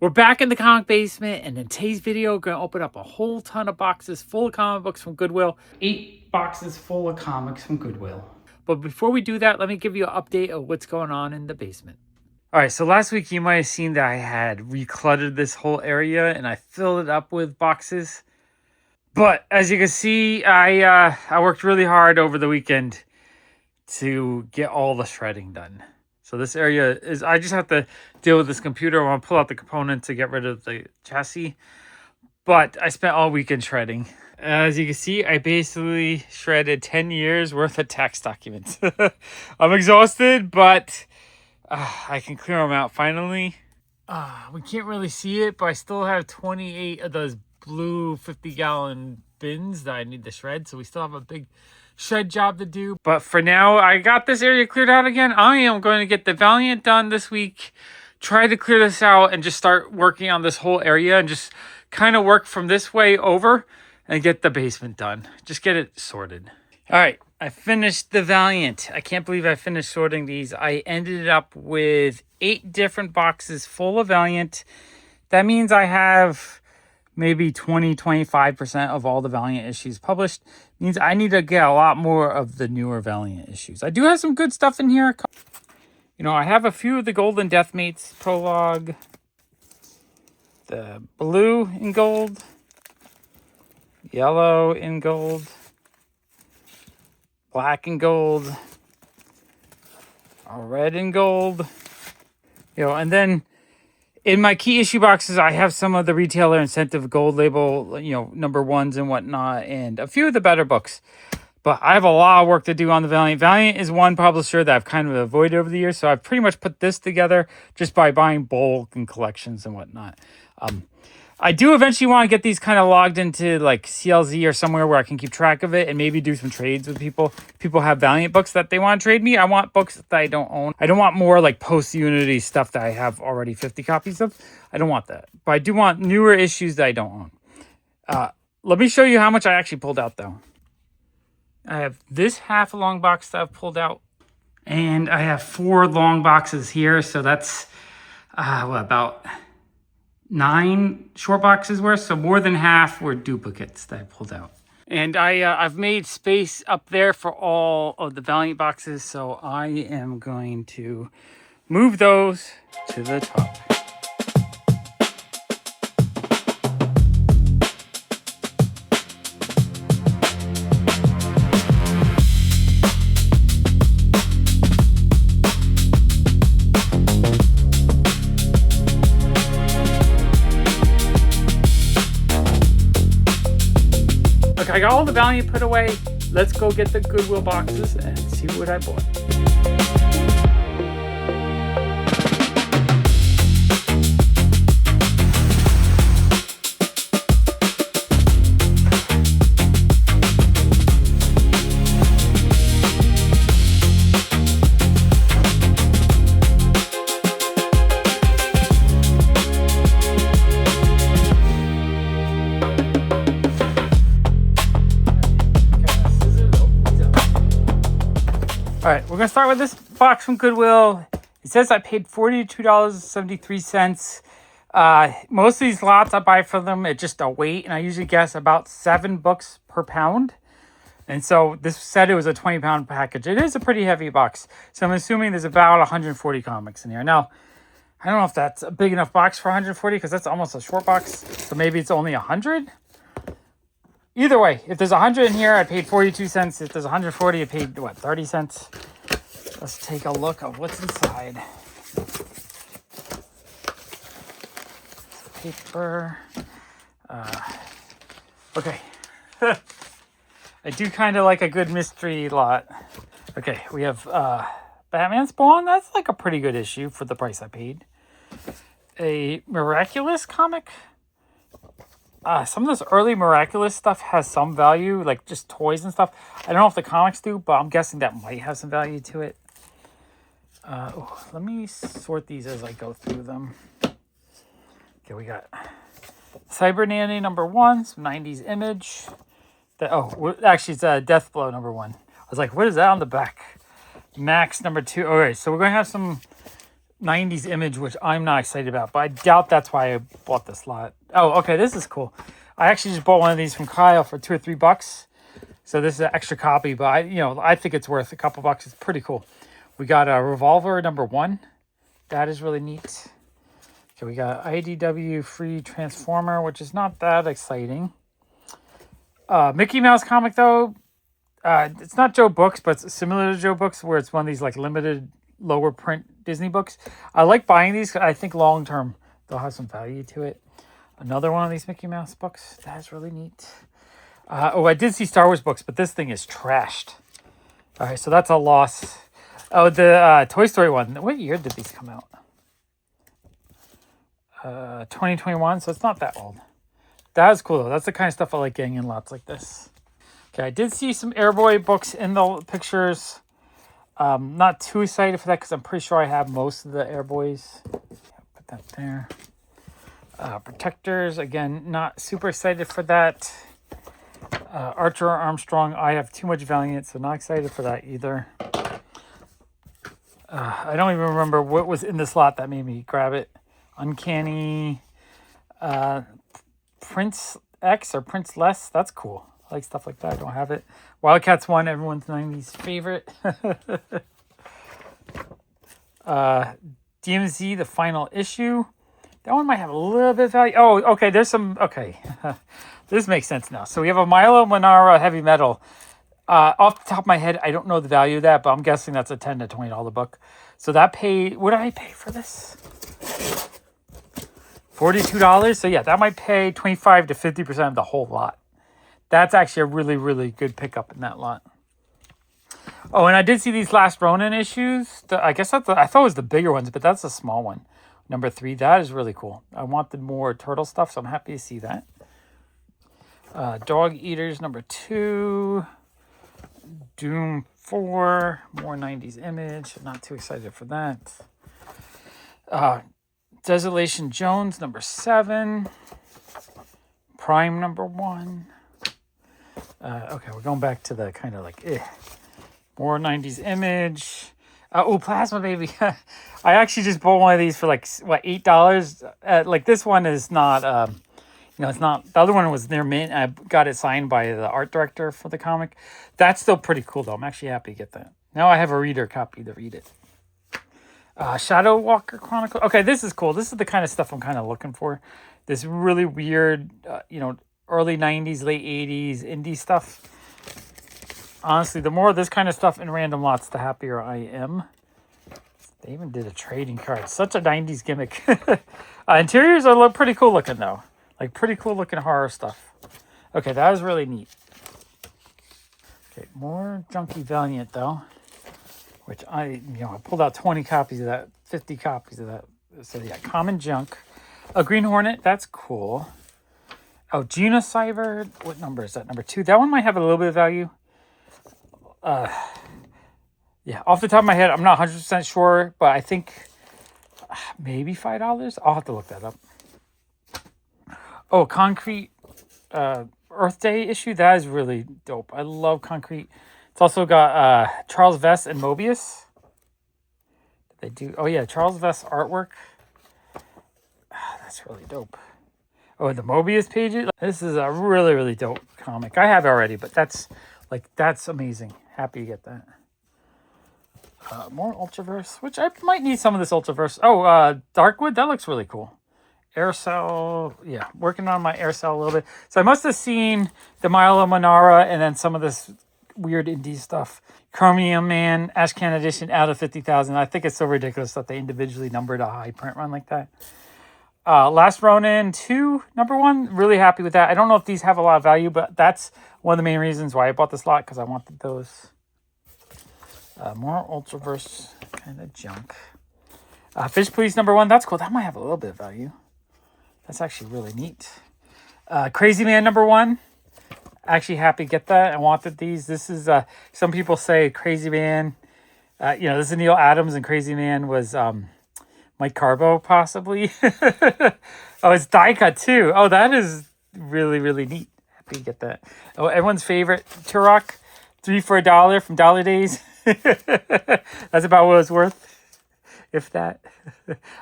We're back in the comic basement, and in today's video, we're going to open up a whole ton of boxes full of comic books from Goodwill. 8 boxes full of comics from Goodwill. But before we do that, let me give you an update of what's going on in the basement. All right, so last week you might have seen that I had recluttered this whole area, and I filled it up with boxes. But as you can see, I worked really hard over the weekend to get all the shredding done. So this area is, I just have to deal with this computer. I want to pull out the component to get rid of the chassis. But I spent all weekend shredding. As you can see, I basically shredded 10 years worth of tax documents. I'm exhausted, but I can clear them out finally. We can't really see it, but I still have 28 of those blue 50-gallon bins that I need to shred. So we still have a big shred job to do. But for now, I got this area cleared out again. I am going to get the Valiant done this week. Try to clear this out and just start working on this whole area and just kind of work from this way over and get the basement done. Just get it sorted. All right, I finished the Valiant. I can't believe I finished sorting these. I ended up with 8 different boxes full of Valiant. That means I have maybe 20-25% of all the Valiant issues published. Means I need to get a lot more of the newer Valiant issues. I do have some good stuff in here. You know, I have a few of the Golden Deathmates prologue, the blue in gold, yellow in gold, black in gold, red in gold. You know, and then in my key issue boxes, I have some of the retailer incentive gold label, you know, number 1s and whatnot, and a few of the better books. But I have a lot of work to do on the Valiant. Valiant is one publisher that I've kind of avoided over the years, so I've pretty much put this together just by buying bulk and collections and whatnot. I do eventually want to get these kind of logged into like CLZ or somewhere where I can keep track of it and maybe do some trades with people. People have Valiant books that they want to trade me. I want books that I don't own. I don't want more like post-Unity stuff that I have already 50 copies of. I don't want that. But I do want newer issues that I don't own. Let me show you how much I actually pulled out though. I have this half a long box that I've pulled out. And I have 4 long boxes here. So that's about 9 short boxes worth, so more than half were duplicates that I pulled out. And I've made space up there for all of the Valiant boxes, so I am going to move those to the top. I got all the Valiant put away. Let's go get the Goodwill boxes and see what I bought. All right, we're going to start with this box from Goodwill. It says I paid $42.73. Most of these lots I buy for them at just a weight, and I usually guess about 7 books per pound. And so this said it was a 20-pound package. It is a pretty heavy box. So I'm assuming there's about 140 comics in here. Now, I don't know if that's a big enough box for 140 because that's almost a short box. So maybe it's only 100. Either way, if there's 100 in here, I paid 42 cents. If there's 140, I paid, what, 30 cents? Let's take a look at what's inside. Paper. Okay. I do kind of like a good mystery lot. Okay, we have Batman Spawn. That's like a pretty good issue for the price I paid. A Miraculous comic. Some of this early Miraculous stuff has some value, like just toys and stuff. I don't know if the comics do, but I'm guessing that might have some value to it. Let me sort these as I go through them. Okay, we got Cyber Nanny number 1, some 90s image. Actually, it's Death Blow number 1. I was like, what is that on the back? Max number 2. All right, so we're going to have some 90s image, which I'm not excited about, but I doubt that's why I bought this lot. Oh, okay, this is cool. I actually just bought one of these from Kyle for $2 or $3. So this is an extra copy, but I think it's worth a couple bucks. It's pretty cool. We got a Revolver #1. That is really neat. Okay, we got IDW Free Transformer, which is not that exciting. Mickey Mouse comic, though. It's not Joe Books, but it's similar to Joe Books, where it's one of these like limited lower print Disney books. I like buying these. I think long term they'll have some value to it. Another one of these Mickey Mouse books. That's really neat. I did see Star Wars books, but this thing is trashed. All right, so that's a loss. Oh, the Toy Story one. What year did these come out? 2021, so it's not that old. That is cool, though. That's the kind of stuff I like getting in lots like this. Okay, I did see some Airboy books in the pictures. Not too excited for that because I'm pretty sure I have most of the Airboys. Put that there. Protectors, again, not super excited for that. Archer Armstrong, I have too much Valiant, so not excited for that either. I don't even remember what was in this lot that made me grab it. Uncanny Prince X or Prince Less, that's cool. I like stuff like that. I don't have it. Wildcats 1, everyone's 90s favorite. DMZ, the final issue. That one might have a little bit of value. Oh, okay, there's some... Okay, this makes sense now. So we have a Milo Manara Heavy Metal. Off the top of my head, I don't know the value of that, but I'm guessing that's a $10 to $20 book. So that paid... What did I pay for this? $42. So yeah, that might pay 25 to 50% of the whole lot. That's actually a really, really good pickup in that lot. Oh, and I did see these last Ronin issues. I guess I thought it was the bigger ones, but that's a small one. #3. That is really cool. I wanted more turtle stuff, so I'm happy to see that. Dog Eaters #2. Doom 4. More 90s image. Not too excited for that. Desolation Jones #7. Prime #1. Okay, we're going back to the kind of like more 90s image. Plasma Baby. I actually just bought one of these for like $8. Like this one is not it's not, the other one was near mint. I got it signed by the art director for the comic. That's still pretty cool though. I'm actually happy to get that. Now I have a reader copy to read it. Shadow Walker Chronicle. Okay, this is cool. This is the kind of stuff I'm kind of looking for. This really weird, early 90s, late 80s indie stuff. Honestly, the more of this kind of stuff in random lots, the happier I am. They even did a trading card. Such a 90s gimmick. Interiors are pretty cool looking, though. Like, pretty cool looking horror stuff. Okay, that was really neat. Okay, more Junkie Valiant, though. Which I pulled out 20 copies of that, 50 copies of that. So, yeah, Common Junk. A Green Hornet, that's cool. Oh, Genocyber. What number is that? #2. That one might have a little bit of value. Yeah, off the top of my head, I'm not 100% sure, but I think maybe $5. I'll have to look that up. Oh, Concrete Earth Day issue. That is really dope. I love Concrete. It's also got Charles Vess and Mobius. They do. Oh, yeah, Charles Vess artwork. That's really dope. Oh, the Mobius pages. This is a really, really dope comic. I have it already, but that's amazing. Happy to get that. More Ultraverse, which I might need some of this Ultraverse. Oh, Darkwood. That looks really cool. Aircell. Yeah, working on my Aircell a little bit. So I must have seen the Milo Manara and then some of this weird indie stuff. Chromium Man, Ashcan Edition out of 50,000. I think it's so ridiculous that they individually numbered a high print run like that. Last Ronin 2, #1. Really happy with that. I don't know if these have a lot of value, but that's one of the main reasons why I bought this lot, because I wanted those. More Ultraverse kind of junk. Fish Police #1. That's cool. That might have a little bit of value. That's actually really neat. Crazy Man #1. Actually happy to get that. I wanted these. This is, some people say Crazy Man. This is Neil Adams, and Crazy Man was... Mike Carbo, possibly. Oh, it's die cut, too. Oh, that is really, really neat. Happy to get that. Oh, everyone's favorite, Turok. 3 for $1 from Dollar Days. That's about what it was worth. if that.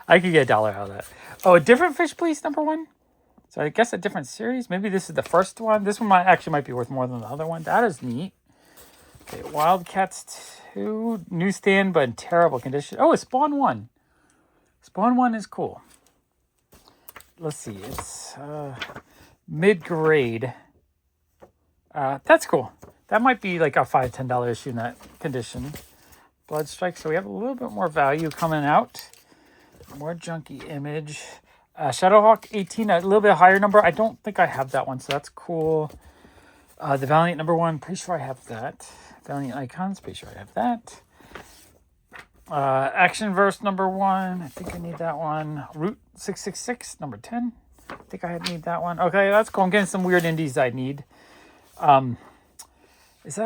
I could get $1 out of that. Oh, a different Fish Police #1. So I guess a different series. Maybe this is the first one. This one might be worth more than the other one. That is neat. Okay, Wildcats 2, Newsstand, but in terrible condition. Oh, it's Spawn 1. Spawn 1 is cool. Let's see. It's mid-grade. That's cool. That might be like a $5, $10 issue in that condition. Blood Strike. So we have a little bit more value coming out. More junky image. Shadowhawk 18, a little bit higher number. I don't think I have that one, so that's cool. The Valiant #1, pretty sure I have that. Valiant Icons, pretty sure I have that. Actionverse #1, I think I need that one. Route 666, number 10. I think I need that one. Okay, that's cool. I'm getting some weird indies I need. It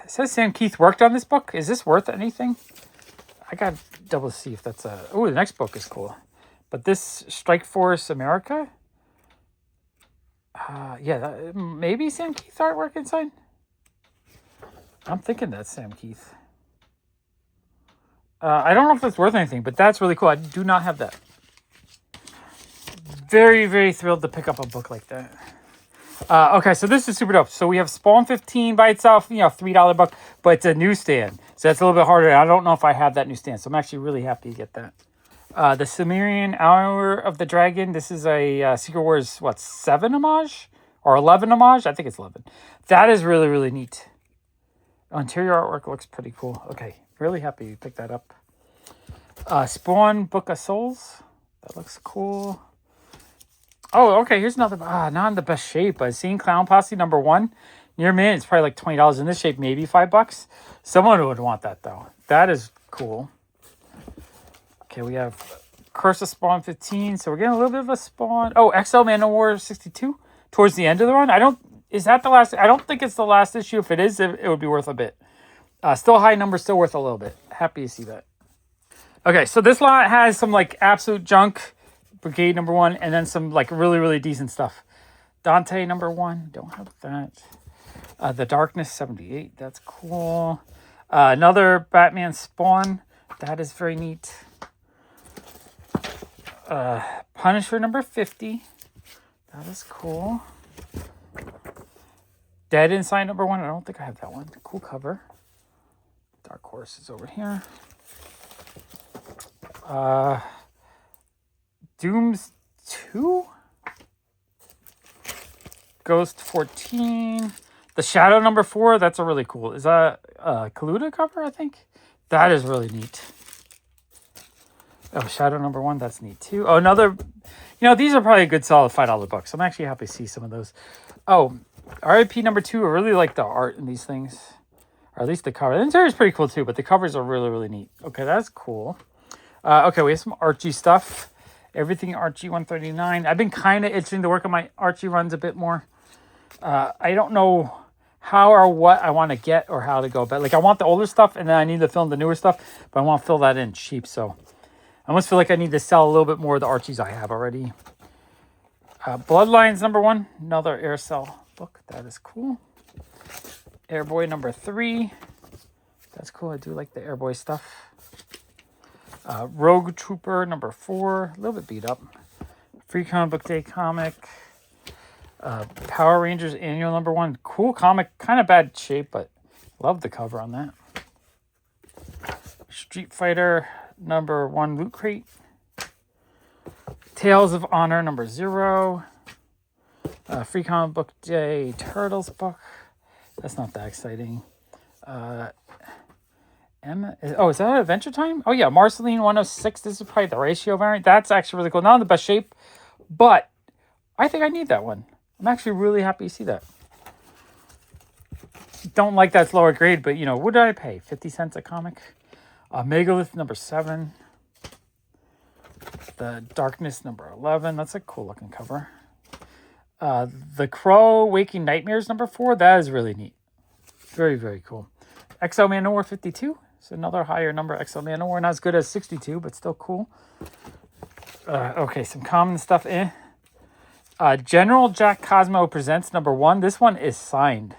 says Sam Keith worked on this book. Is this worth anything? I got to double see if that's a... Oh, the next book is cool. But this Strike Force America? Yeah, maybe Sam Keith artwork inside? I'm thinking that's Sam Keith. I don't know if that's worth anything, but that's really cool. I do not have that. Very, very thrilled to pick up a book like that. Okay, so this is super dope. So we have Spawn 15 by itself, $3 book, but it's a newsstand. So that's a little bit harder. I don't know if I have that newsstand, so I'm actually really happy to get that. The Sumerian Hour of the Dragon. This is a Secret Wars, 7 homage? Or 11 homage? I think it's 11. That is really, really neat. Interior artwork looks pretty cool. Okay, really happy you picked that up. Spawn Book of Souls. That looks cool. Oh, okay, here's another. Not in the best shape. But Scene Clown Posse #1. Near mint, it's probably like $20. In this shape, maybe $5. Someone would want that, though. That is cool. Okay, we have Curse of Spawn 15. So we're getting a little bit of a Spawn. Oh, XL Manowar 62. Towards the end of the run. Is that the last? I don't think it's the last issue. If it is, it would be worth a bit. Still high number, still worth a little bit. Happy to see that. Okay, so this lot has some absolute junk. Brigade #1, and then some really, really decent stuff. Dante #1, don't have that. The Darkness 78, that's cool. Another Batman Spawn, that is very neat. Punisher #50, that is cool. Dead Inside #1, I don't think I have that one. Cool cover. Dark Horse is over here. Dooms 2? Ghost 14. The Shadow #4, that's a really cool. Is that a Kaluta cover, I think? That is really neat. Oh, Shadow #1, that's neat too. Oh, another... these are probably a good solid $5 books. I'm actually happy to see some of those. Oh, RIP #2, I really like the art in these things. Or at least the cover. The interior is pretty cool too, but the covers are really, really neat. Okay, that's cool. Okay, we have some Archie stuff. Everything Archie 139. I've been kind of itching to work on my Archie runs a bit more. I don't know how or what I want to get or how to go. But I want the older stuff, and then I need to film the newer stuff. But I want to fill that in cheap. So I almost feel like I need to sell a little bit more of the Archies I have already. Bloodlines #1. Another Aircell book. That is cool. Airboy #3. That's cool. I do like the Airboy stuff. Rogue Trooper #4, a little bit beat up. Free Comic Book Day comic. Power Rangers Annual #1, cool comic, kind of bad shape, but love the cover on that. Street Fighter #1 Loot Crate. Tales of Honor #0. Free Comic Book Day Turtles book. That's not that exciting. Is that Adventure Time? Oh, yeah, Marceline 106. This is probably the ratio variant. That's actually really cool. Not in the best shape, but I think I need that one. I'm actually really happy to see that. Don't like that's lower grade, but, what did I pay? 50 cents a comic? Megalith #7. The Darkness #11. That's a cool-looking cover. The Crow Waking Nightmares #4. That is really neat. Very, very cool. XL Manowar 52. It's another higher number. XL Manowar, not as good as 62, but still cool. Okay, some common stuff. General Jack Cosmo Presents #1. This one is signed.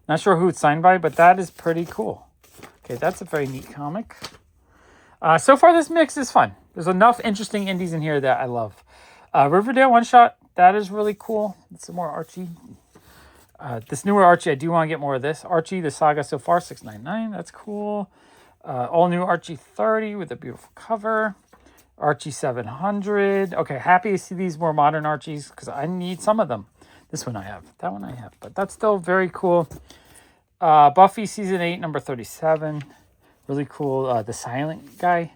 Not sure who it's signed by, but that is pretty cool. Okay, that's a very neat comic. So far, this mix is fun. There's enough interesting indies in here that I love. Riverdale one shot. That is really cool. Some more Archie. This newer Archie, I do want to get more of this. Archie, the saga so far, $6.99. That's cool. All new Archie 30 with a beautiful cover. Archie 700. Okay, happy to see these more modern Archies because I need some of them. This one I have. That one I have. But that's still very cool. Buffy Season 8, number 37. Really cool. The Silent Guy.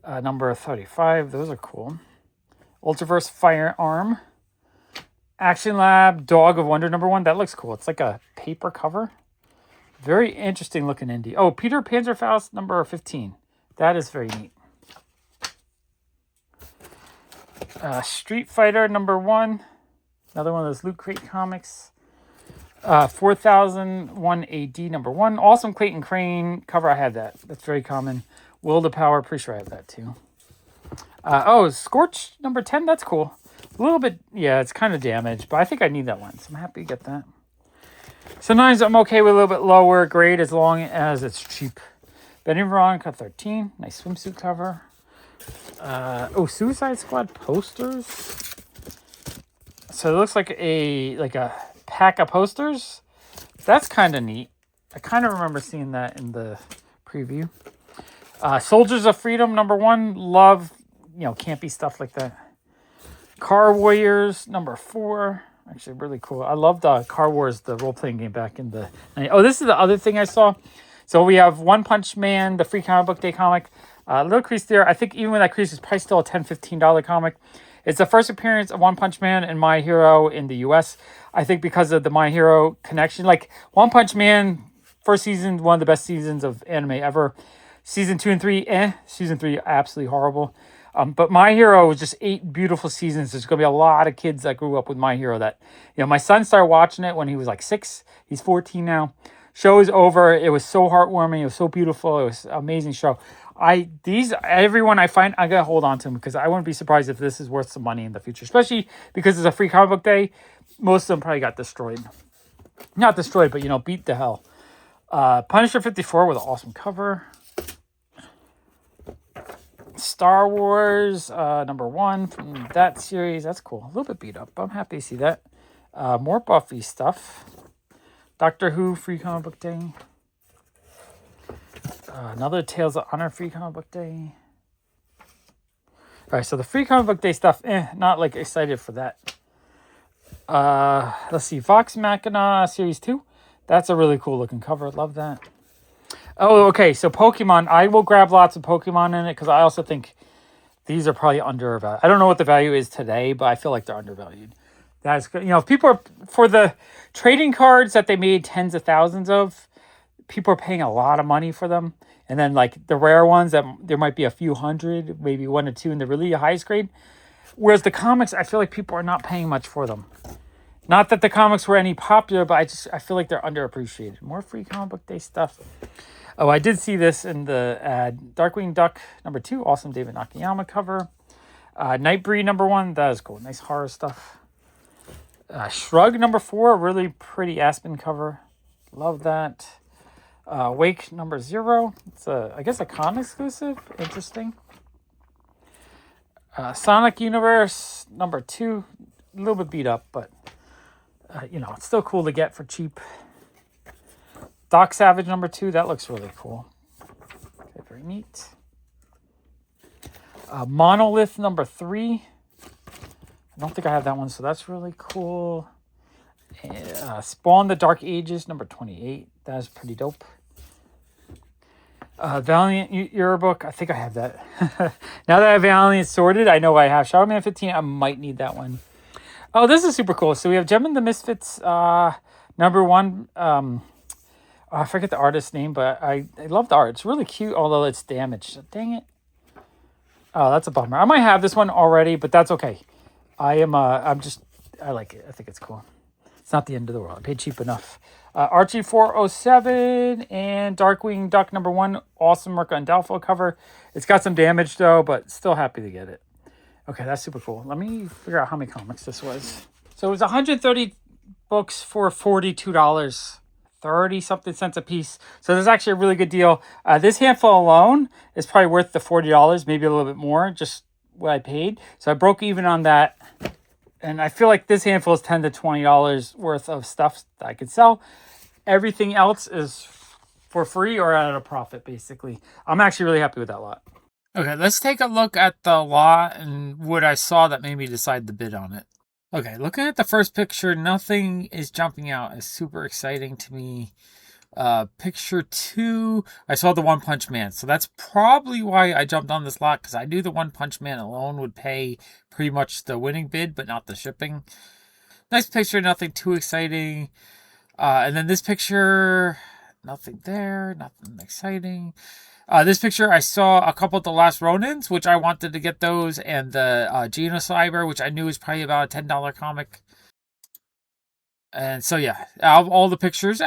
Number 35. Those are cool. Ultraverse Firearm. Action Lab Dog of Wonder number 1. That looks cool. It's like a paper cover. Very interesting looking indie. Oh, Peter Panzerfaust number 15. That is very neat. Street Fighter number 1. Another one of those Loot Crate comics. 4001 AD number 1. Awesome Clayton Crane cover. I had that. That's very common. Will to Power. Pretty sure I have that too. Scorch number 10. That's cool. A little bit, yeah, it's kind of damaged, but I think I need that one, so I'm happy to get that. Sometimes I'm okay with a little bit lower grade as long as it's cheap. Benny Veronica 13. Nice swimsuit cover. Suicide Squad posters. So it looks like a pack of posters. That's kind of neat. I kind of remember seeing that in the preview. Soldiers of Freedom number 1. Love, campy stuff like that. Car Warriors number 4. Actually, really cool. I loved Car Wars, the role-playing game back in the... Oh, this is the other thing I saw. So we have One Punch Man, the free comic book day comic. Little crease there. I think even when that crease is probably still a $10, $15 comic. It's the first appearance of One Punch Man and My Hero in the U.S. I think because of the My Hero connection. Like, One Punch Man, first season, one of the best seasons of anime ever. Season 2 and 3, Season 3, absolutely horrible. But My Hero was just 8 beautiful seasons. There's going to be a lot of kids that grew up with My Hero that, my son started watching it when he was like 6. He's 14 now. Show is over. It was so heartwarming. It was so beautiful. It was an amazing show. Everyone I find, I got to hold on to them because I wouldn't be surprised if this is worth some money in the future, especially because it's a free comic book day. Most of them probably got destroyed. Not destroyed, but, beat to hell. Punisher 54 with an awesome cover. Star Wars number 1 from that series. That's cool. A little bit beat up. I'm happy to see that. More Buffy stuff. Doctor Who free comic book day. Another Tales of Honor free comic book day. Alright, so the free comic book day stuff, not like excited for that. Let's see. Vox Machina series 2. That's a really cool looking cover. Love that. Oh, okay. So Pokemon, I will grab lots of Pokemon in it because I also think these are probably undervalued. I don't know what the value is today, but I feel like they're undervalued. That's good. If people are, for the trading cards that they made tens of thousands of, people are paying a lot of money for them. And then like the rare ones that there might be a few hundred, maybe 1 or 2 in the really highest grade. Whereas the comics, I feel like people are not paying much for them. Not that the comics were any popular, but I feel like they're underappreciated. More free comic book day stuff. Oh, I did see this in the ad. Darkwing Duck number 2. Awesome David Nakayama cover. Nightbreed number 1. That is cool. Nice horror stuff. Shrug number 4. Really pretty Aspen cover. Love that. Wake number 0. It's I guess a con exclusive. Interesting. Sonic Universe number 2. A little bit beat up, but it's still cool to get for cheap. Doc Savage number 2. That looks really cool. Okay, very neat. Monolith number 3. I don't think I have that one, so that's really cool. Spawn the Dark Ages number 28. That is pretty dope. Valiant Yearbook. I think I have that. Now that I have Valiant sorted, I know I have Shadow Man 15. I might need that one. Oh, this is super cool. So we have Gem and the Misfits number 1. I forget the artist's name, but I love the art. It's really cute, although it's damaged. Dang it. Oh, that's a bummer. I might have this one already, but that's okay. I like it. I think it's cool. It's not the end of the world. I paid cheap enough. Archie 407 and Darkwing Duck number 1. Awesome Merca and Dalfo cover. It's got some damage, though, but still happy to get it. Okay, that's super cool. Let me figure out how many comics this was. So it was 130 books for $42. 30 something cents a piece. So this is actually a really good deal. This handful alone is probably worth the $40, maybe a little bit more, just what I paid. So I broke even on that. And I feel like this handful is $10 to $20 worth of stuff that I could sell. Everything else is for free or at a profit, basically. I'm actually really happy with that lot. Okay, let's take a look at the lot and what I saw that made me decide to bid on it. Okay, looking at the first picture, nothing is jumping out as super exciting to me. Picture 2, I saw the One Punch Man. So that's probably why I jumped on this lot, because I knew the One Punch Man alone would pay pretty much the winning bid, but not the shipping. Nice picture, nothing too exciting. And then this picture, nothing there, nothing exciting. This picture, I saw a couple of the last Ronins, which I wanted to get those, and the Genocyber, which I knew was probably about a $10 comic. And so, yeah, out of all the pictures,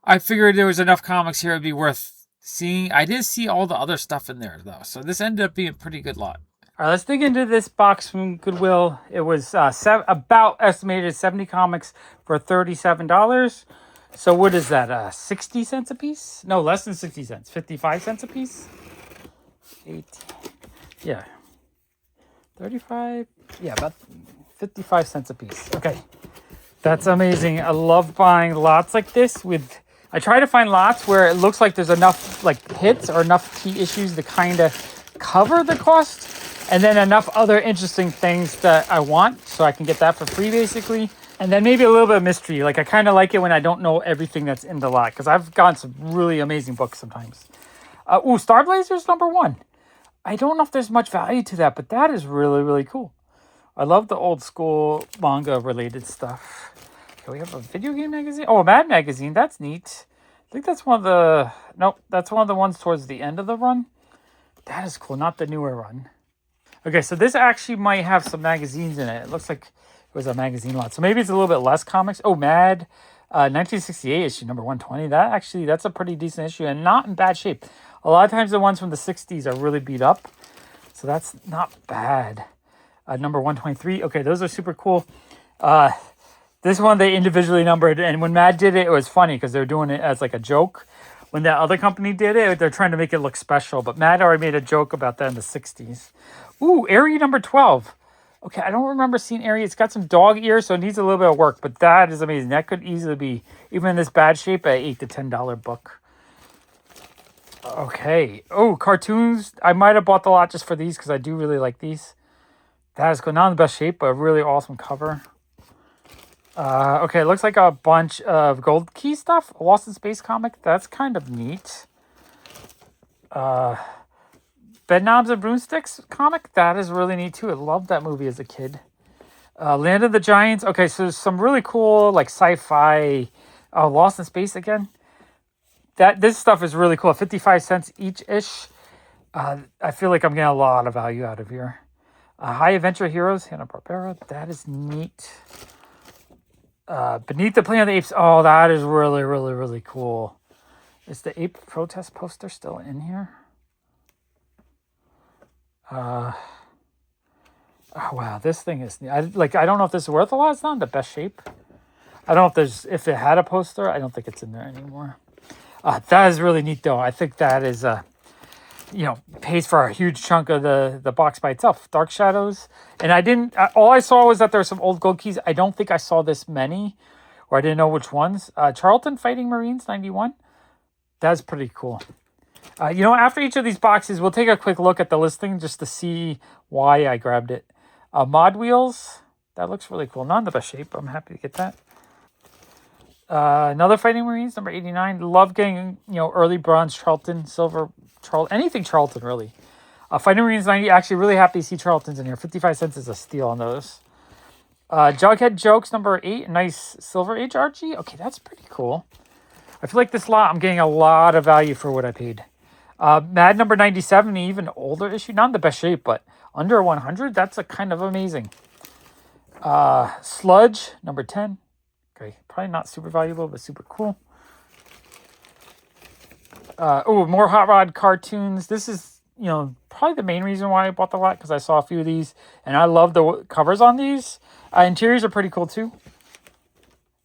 I figured there was enough comics here it'd be worth seeing. I did see all the other stuff in there, though, so this ended up being a pretty good lot. All right, let's dig into this box from Goodwill. It was about estimated 70 comics for $37. So what is that, 60 cents a piece? No, less than 60 cents. 55 cents a piece? 8. Yeah. 35. Yeah, about 55 cents a piece. Okay. That's amazing. I love buying lots like this with... I try to find lots where it looks like there's enough like hits or enough key issues to kind of cover the cost. And then enough other interesting things that I want so I can get that for free, basically. And then maybe a little bit of mystery. Like, I kind of like it when I don't know everything that's in the lot, because I've gotten some really amazing books sometimes. Star Blazers #1. I don't know if there's much value to that, but that is really, really cool. I love the old school manga related stuff. Okay, we have a video game magazine. Oh, a Mad magazine. That's neat. I think that's one of the... Nope, that's one of the ones towards the end of the run. That is cool, not the newer run. Okay, so this actually might have some magazines in it. It looks like it was a magazine lot. So maybe it's a little bit less comics. Oh, Mad, 1968 issue number 120. That's a pretty decent issue and not in bad shape. A lot of times the ones from the 60s are really beat up. So that's not bad. Number 123. Okay, those are super cool. This one they individually numbered. And when Mad did it, it was funny because they were doing it as like a joke. When that other company did it, they're trying to make it look special. But Mad already made a joke about that in the 60s. Ooh, Eerie number 12. Okay, I don't remember seeing Eerie. It's got some dog ears, so it needs a little bit of work. But that is amazing. That could easily be, even in this bad shape, an $8 to $10 book. Okay. Oh, cartoons. I might have bought the lot just for these because I do really like these. That is good. Not in the best shape, but a really awesome cover. Okay, it looks like a bunch of Gold Key stuff. A Lost in Space comic. That's kind of neat. Bedknobs and Broomsticks comic. That is really neat too. I loved that movie as a kid. Land of the Giants. Okay, so there's some really cool like sci-fi. Lost in Space again. This stuff is really cool. 55 cents each-ish. I feel like I'm getting a lot of value out of here. High Adventure Heroes, Hanna-Barbera. That is neat. Beneath the Planet of the Apes. Oh, that is really, really, really cool. Is the ape protest poster still in here? Oh, wow, this thing is... I don't know if this is worth a lot. It's not in the best shape. I don't know if it had a poster. I don't think it's in there anymore. That is really neat, though. I think that is... pays for a huge chunk of the box by itself. Dark Shadows. And I didn't... all I saw was that there were some old gold keys. I don't think I saw this many. Or I didn't know which ones. Charlton Fighting Marines, 91. That's pretty cool. After each of these boxes, we'll take a quick look at the listing just to see why I grabbed it. Mod Wheels. That looks really cool. Not in the best shape. I'm happy to get that. Another Fighting Marines, number 89. Love getting, early bronze Charlton, silver Charlton, anything Charlton, really. Fighting Marines 90. Actually, really happy to see Charlton's in here. 55 cents is a steal on those. Jughead Jokes, number 8. Nice Silver Age Archie. Okay, that's pretty cool. I feel like this lot, I'm getting a lot of value for what I paid. Mad number 97, even older issue. Not in the best shape, but under 100. That's a kind of amazing. Sludge, number 10. Okay, probably not super valuable, but super cool. More Hot Rod cartoons. This is, probably the main reason why I bought the lot, because I saw a few of these, and I love the covers on these. Interiors are pretty cool, too.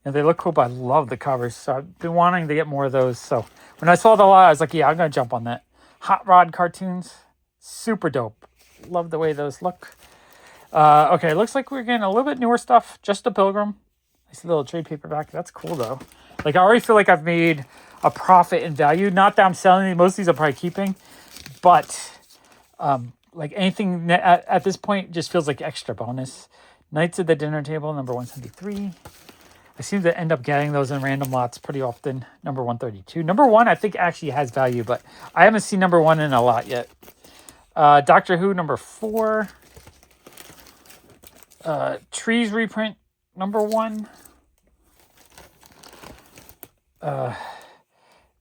And they look cool, but I love the covers. So I've been wanting to get more of those. So when I saw the lot, I was like, yeah, I'm going to jump on that. Hot Rod cartoons. Super dope. Love the way those look. Okay, looks like we're getting a little bit newer stuff. Just a Pilgrim. I see a little trade paperback. That's cool, though. Like, I already feel like I've made a profit in value. Not that I'm selling these. Most of these I'm probably keeping. But, like, anything at this point just feels like extra bonus. Knights at the Dinner Table, number 173. I seem to end up getting those in random lots pretty often. Number 132. Number 1, I think, actually has value, but I haven't seen number 1 in a lot yet. Doctor Who, number 4. Trees reprint, number 1.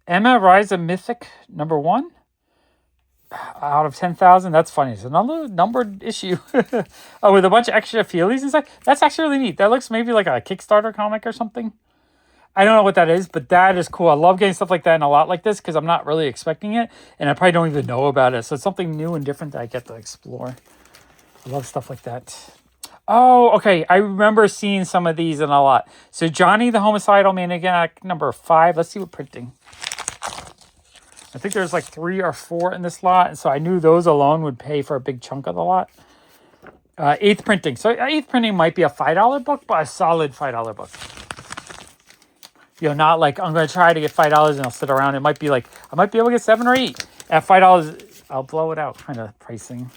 Emma, Rise of Mythic, number 1. Out of 10,000. That's funny. It's another numbered issue. Oh, with a bunch of extra feelies inside. That's actually really neat. That looks maybe like a Kickstarter comic or something. I don't know what that is, but that is cool. I love getting stuff like that in a lot like this because I'm not really expecting it, and I probably don't even know about it. So it's something new and different that I get to explore. I love stuff like that. Oh, okay. I remember seeing some of these in a lot. So Johnny the Homicidal Maniac, number 5. Let's see what printing. I think there's like 3 or 4 in this lot, and so I knew those alone would pay for a big chunk of the lot. 8th printing. So 8th printing might be a $5 book, but a solid $5 book. You know, not like I'm going to try to get $5 and I'll sit around. It might be like I might be able to get 7 or 8 at $5. I'll blow it out kind of pricing.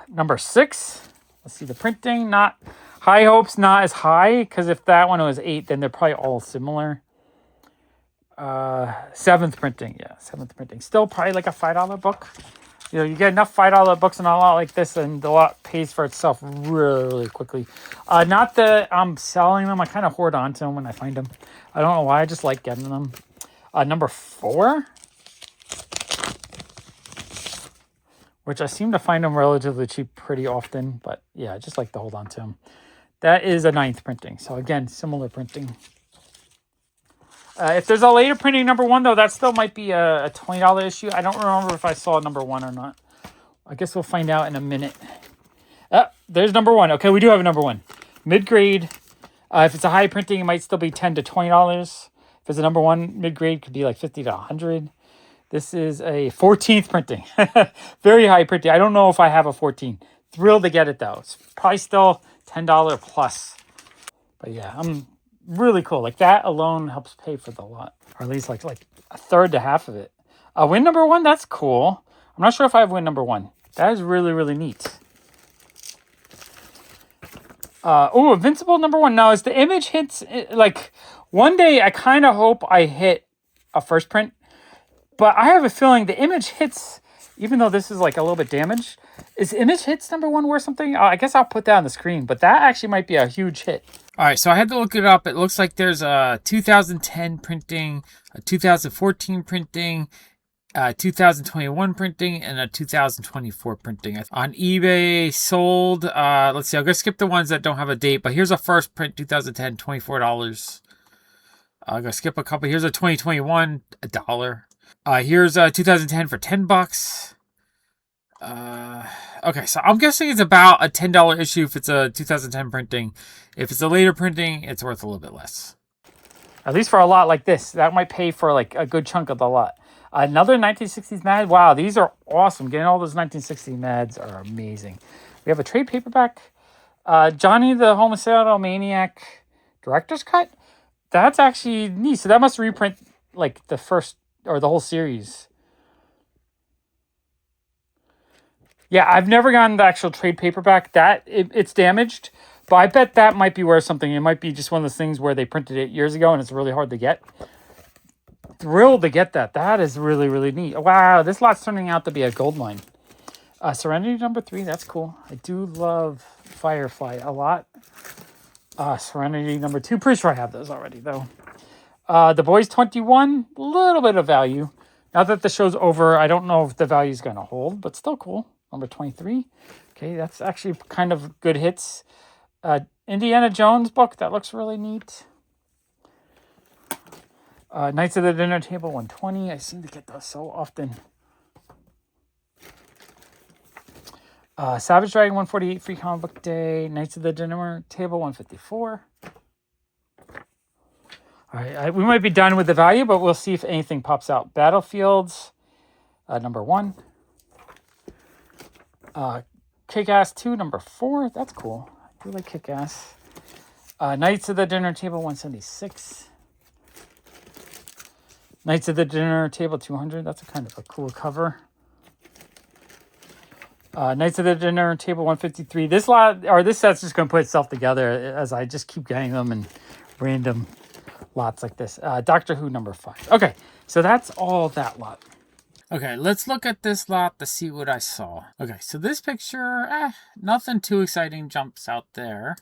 Number 6. Let's see the printing. Not High Hopes, not as high because if that one was 8, then they're probably all similar. 7th printing, yeah, 7th printing. Still probably like a $5 book. You know, you get enough $5 books and a lot like this, and the lot pays for itself really, really quickly. Not that I'm selling them. I kind of hoard onto them when I find them. I don't know why. I just like getting them. Number 4, which I seem to find them relatively cheap pretty often. But yeah, I just like to hold on to them. That is a 9th printing. So again, similar printing. If there's a later printing number 1, though, that still might be a $20 issue. I don't remember if I saw number 1 or not. I guess we'll find out in a minute. There's number 1. Okay, we do have a number 1. Mid-grade. If it's a high printing, it might still be $10 to $20. If it's a number 1, mid-grade could be like $50 to $100. This is a 14th printing. Very high printing. I don't know if I have a 14. Thrilled to get it, though. It's probably still $10 plus. But yeah, I'm really cool. Like that alone helps pay for the lot. Or at least like a third to half of it. Win number 1, that's cool. I'm not sure if I have win number 1. That is really, really neat. Invincible number 1. Now, as the image hits, like, one day I kind of hope I hit a first print. But I have a feeling the image hits, even though this is like a little bit damaged. Is image hits number 1 worth something? I guess I'll put that on the screen. But that actually might be a huge hit. All right, so I had to look it up. It looks like there's a 2010 printing, a 2014 printing, 2021 printing, and a 2024 printing. On eBay, sold, let's see, I'm going to skip the ones that don't have a date, but here's a first print, 2010, $24. I'm going to skip a couple. Here's a 2021, $1. Here's a 2010 for $10. Okay, so I'm guessing it's about a $10 issue if it's a 2010 printing. If it's a later printing, it's worth a little bit less. At least for a lot like this. That might pay for like a good chunk of the lot. Another 1960s Mad. Wow, these are awesome. Getting all those 1960s Mads are amazing. We have a trade paperback. Johnny the Homicidal Maniac Director's Cut. That's actually neat. So that must reprint like the first or the whole series. Yeah, I've never gotten the actual trade paperback. It's damaged, but I bet that might be worth something. It might be just one of those things where they printed it years ago and it's really hard to get. Thrilled to get that. That is really, really neat. Wow, this lot's turning out to be a gold mine. Serenity number 3, that's cool. I do love Firefly a lot. Serenity number 2, pretty sure I have those already, though. The Boys 21, a little bit of value. Now that the show's over, I don't know if the value is going to hold, but still cool. Number 23. Okay, that's actually kind of good hits. Indiana Jones book, that looks really neat. Knights of the Dinner Table, 120. I seem to get those so often. Savage Dragon, 148, Free Comic Book Day. Knights of the Dinner Table, 154. All right, we might be done with the value, but we'll see if anything pops out. Battlefields, number 1. Kick-Ass 2, number 4. That's cool. I do like Kick-Ass. Knights of the Dinner Table, 176. Knights of the Dinner Table, 200. That's a kind of a cool cover. Knights of the Dinner Table, 153. This set's just going to put itself together as I just keep getting them in random lots like this. Doctor Who, number 5. Okay, so that's all that lot. Okay, let's look at this lot to see what I saw. Okay, so this picture, nothing too exciting jumps out there.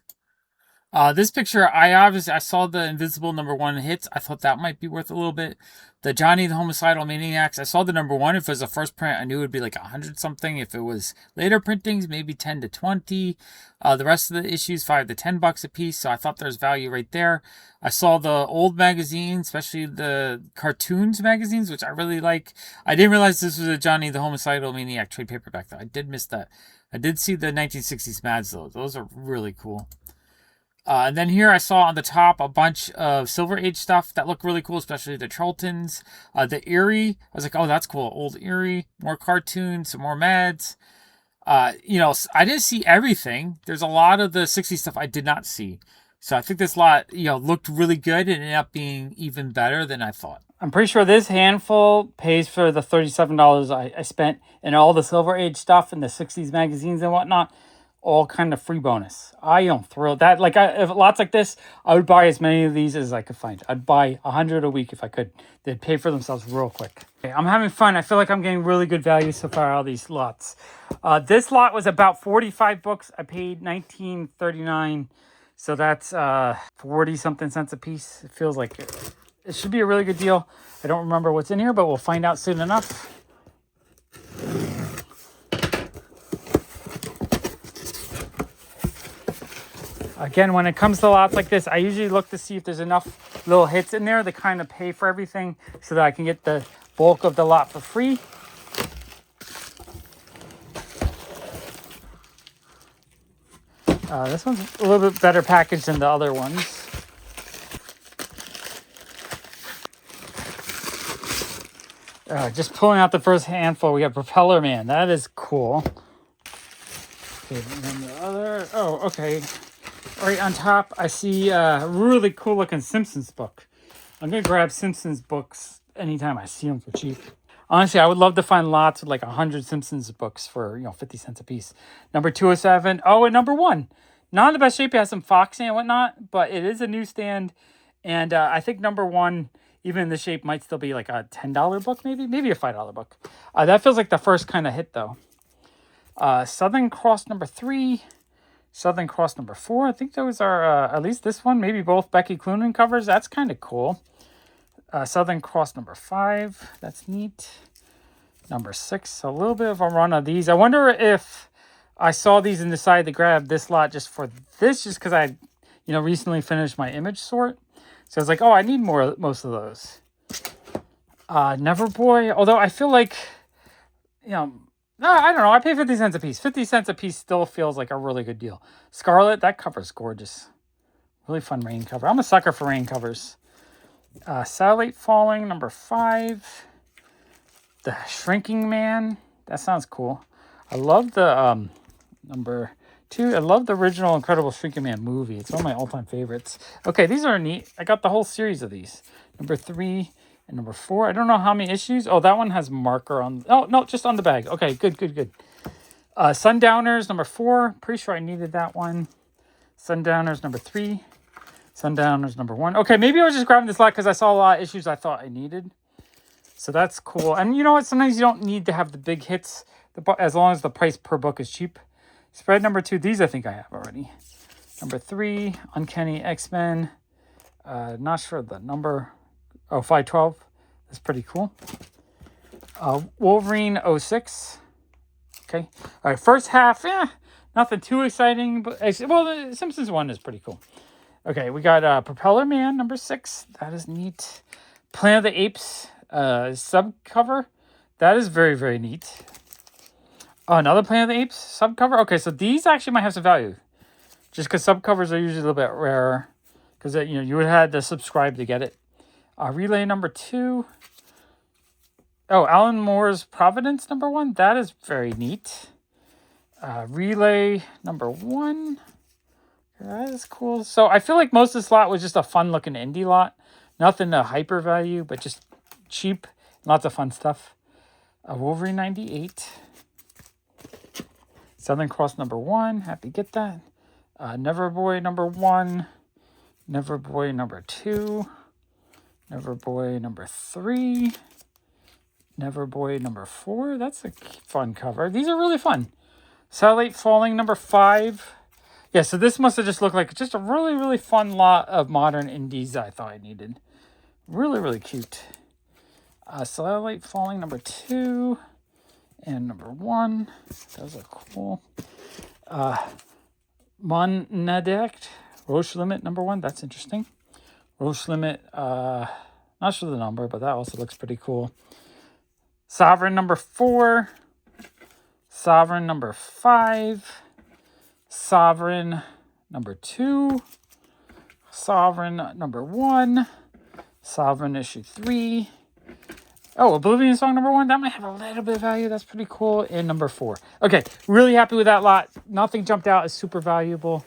This picture, I saw the Invincible number 1 hits. I thought that might be worth a little bit. The Johnny the Homicidal Maniacs, I saw the number 1. If it was a first print, I knew it would be like 100 something. If it was later printings, maybe 10 to 20. The rest of the issues, $5 to $10 a piece. So I thought there's value right there. I saw the old magazines, especially the cartoons magazines, which I really like. I didn't realize this was a Johnny the Homicidal Maniac trade paperback though. I did miss that. I did see the 1960s Mads though. Those are really cool. And then here I saw on the top a bunch of Silver Age stuff that looked really cool, especially the Charltons. The Eerie, I was like, oh, that's cool. Old Eerie, more cartoons, some more Mads. I didn't see everything. There's a lot of the 60s stuff I did not see. So I think this lot, looked really good and ended up being even better than I thought. I'm pretty sure this handful pays for the $37 I spent in all the Silver Age stuff and the 60s magazines and whatnot. All kind of free bonus. I am thrilled. That if lots like this, I would buy as many of these as I could find. I'd buy 100 a week if I could. They'd pay for themselves real quick. Okay, I'm having fun. I feel like I'm getting really good value so far out of these lots. This lot was about 45 books. I paid $19.39, so that's 40 something cents a piece. It feels like it should be a really good deal. I don't remember what's in here, but we'll find out soon enough. Again, when it comes to lots like this, I usually look to see if there's enough little hits in there to kind of pay for everything so that I can get the bulk of the lot for free. This one's a little bit better packaged than the other ones. Just pulling out the first handful, we got Propeller Man. That is cool. Okay, and then the other, okay. Right on top, I see a really cool looking Simpsons book. I'm going to grab Simpsons books anytime I see them for cheap. Honestly, I would love to find lots with like 100 Simpsons books for, 50 cents a piece. Number 207. Oh, and number 1. Not in the best shape. It has some foxing and whatnot, but it is a newsstand. And I think number 1, even in the shape, might still be like a $10 book, maybe a $5 book. That feels like the first kind of hit, though. Southern Cross number 3. Southern Cross number 4. I think those are, at least this one, maybe both Becky Cloonan covers. That's kind of cool. Southern Cross number 5. That's neat. Number 6. A little bit of a run of these. I wonder if I saw these and decided to grab this lot just for this, just because I, recently finished my image sort. So I was like, oh, I need most of those. Neverboy. Although I feel like, I don't know. I pay 50 cents a piece. 50 cents a piece still feels like a really good deal. Scarlet, that cover's gorgeous. Really fun rain cover. I'm a sucker for rain covers. Satellite Falling, number 5. The Shrinking Man. That sounds cool. I love the number 2. I love the original Incredible Shrinking Man movie. It's one of my all-time favorites. Okay, these are neat. I got the whole series of these. Number 3. And number 4, I don't know how many issues. Oh, that one has marker on. Oh, no, just on the bag. Okay, good. Sundowners, number 4. Pretty sure I needed that one. Sundowners, number 3. Sundowners, number 1. Okay, maybe I was just grabbing this lot because I saw a lot of issues I thought I needed. So that's cool. And you know what? Sometimes you don't need to have the big hits as long as the price per book is cheap. Spread number 2. These I think I have already. Number 3, Uncanny X-Men. Not sure the number. Oh, 512. That's pretty cool. Wolverine 06. Okay. All right. First half, nothing too exciting. But the Simpsons one is pretty cool. Okay. We got Propeller Man number 6. That is neat. Planet of the Apes subcover. That is very, very neat. Another Planet of the Apes subcover. Okay. So these actually might have some value. Just because subcovers are usually a little bit rarer. Because, you would have had to subscribe to get it. Relay number 2. Oh, Alan Moore's Providence number 1. That is very neat. Relay number 1. That is cool. So I feel like most of this lot was just a fun looking indie lot. Nothing to hyper value, but just cheap. Lots of fun stuff. Wolverine 98. Southern Cross number 1. Happy to get that. Neverboy number 1. Neverboy number 2. Neverboy number 3. Neverboy number 4. That's a fun cover. These are really fun. Satellite Falling number 5. Yeah, so this must have just looked like just a really, really fun lot of modern indies I thought I needed. Really, really cute. Satellite Falling number 2 and number 1. Those are cool. Maniac, Roche Limit number 1. That's interesting. Roche Limit, not sure the number, but that also looks pretty cool. Sovereign number 4. Sovereign number 5. Sovereign number 2. Sovereign number 1. Sovereign issue 3. Oh, Oblivion Song number 1. That might have a little bit of value. That's pretty cool. And number 4. Okay, really happy with that lot. Nothing jumped out as super valuable.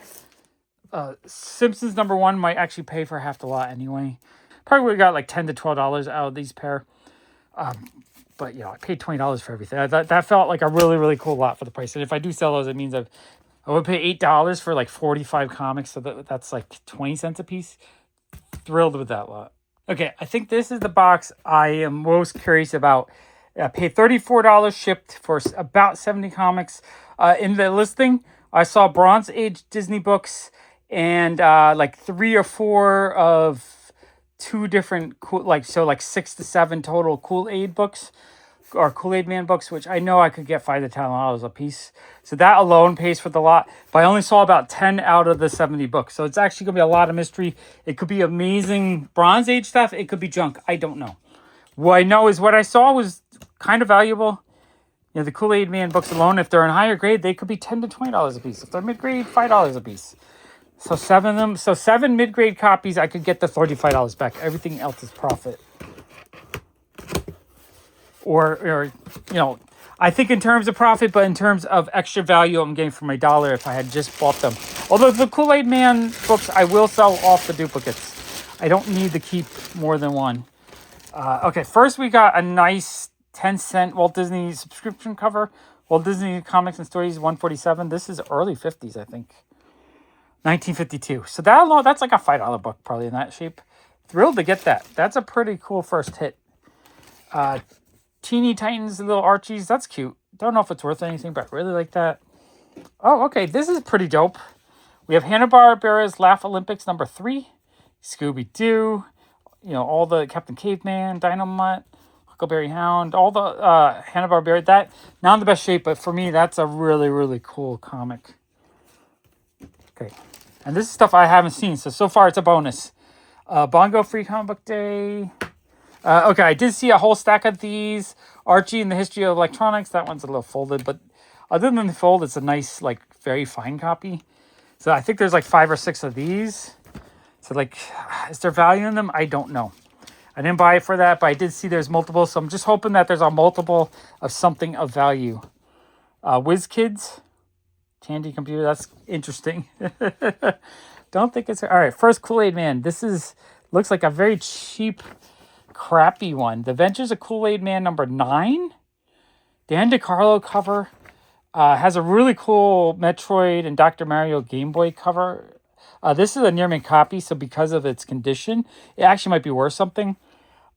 Simpsons number 1 might actually pay for half the lot anyway. Probably would have got like $10 to $12 out of these pair. But, you know, I paid $20 for everything. That felt like a really, really cool lot for the price. And if I do sell those, it means I would pay $8 for like 45 comics. So that's like 20 cents a piece. Thrilled with that lot. Okay, I think this is the box I am most curious about. I paid $34 shipped for about 70 comics. In the listing, I saw Bronze Age Disney books and like 3 or 4 of 2 different, like 6 to 7 total Kool-Aid books or Kool-Aid Man books, which I know I could get $5 to $10 a piece. So that alone pays for the lot. But I only saw about 10 out of the 70 books. So it's actually going to be a lot of mystery. It could be amazing Bronze Age stuff. It could be junk. I don't know. What I know is what I saw was kind of valuable. You know, the Kool-Aid Man books alone, if they're in higher grade, they could be $10 to $20 a piece. If they're mid-grade, $5 a piece. So 7 of them. So 7 mid-grade copies, I could get the $35 back. Everything else is profit. Or you know, I think in terms of profit, but in terms of extra value I'm getting for my dollar if I had just bought them. Although the Kool-Aid Man books, I will sell off the duplicates. I don't need to keep more than one. Okay, first we got a nice 10-cent Walt Disney subscription cover. Walt Disney Comics and Stories 147. This is early 50s, I think. 1952. So that's like a $5 book, probably in that shape. Thrilled to get that. That's a pretty cool first hit. Teeny Titans, little Archies. That's cute. Don't know if it's worth anything, but I really like that. Oh, okay. This is pretty dope. We have Hanna-Barbera's Laugh Olympics number 3. Scooby-Doo. You know, all the Captain Caveman, Dynamite, Huckleberry Hound, all the Hanna-Barbera. That, not in the best shape, but for me, that's a really, really cool comic. Okay. And this is stuff I haven't seen, so far it's a bonus. Bongo Free Comic Book Day. Okay, I did see a whole stack of these. Archie and the History of Electronics. That one's a little folded, but other than the fold, it's a nice, like, very fine copy. So I think there's like 5 or 6 of these. So, like, is there value in them? I don't know. I didn't buy it for that, but I did see there's multiple. So I'm just hoping that there's a multiple of something of value. Whiz Kids. Candy Computer. That's interesting. Don't think it's... All right, first Kool-Aid Man. This looks like a very cheap... crappy one. The Adventures of Kool-Aid Man number 9. Dan DeCarlo cover. Has a really cool Metroid and Dr. Mario Game Boy cover. This is a near mint copy, so because of its condition, it actually might be worth something.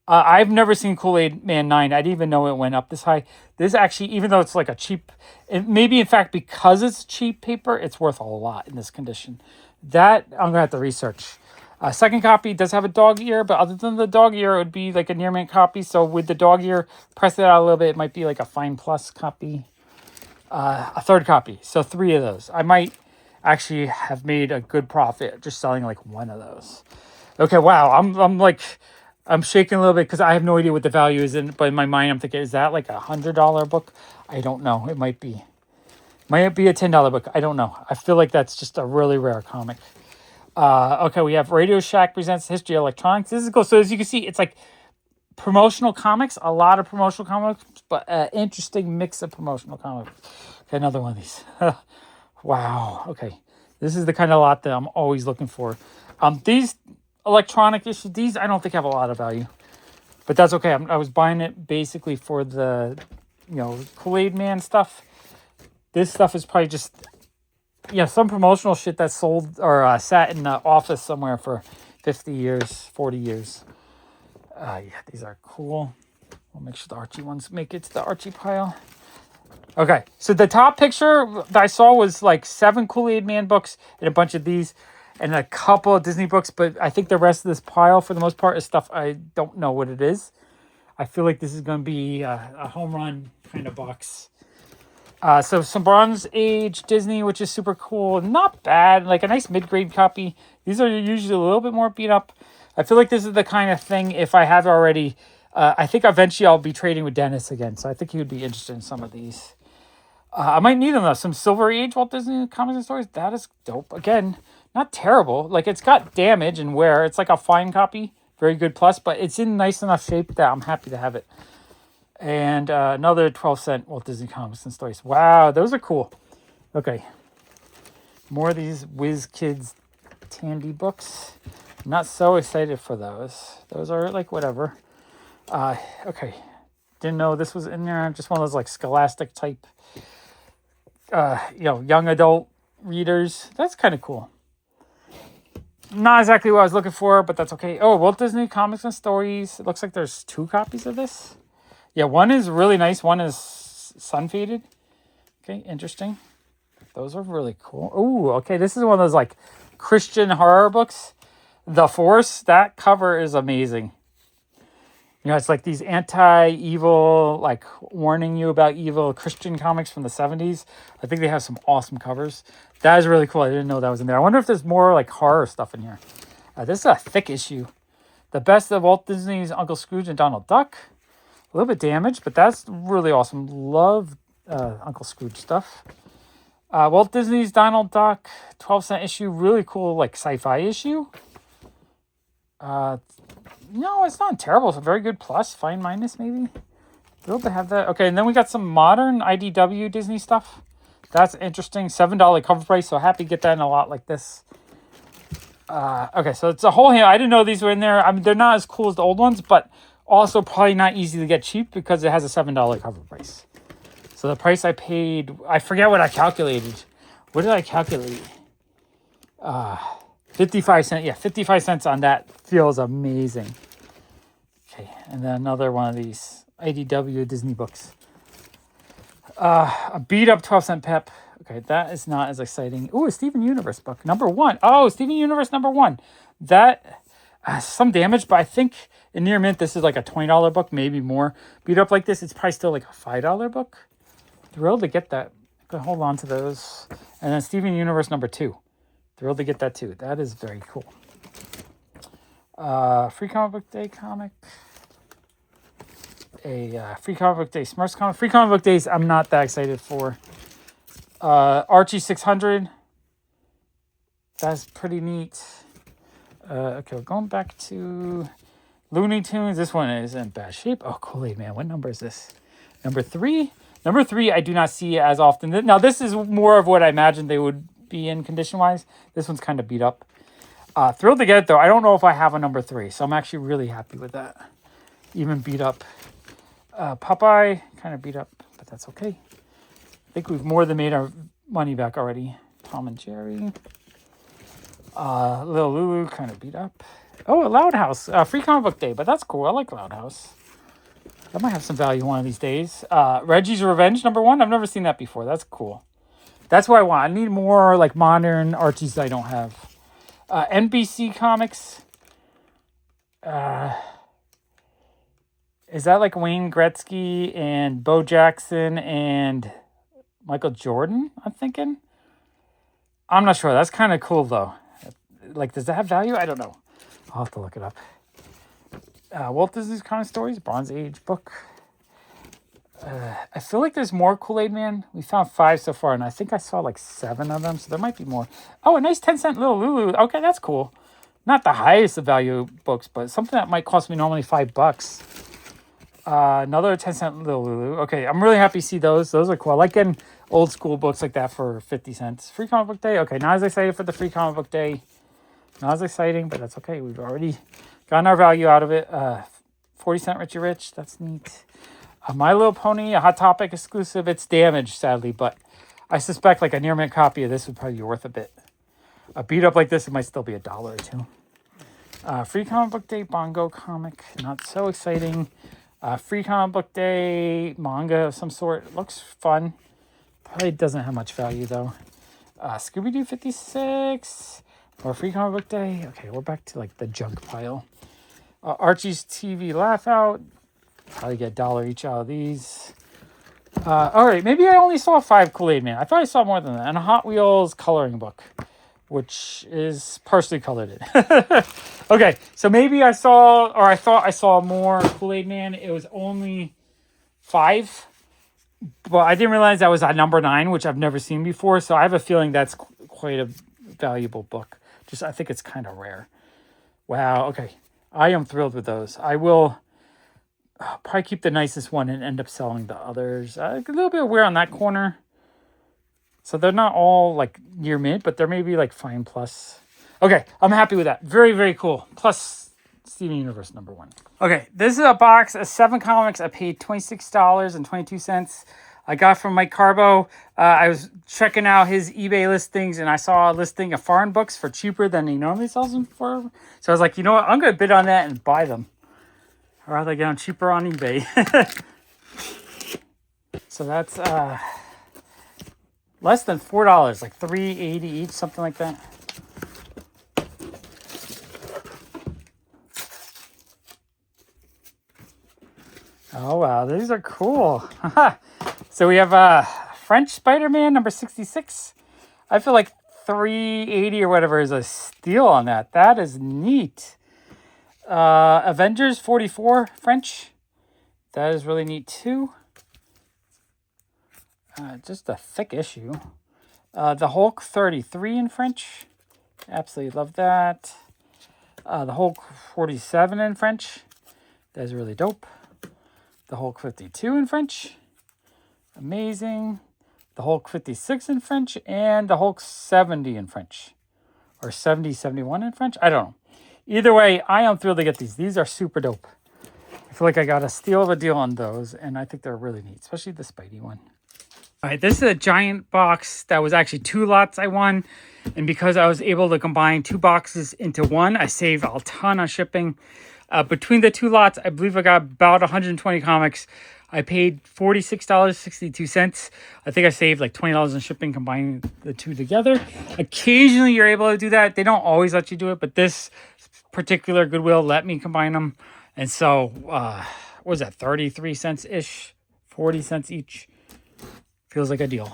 I've never seen Kool-Aid Man 9. I didn't even know it went up this high. This actually, even though it's like a cheap, maybe in fact because it's cheap paper, it's worth a lot in this condition. That I'm going to have to research. Second copy does have a dog ear, but other than the dog ear, it would be like a near mint copy. So with the dog ear, press it out a little bit, it might be like a fine plus copy. A third copy. So 3 of those. I might actually have made a good profit just selling like 1 of those. Okay, wow. I'm shaking a little bit because I have no idea what the value is in, but in my mind I'm thinking, is that like a $100 book? I don't know. It might be. Might be a $10 book. I don't know. I feel like that's just a really rare comic. Okay, we have Radio Shack presents History of Electronics. This is cool. So as you can see, it's like promotional comics, a lot of promotional comics, but interesting mix of promotional comics. Okay, another one of these. Wow. Okay, this is the kind of lot that I'm always looking for. These electronic issues, these I don't think have a lot of value, but that's okay. I was buying it basically for the, Kool-Aid Man stuff. This stuff is probably just, some promotional shit that sold or sat in the office somewhere for 50 years, 40 years. Yeah, these are cool. We'll make sure the Archie ones make it to the Archie pile. Okay, so the top picture that I saw was like 7 Kool-Aid Man books and a bunch of these and a couple of Disney books, but I think the rest of this pile, for the most part, is stuff I don't know what it is. I feel like this is going to be a home run kind of box. So some Bronze Age Disney, which is super cool. Not bad, like a nice mid-grade copy. These are usually a little bit more beat up. I feel like this is the kind of thing, if I have already, I think eventually I'll be trading with Dennis again, so I think he would be interested in some of these. I might need them though. Some Silver Age Walt Disney Comics and Stories. That is dope. Again, not terrible. Like, it's got damage and wear. It's like a fine copy. Very good plus, but it's in nice enough shape that I'm happy to have it. And another 12-cent Walt Disney Comics and Stories. Wow, those are cool. Okay. More of these Whiz Kids Tandy books. Not so excited for those. Those are like whatever. Okay. Didn't know this was in there. Just one of those like Scholastic type, young adult readers. That's kind of cool. Not exactly what I was looking for, but that's okay. Oh, Walt Disney Comics and Stories. It looks like there's 2 copies of this. Yeah, one is really nice. One is sun faded. Okay, interesting. Those are really cool. Oh, okay. This is one of those like Christian horror books. The Force, that cover is amazing. It's like these anti-evil, like warning you about evil Christian comics from the 70s. I think they have some awesome covers. That is really cool. I didn't know that was in there. I wonder if there's more like horror stuff in here. This is a thick issue. The Best of Walt Disney's Uncle Scrooge and Donald Duck. A little bit damaged, but that's really awesome. Love Uncle Scrooge stuff. Walt Disney's Donald Duck, 12-cent issue. Really cool, like sci-fi issue. No, it's not terrible. It's a very good plus. Fine minus, maybe. Thrilled to have that. Okay, and then we got some modern IDW Disney stuff. That's interesting. $7 cover price, so happy to get that in a lot like this. Okay, so it's a whole hand. I didn't know these were in there. I mean, they're not as cool as the old ones, but also probably not easy to get cheap because it has a $7 cover price. So the price I paid, I forget what I calculated. What did I calculate? 55 cents. Yeah, 55 cents on that feels amazing. Okay, and then another one of these IDW Disney books. A beat up 12-cent Pep. Okay, that is not as exciting. Ooh, a Steven Universe book. Number 1. Oh, Steven Universe number 1. That, some damage, but I think in near mint, this is like a $20 book, maybe more. Beat up like this, it's probably still like a $5 book. Thrilled to get that. Gonna hold on to those. And then Steven Universe number 2. Thrilled to get that too. That is very cool. Free Comic Book Day comic. A Free Comic Book Day Smurfs comic. Free Comic Book Days I'm not that excited for. Archie 600. That's pretty neat. Okay, we're going back to Looney Tunes. This one is in bad shape. Oh, Kool-Aid Man. What number is this? Number 3? Number 3 I do not see as often. Now, this is more of what I imagined they would be in condition-wise. This one's kind of beat up. Thrilled to get it, though. I don't know if I have a number 3, so I'm actually really happy with that. Even beat up. Popeye, kind of beat up, but that's okay. I think we've more than made our money back already. Tom and Jerry. Little Lulu, kind of beat up. Oh, a Loud House. Free Comic Book Day, but that's cool. I like Loud House. That might have some value one of these days. Reggie's Revenge, number 1. I've never seen that before. That's cool. That's what I want. I need more like modern Archies that I don't have. NBC Comics. Is that like Wayne Gretzky and Bo Jackson and Michael Jordan, I'm thinking? I'm not sure. That's kind of cool, though. Like, does that have value? I don't know. I'll have to look it up. Walt Disney's Comic Stories, Bronze Age book. I feel like there's more Kool-Aid Man. We found 5 so far, and I think I saw like 7 of them, so there might be more. Oh, a nice 10-cent little Lulu. Okay, that's cool. Not the highest of value books, but something that might cost me normally $5. Another 10-cent little Lulu. Okay, I'm really happy to see those. Those are cool. I like getting old school books like that for 50 cents. Free comic book day. Okay, not as excited for the free comic book day. Not as exciting, but that's okay. We've already gotten our value out of it. 40-cent Richie Rich. That's neat. My Little Pony, a Hot Topic exclusive. It's damaged, sadly, but I suspect like a near mint copy of this would probably be worth a bit. A beat up like this, it might still be $1 or $2. Free comic book day, Bongo comic. Not so exciting. Free comic book day, manga of some sort. It looks fun. Probably doesn't have much value though. Scooby-Doo 56. Or free comic book day. Okay, we're back to like the junk pile. Archie's TV Laugh Out. Probably get $1 each out of these. All right, maybe I only saw 5 Kool-Aid Man. I thought I saw more than that. And a Hot Wheels coloring book, which is partially colored in. Okay, so maybe I saw, or I thought I saw more Kool-Aid Man. It was only 5. But I didn't realize that was at number 9, which I've never seen before. So I have a feeling that's quite a valuable book. Just, I think it's kind of rare. Wow, okay. I am thrilled with those. I will probably keep the nicest one and end up selling the others. A little bit weird on that corner. So they're not all like near mint, but they're maybe like fine plus. Okay, I'm happy with that. Very, very cool. Plus Steven Universe number 1. Okay, this is a box of 7 comics. I paid $26.22. I got from Mike Carbo. I was checking out his eBay listings, and I saw a listing of foreign books for cheaper than he normally sells them for. So I was like, you know what? I'm going to bid on that and buy them. I'd rather get them cheaper on eBay. So that's less than $4, like $3.80 each, something like that. Oh wow, these are cool. So we have French Spider-Man number 66. I feel like $3.80 or whatever is a steal on that. That is neat. Avengers 44 French. That is really neat too. Just a thick issue. The Hulk 33 in French. Absolutely love that. The Hulk 47 in French. That is really dope. The Hulk 52 in French. Amazing. The Hulk 56 in French. And the Hulk 70 in French. Or 70, 71 in French. I don't know. Either way, I am thrilled to get these. These are super dope. I feel like I got a steal of a deal on those. And I think they're really neat. Especially the Spidey one. All right, this is a giant box that was actually 2 lots I won. And because I was able to combine 2 boxes into one, I saved a ton on shipping. Between the 2 lots, I believe I got about 120 comics. I paid $46.62. I think I saved like $20 in shipping combining the 2 together. Occasionally, you're able to do that. They don't always let you do it, but this particular Goodwill let me combine them. And so, what was that, 33 cents-ish? 40 cents each. Feels like a deal.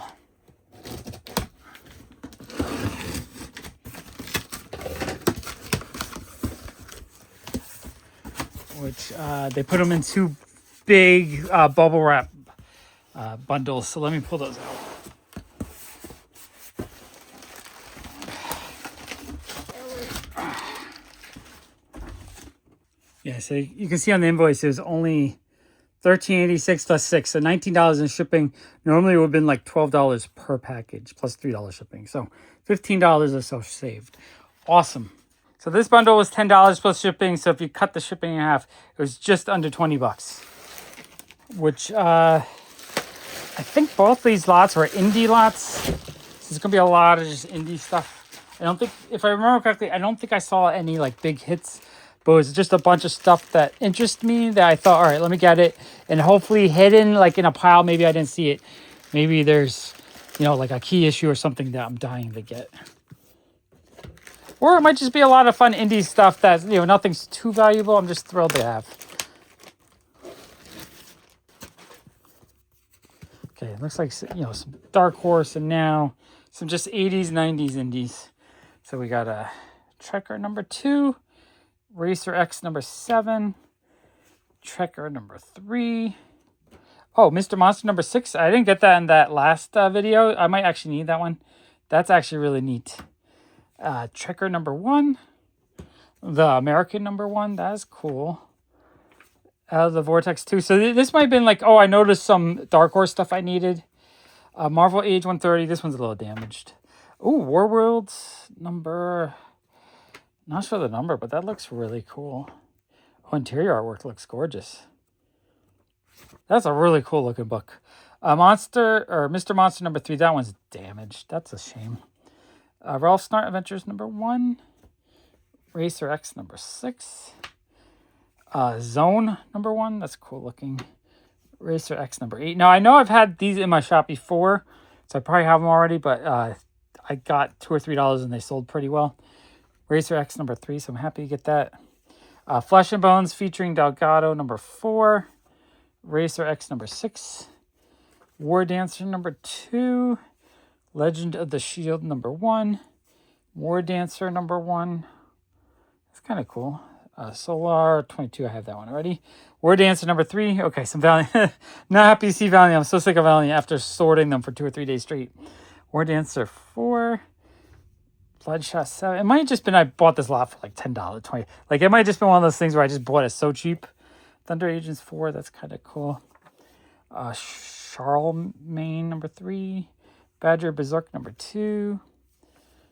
Which they put them in 2 big bubble wrap bundles. So let me pull those out. Yeah, so you can see on the invoice it was only $13.86 plus 6, so $19 in shipping. Normally it would have been like $12 per package plus $3 shipping. So $15 or so saved. Awesome. So this bundle was $10 plus shipping. So if you cut the shipping in half, it was just under $20, which I think both these lots were indie lots. So there's gonna be a lot of just indie stuff. I don't think, if I remember correctly, I don't think I saw any like big hits, but it was just a bunch of stuff that interested me that I thought, all right, let me get it. And hopefully hidden like in a pile, maybe I didn't see it. Maybe there's, you know, like a key issue or something that I'm dying to get. Or it might just be a lot of fun indie stuff that, you know, nothing's too valuable. I'm just thrilled to have. Okay, it looks like, you know, some Dark Horse and now some just 80s, 90s indies. So we got a Trekker number 2, Racer X number 7, Trekker number 3. Oh, Mr. Monster number 6. I didn't get that in that last video. I might actually need that one. That's actually really neat. Trekker number 1. The American number 1. That's cool. Out of the Vortex 2. So this might have been like, oh, I noticed some Dark Horse stuff I needed. Marvel Age 130. This one's a little damaged. Ooh, Warworlds number... Not sure the number, but that looks really cool. Oh, interior artwork looks gorgeous. That's a really cool looking book. Mr. Monster number 3. That one's damaged. That's a shame. Ralph Snart Adventures number 1. Racer X number 6. Zone number 1. That's cool looking. Racer X number 8. Now, I know I've had these in my shop before, so I probably have them already, but I got $2 or $3 and they sold pretty well. Racer X number 3, so I'm happy to get that. Flesh and Bones featuring Delgado number 4. Racer X number 6. War Dancer number 2. Legend of the Shield number 1. War Dancer number 1. That's kind of cool. Solar 22, I have that one already. War Dancer number 3. Okay, some Valiant. Not happy to see Valiant. I'm so sick of Valiant after sorting them for 2 or 3 days straight. War Dancer 4. Bloodshot 7. It might have just been I bought this lot for like $10, $20. Like it might have just been one of those things where I just bought it so cheap. Thunder Agents 4. That's kind of cool. Charlemagne number 3. Badger Berserk number 2.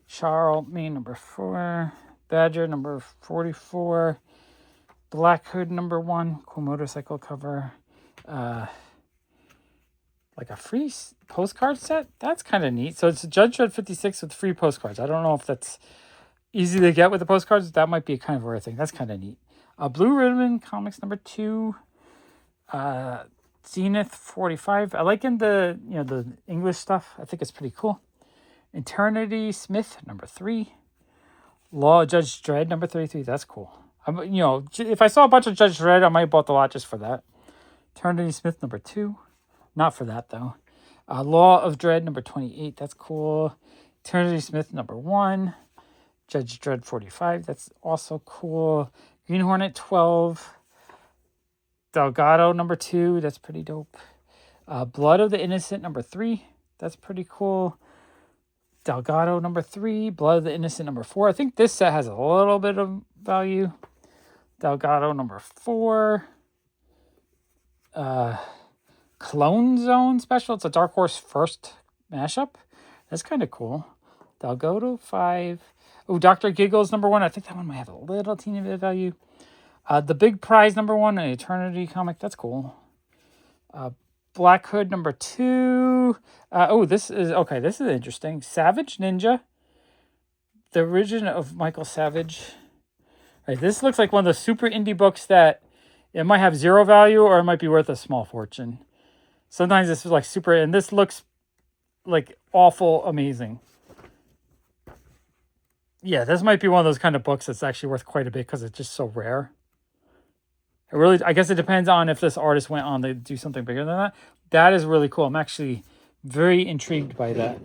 Charlemagne number 4. Badger number 44. Black Hood number 1. Cool motorcycle cover. Like a free postcard set? That's kind of neat. So it's Judge Dredd 56 with free postcards. I don't know if that's easy to get with the postcards. That might be a kind of rare thing. That's kind of neat. Blue Ribbon Comics number 2. Zenith 45. I like in the the English stuff. I think it's pretty cool. Eternity Smith number 3. Law of Judge Dredd number 33. That's cool. If I saw a bunch of Judge Dredd, I might have bought the lot just for that. Eternity Smith number 2. Not for that though. Law of Dredd number 28. That's cool. Eternity Smith number 1. Judge Dredd 45. That's also cool. Green Hornet 12. Delgado number 2. That's pretty dope. Blood of the Innocent number 3. That's pretty cool. Delgado number 3. Blood of the Innocent number 4. I think this set has a little bit of value. Delgado number 4. Clone Zone special. It's a Dark Horse first mashup. That's kind of cool. Delgado 5. Oh, Dr. Giggles number 1. I think that one might have a little teeny bit of value. The Big Prize number 1, an Eternity comic. That's cool. Black Hood number 2. This is interesting. Savage Ninja. The origin of Michael Savage. Right, this looks like one of the super indie books that it might have zero value or it might be worth a small fortune. Sometimes this is like super, and this looks like awful amazing. Yeah, this might be one of those kind of books that's actually worth quite a bit because it's just so rare. I guess it depends on if this artist went on to do something bigger than that. That is really cool. I'm actually very intrigued by that.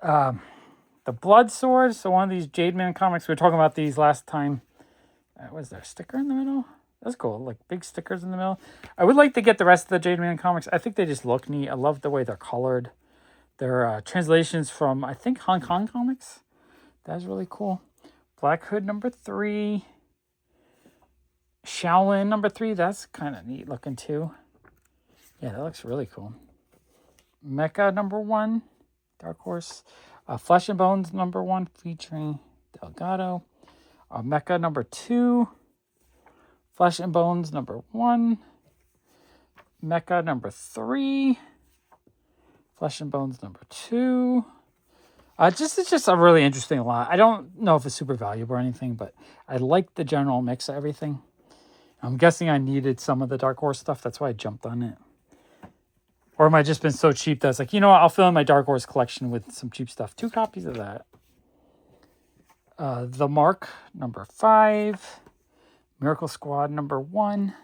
The Blood Sword. So one of these Jade Man comics. We were talking about these last time. Was there a sticker in the middle? That's cool. Like big stickers in the middle. I would like to get the rest of the Jade Man comics. I think they just look neat. I love the way they're colored. They're translations from, I think, Hong Kong comics. That's really cool. Black Hood number 3. Shaolin number 3. That's kind of neat looking too. Yeah, that looks really cool. Mecha number 1. Dark Horse. Flesh and Bones number 1 featuring Delgado. Mecha number 2. Flesh and Bones number 1. Mecha number 3. Flesh and Bones number 2. It's just a really interesting lot. I don't know if it's super valuable or anything, but I like the general mix of everything. I'm guessing I needed some of the Dark Horse stuff. That's why I jumped on it. Or it might have just been so cheap that it's like, you know what? I'll fill in my Dark Horse collection with some cheap stuff. 2 copies of that. The Mark number 5. Miracle Squad number 1.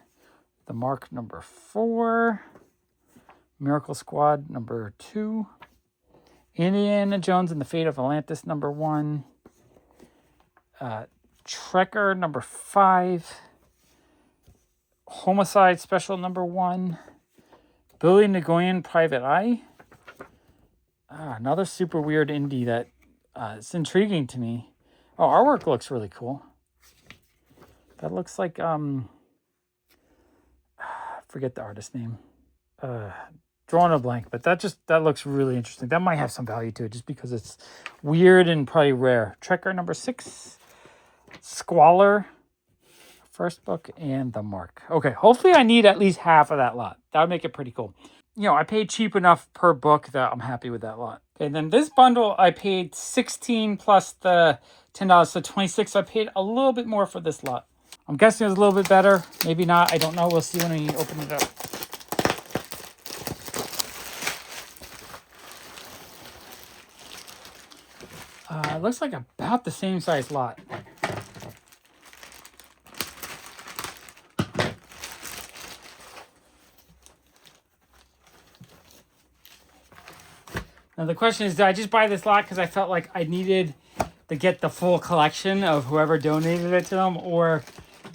The Mark number 4. Miracle Squad number 2. Indiana Jones and the Fate of Atlantis number 1. Trekker number 5. Homicide Special #1. Billy Nagoyan Private Eye. Another super weird indie that it's intriguing to me. Oh, artwork looks really cool. That looks like I forget the artist name. Drawing a blank, but that looks really interesting. That might have some value to it just because it's weird and probably rare. Trekker #6. Squalor. First book and The Mark. Okay, hopefully I need at least half of that lot. That would make it pretty cool. You know, I paid cheap enough per book that I'm happy with that lot. Okay, and then this bundle, I paid $16 plus the $10, so $26. So I paid a little bit more for this lot. I'm guessing it was a little bit better. Maybe not. I don't know. We'll see when we open it up. It looks like about the same size lot. Now the question is, did I just buy this lot because I felt like I needed to get the full collection of whoever donated it to them, or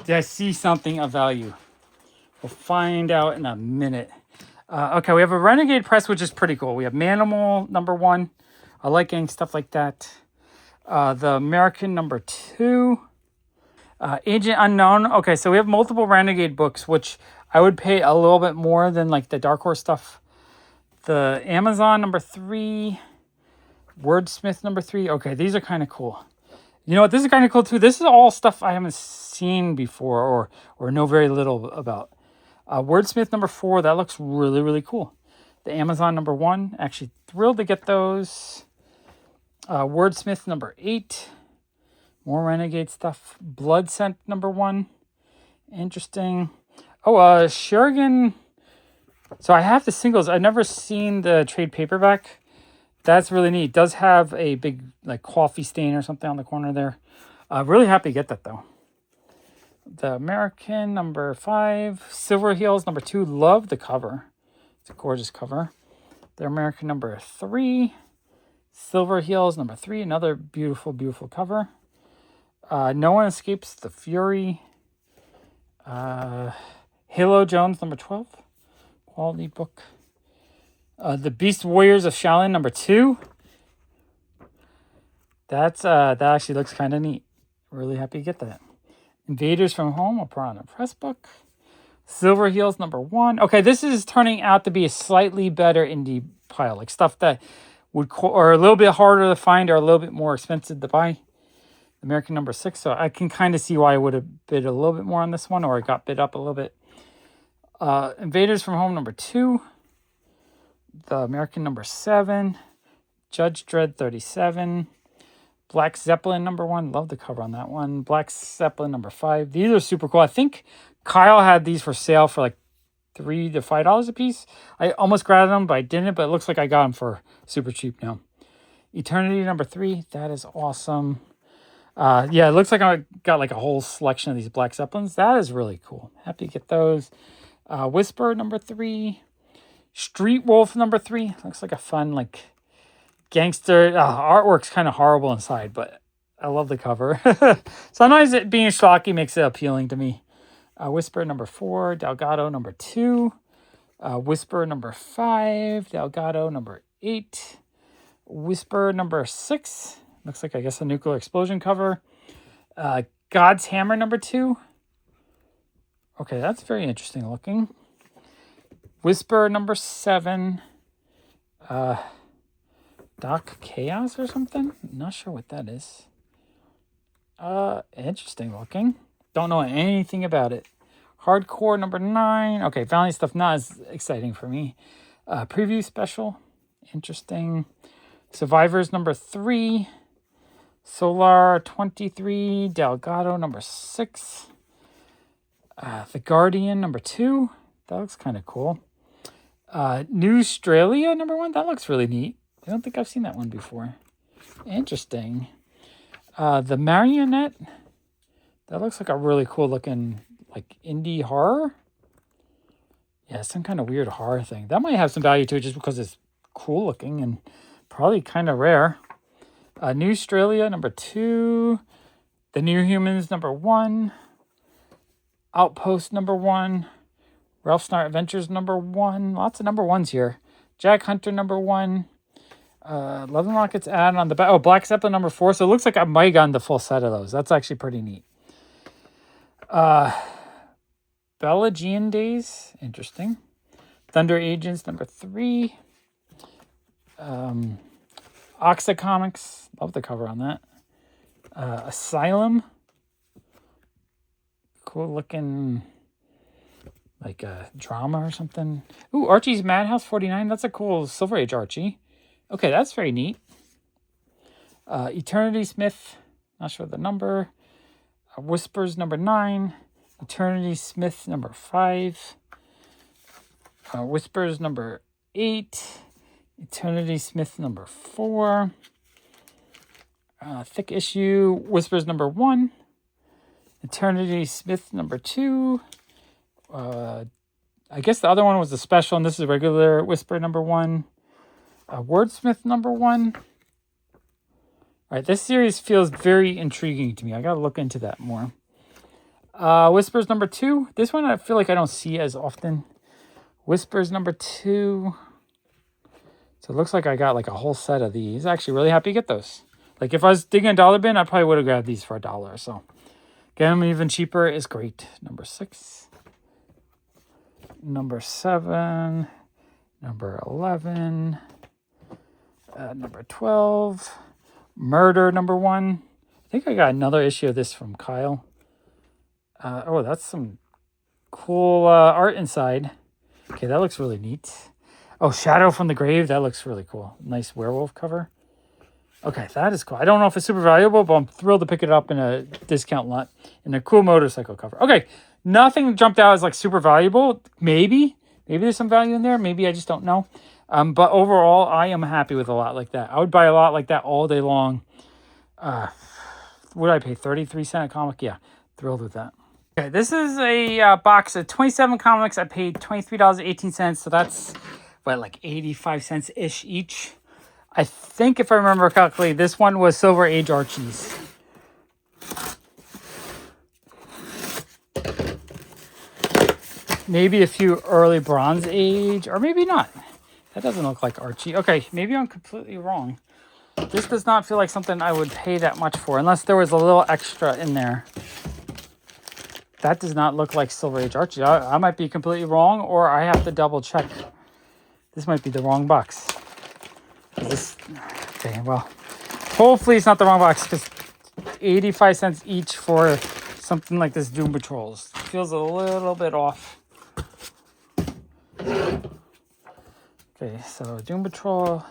did I see something of value? We'll find out in a minute. Okay, we have a Renegade Press, which is pretty cool. We have Manimal #1. I like getting stuff like that. The American #2. Agent Unknown. Okay, so we have multiple Renegade books, which I would pay a little bit more than like the Dark Horse stuff. The Amazon #3. Wordsmith #3. Okay, these are kind of cool. You know what? This is kind of cool too. This is all stuff I haven't seen before or know very little about. Wordsmith #4. That looks really, really cool. The Amazon #1. Actually thrilled to get those. Wordsmith #8. More Renegade stuff. Blood Scent #1. Interesting. Oh, Shurigan. So I have the singles. I've never seen the trade paperback. That's really neat. It does have a big like coffee stain or something on the corner there. Really happy to get that though. The American #5. Silver Heels #2. Love the cover. It's a gorgeous cover. The American #3. Silver Heels #3. Another beautiful, beautiful cover. No One Escapes the Fury. Halo Jones #12. Quality book. The Beast Warriors of Shaolin #2. That actually looks kind of neat. Really happy to get that. Invaders from Home, a Piranha Press book. Silver Heels #1. Okay, this is turning out to be a slightly better indie pile, like stuff that would or a little bit harder to find or a little bit more expensive to buy. American #6. So I can kind of see why I would have bid a little bit more on this one, or it got bid up a little bit. Invaders from Home #2. The American #7. Judge Dredd 37. Black Zeppelin #1. Love the cover on that one. Black Zeppelin #5. These are super cool. I think Kyle had these for sale for like $3 to $5 a piece. I almost grabbed them, but I didn't. But it looks like I got them for super cheap now. Eternity #3. That is awesome. Yeah, it looks like I got like a whole selection of these Black Zeppelins. That is really cool. Happy to get those. Whisper #3. Street Wolf #3. Looks like a fun like gangster. Artwork's kind of horrible inside, but I love the cover. Sometimes it being schlocky makes it appealing to me. Whisper #4. Delgado #2. Whisper #5. Delgado #8. Whisper #6. Looks like, I guess, a nuclear explosion cover. God's Hammer #2. Okay, that's very interesting looking. Whisper #7. Doc Chaos or something? Not sure what that is. Interesting looking. Don't know anything about it. Hardcore #9. Okay, Valiant stuff not as exciting for me. Preview special. Interesting. Survivors #3. Solar 23. Delgado #6. The Guardian #2. That looks kind of cool. New Australia #1. That looks really neat. I don't think I've seen that one before. Interesting. The Marionette. That looks like a really cool looking like indie horror. Yeah, some kind of weird horror thing. That might have some value to it just because it's cool looking and probably kind of rare. New Australia #2. The New Humans #1. Outpost #1. Ralph's Snart Adventures #1. Lots of #1s here. Jack Hunter #1. Love and Rockets add on the back. Oh, Black Zeppelin #4. So it looks like I might have gotten the full set of those. That's actually pretty neat. Belagian Days. Interesting. Thunder Agents #3. Oxa Comics. Love the cover on that. Asylum. Cool looking, like a drama or something. Ooh, Archie's Madhouse 49. That's a cool Silver Age Archie. Okay, that's very neat. Eternity Smith. Not sure the number. Whispers #9. Eternity Smith #5. Whispers #8. Eternity Smith #4. Thick Issue. Whispers #1. Eternity Smith #2. I guess the other one was a special, and this is regular Whisper #1. Wordsmith #1. All right, this series feels very intriguing to me. I gotta look into that more. Whispers #2. This one I feel like I don't see as often. Whispers #2. So it looks like I got like a whole set of these. Actually, really happy to get those. Like if I was digging a dollar bin, I probably would have grabbed these for $1 or so. Getting them even cheaper is great. #6. #7. #11. #12. Murder #1. I think I got another issue of this from Kyle. Oh, that's some cool art inside. Okay, that looks really neat. Oh, Shadow from the Grave. That looks really cool. Nice werewolf cover. Okay, that is cool. I don't know if it's super valuable, but I'm thrilled to pick it up in a discount lot in a cool motorcycle cover. Okay, nothing jumped out as like super valuable. Maybe there's some value in there. Maybe I just don't know. But overall, I am happy with a lot like that. I would buy a lot like that all day long. What did I pay? 33¢ a comic? Yeah, thrilled with that. Okay, this is a box of 27 comics. I paid $23.18, so that's what, like 85 cents-ish each. I think if I remember correctly, this one was Silver Age Archies. Maybe a few early Bronze Age, or maybe not. That doesn't look like Archie. Okay, maybe I'm completely wrong. This does not feel like something I would pay that much for, unless there was a little extra in there. That does not look like Silver Age Archie. I might be completely wrong, or I have to double check. This might be the wrong box. Okay, well, hopefully it's not the wrong box, because 85 cents each for something like this Doom Patrols feels a little bit off. Okay, so Doom Patrol.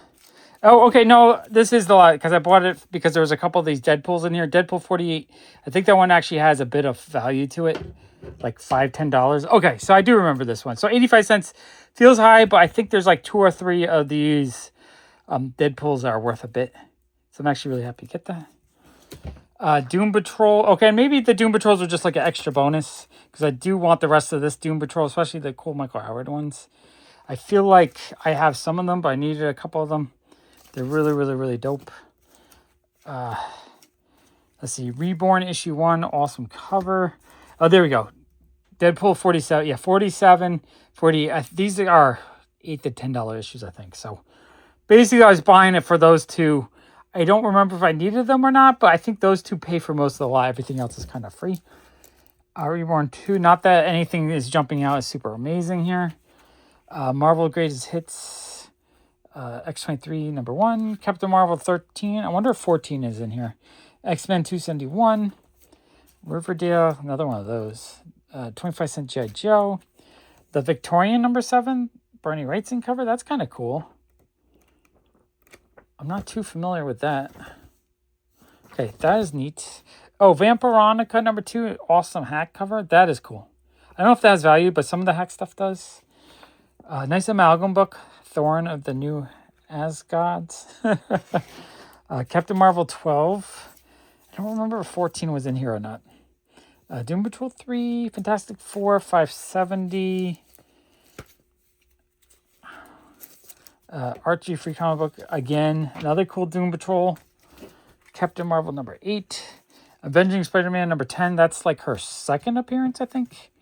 Oh, okay, no, this is the lot, because I bought it because there was a couple of these Deadpools in here. Deadpool 48, I think that one actually has a bit of value to it, like $5, $10. Okay, so I do remember this one. So 85 cents feels high, but I think there's like 2 or 3 of these Deadpools that are worth a bit. So I'm actually really happy to get that. Doom Patrol. Okay, maybe the Doom Patrols are just like an extra bonus, because I do want the rest of this Doom Patrol, especially the cool Michael Howard ones. I feel like I have some of them, but I needed a couple of them. They're really, really, really dope. Let's see. Reborn issue 1. Awesome cover. Oh, there we go. Deadpool 47. Yeah, 47, 40. These are $8 to $10 issues, I think. So basically, I was buying it for those two. I don't remember if I needed them or not, but I think those two pay for most of the lot. Everything else is kind of free. Reborn 2. Not that anything is jumping out as super amazing here. Marvel Greatest Hits. X-23 #1, Captain Marvel 13. I wonder if 14 is in here. X-Men 271, Riverdale, another one of those. 25 cent G.I. Joe. The Victorian #7, Bernie Wrightson cover. That's kind of cool. I'm not too familiar with that. Okay, that is neat. Oh, Vampironica #2, awesome hack cover. That is cool. I don't know if that has value, but some of the hack stuff does. Nice amalgam book. Thorn of the New Asgods. Captain Marvel 12. I don't remember if 14 was in here or not. Doom Patrol 3. Fantastic Four 570. Archie free comic book. Again, another cool Doom Patrol. Captain Marvel #8. Avenging Spider-Man #10. That's like her second appearance, I think.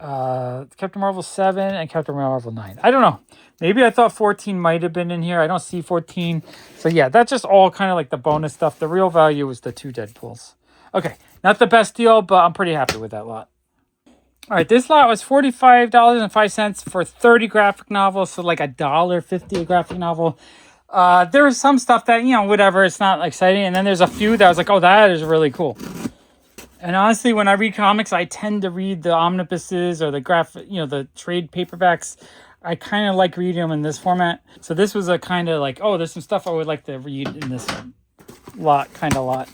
Captain Marvel 7 and Captain Marvel 9. I don't know. Maybe I thought 14 might have been in here. I don't see 14. So yeah, that's just all kind of like the bonus stuff. The real value was the 2 Deadpools. Okay, not the best deal, but I'm pretty happy with that lot. All right, this lot was $45.05 for 30 graphic novels, so like $1.50 a graphic novel. There was some stuff that, whatever, it's not exciting. And then there's a few that I was like, oh, that is really cool. And honestly, when I read comics, I tend to read the omnibuses or the the trade paperbacks. I kind of like reading them in this format. So this was a kind of like, oh, there's some stuff I would like to read in this lot. Paper.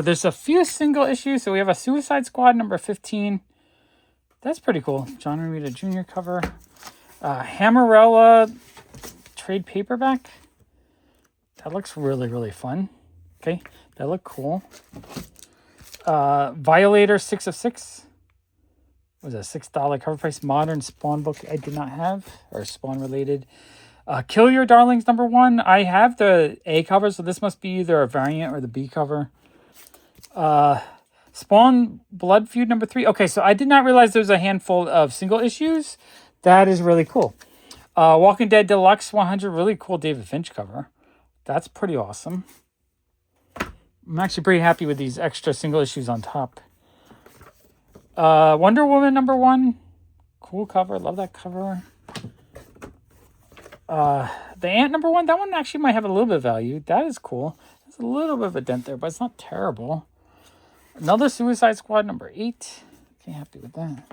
There's a few single issues. So we have a Suicide Squad number 15. That's pretty cool. John Romita Jr. cover. Hammerella trade paperback. That looks really, really fun. Okay, that looked cool. Violator 6 of 6. Was a $6 cover price. Modern Spawn book I did not have, or Spawn related. Kill Your Darlings number 1. I have the A cover, so this must be either a variant or the B cover. Spawn Blood Feud number 3. Okay, so I did not realize there was a handful of single issues. That is really cool. Walking Dead Deluxe 100. Really cool David Finch cover. That's pretty awesome. I'm actually pretty happy with these extra single issues on top. Wonder Woman number 1. Cool cover. Love that cover. The Ant number 1. That one actually might have a little bit of value. That is cool. There's a little bit of a dent there, but it's not terrible. Another Suicide Squad number 8. Okay, happy with that.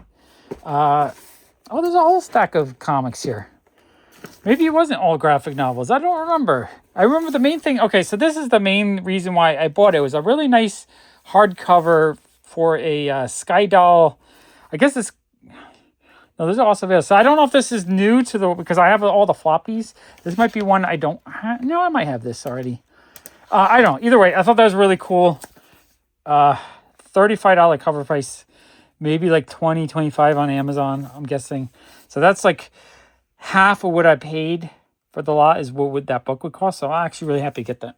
There's a whole stack of comics here. Maybe it wasn't all graphic novels. I don't remember. I remember the main thing. Okay, so this is the main reason why I bought it. It was a really nice hardcover for a Sky Doll. I guess this... No, this is also available. So I don't know if this is new to the... Because I have all the floppies. This might be one I don't have. No, I might have this already. I don't. Either way, I thought that was really cool. $35 cover price. Maybe like $20, $25 on Amazon, I'm guessing. So that's like half of what I paid for the lot is what that book would cost. So I'm actually really happy to get that.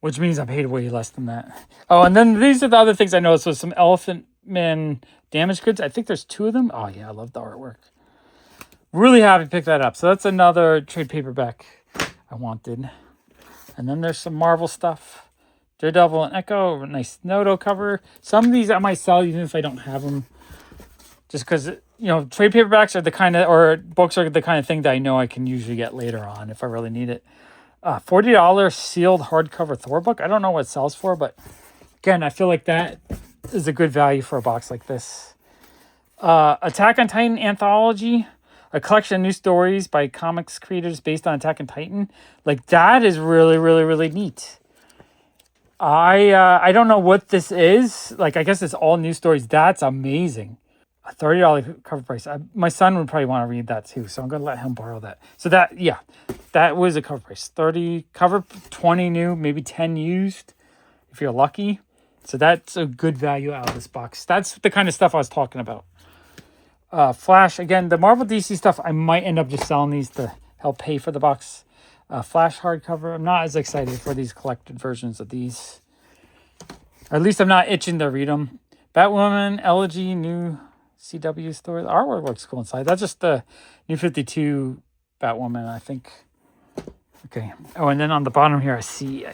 Which means I paid way less than that. Oh, and then these are the other things I noticed. Was some Elephant Man damaged goods. I think there's 2 of them. Oh, yeah, I love the artwork. Really happy to pick that up. So that's another trade paperback I wanted. And then there's some Marvel stuff. Daredevil and Echo, nice Noto cover. Some of these I might sell even if I don't have them. Just because, trade paperbacks are the kind of, or books are the kind of thing that I know I can usually get later on if I really need it. $40 sealed hardcover Thor book. I don't know what it sells for, but again, I feel like that is a good value for a box like this. Attack on Titan Anthology. A collection of new stories by comics creators based on Attack on Titan. Like, that is really, really, really neat. I don't know what this is. Like, I guess it's all new stories. That's amazing. A $30 cover price. My son would probably want to read that too, so I'm going to let him borrow that. So that was a cover price. 30 cover, 20 new, maybe 10 used if you're lucky. So that's a good value out of this box. That's the kind of stuff I was talking about. Flash, again, the Marvel DC stuff, I might end up just selling these to help pay for the box. Flash hardcover. I'm not as excited for these collected versions of these. Or at least I'm not itching to read them. Batwoman, Elegy, new CW story. The artwork looks cool inside. That's just the new 52 Batwoman, I think. Okay. Oh, and then on the bottom here, I see...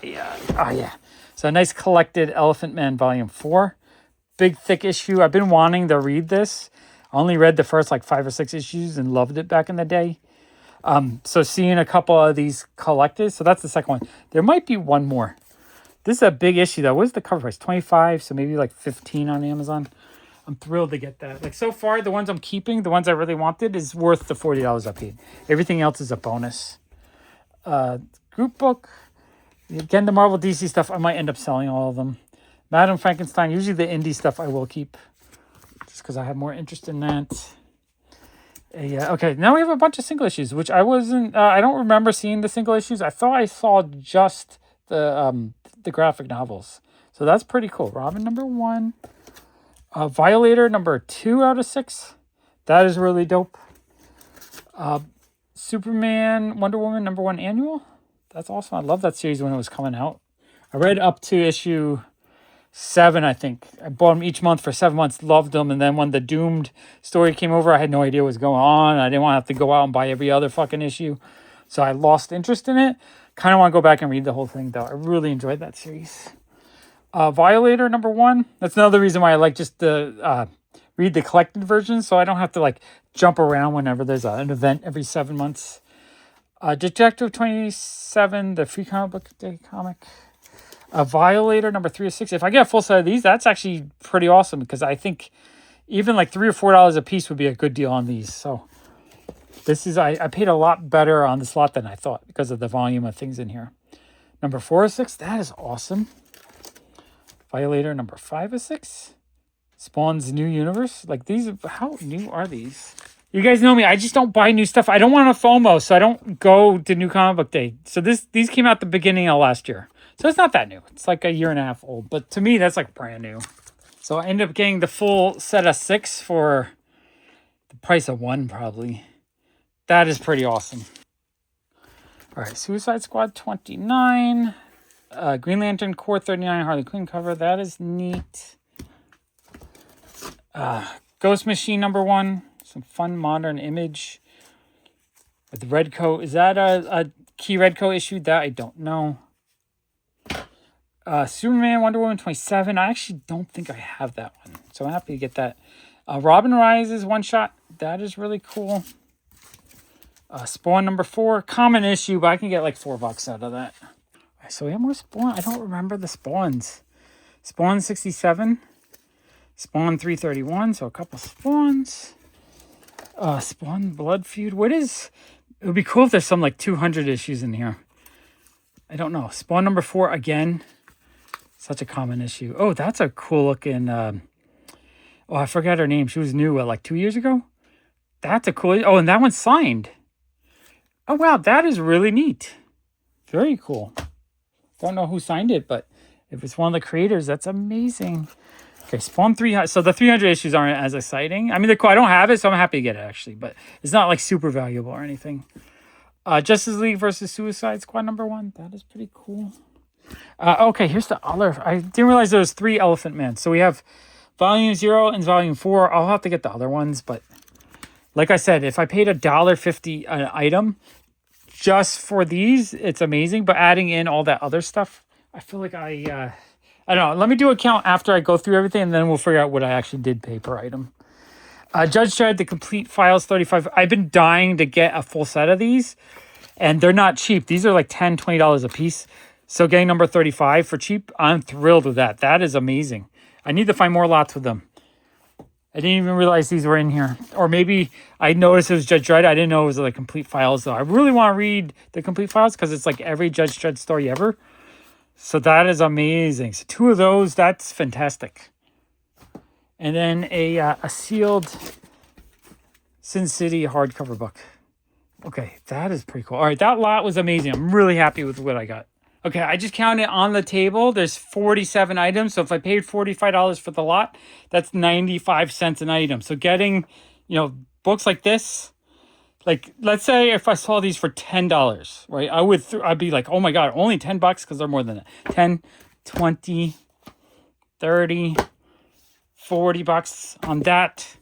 So a nice collected Elephant Man Volume 4. Big, thick issue. I've been wanting to read this. I only read the first 5 or 6 issues and loved it back in the day. So seeing a couple of these collected, so that's the second one. There might be one more. This is a big issue though. What is the cover price? $25, so maybe $15 on Amazon. I'm thrilled to get that. So far, the ones I'm keeping, the ones I really wanted, is worth the $40 I paid. Everything else is a bonus. Group book. Again, the Marvel DC stuff, I might end up selling all of them. Madam Frankenstein, usually the indie stuff I will keep. Just because I have more interest in that. Okay, now we have a bunch of single issues, which I wasn't... I don't remember seeing the single issues. I thought I saw just the graphic novels. So that's pretty cool. Robin number 1. Violator number 2 out of 6. That is really dope. Superman, Wonder Woman number 1 annual. That's awesome. I love that series when it was coming out. I read up to issue 7, I think. I bought them each month for 7 months, loved them. And then when the Doomed story came over, I had no idea what was going on. I didn't want to have to go out and buy every other fucking issue. So I lost interest in it. Kind of want to go back and read the whole thing, though. I really enjoyed that series. Violator #1. That's another reason why I like just to read the collected version, so I don't have to like jump around whenever there's an event every 7 months. Detective 27, the Free Comic Book Day comic. Violator #3 of 6. If I get a full set of these, that's actually pretty awesome because I think even like $3 or $4 a piece would be a good deal on these. So this is I paid a lot better on this lot than I thought because of the volume of things in here. #4 of 6. That is awesome. Violator #5 of 6. Spawn's New Universe. Like these, how new are these? You guys know me. I just don't buy new stuff. I don't want a FOMO, so I don't go to New Comic Book Day. So these came out the beginning of last year. So it's not that new. It's like a year and a half old. But to me, that's like brand new. So I ended up getting the full set of 6 for the price of 1 probably. That is pretty awesome. All right, Suicide Squad 29. Green Lantern Core 39 Harley Quinn cover. That is neat. Ghost Machine #1. Some fun modern image. With the red coat. Is that a key red coat issue? That I don't know. Superman Wonder Woman 27. I actually don't think I have that one. So I'm happy to get that. Robin Rises one shot. That is really cool. Spawn #4. Common issue, but I can get like $4 out of that. So we have more Spawn. I don't remember the Spawns. Spawn 67. Spawn 331. So a couple Spawns. Spawn Blood Feud. It would be cool if there's some like 200 issues in here. I don't know. Spawn #4 again. Such a common issue. Oh, that's a cool looking. I forgot her name. She was new like 2 years ago. That's a cool. Oh, and that one's signed. Oh, wow. That is really neat. Very cool. Don't know who signed it, but if it's one of the creators, that's amazing. Okay, Spawn 300. So the 300 issues aren't as exciting. I mean, they're cool. I don't have it, so I'm happy to get it, actually. But it's not, like, super valuable or anything. Justice League versus Suicide Squad #1. That is pretty cool. Okay, here's the other. I didn't realize there was 3 Elephant Men. So we have Volume 0 and Volume 4. I'll have to get the other ones, but like I said, if I paid $1.50 an item just for these, it's amazing. But adding in all that other stuff, I feel like I don't know. Let me do a count after I go through everything, and then we'll figure out what I actually did pay per item. Judge Dredd, the complete files, 35. I've been dying to get a full set of these, and they're not cheap. These are like $10, $20 a piece. So getting number 35 for cheap, I'm thrilled with that. That is amazing. I need to find more lots with them. I didn't even realize these were in here. Or maybe I noticed it was Judge Dredd. I didn't know it was like complete files, though. I really want to read the complete files because it's like every Judge Dredd story ever. So that is amazing. So 2 of those, that's fantastic. And then a sealed Sin City hardcover book. Okay, that is pretty cool. All right, that lot was amazing. I'm really happy with what I got. Okay, I just counted on the table. There's 47 items. So if I paid $45 for the lot, that's 95 cents an item. So getting, books like this, like let's say if I saw these for $10, right? I'd be like, oh my God, only $10 because they're more than that. 10, 20, 30, $40 on that.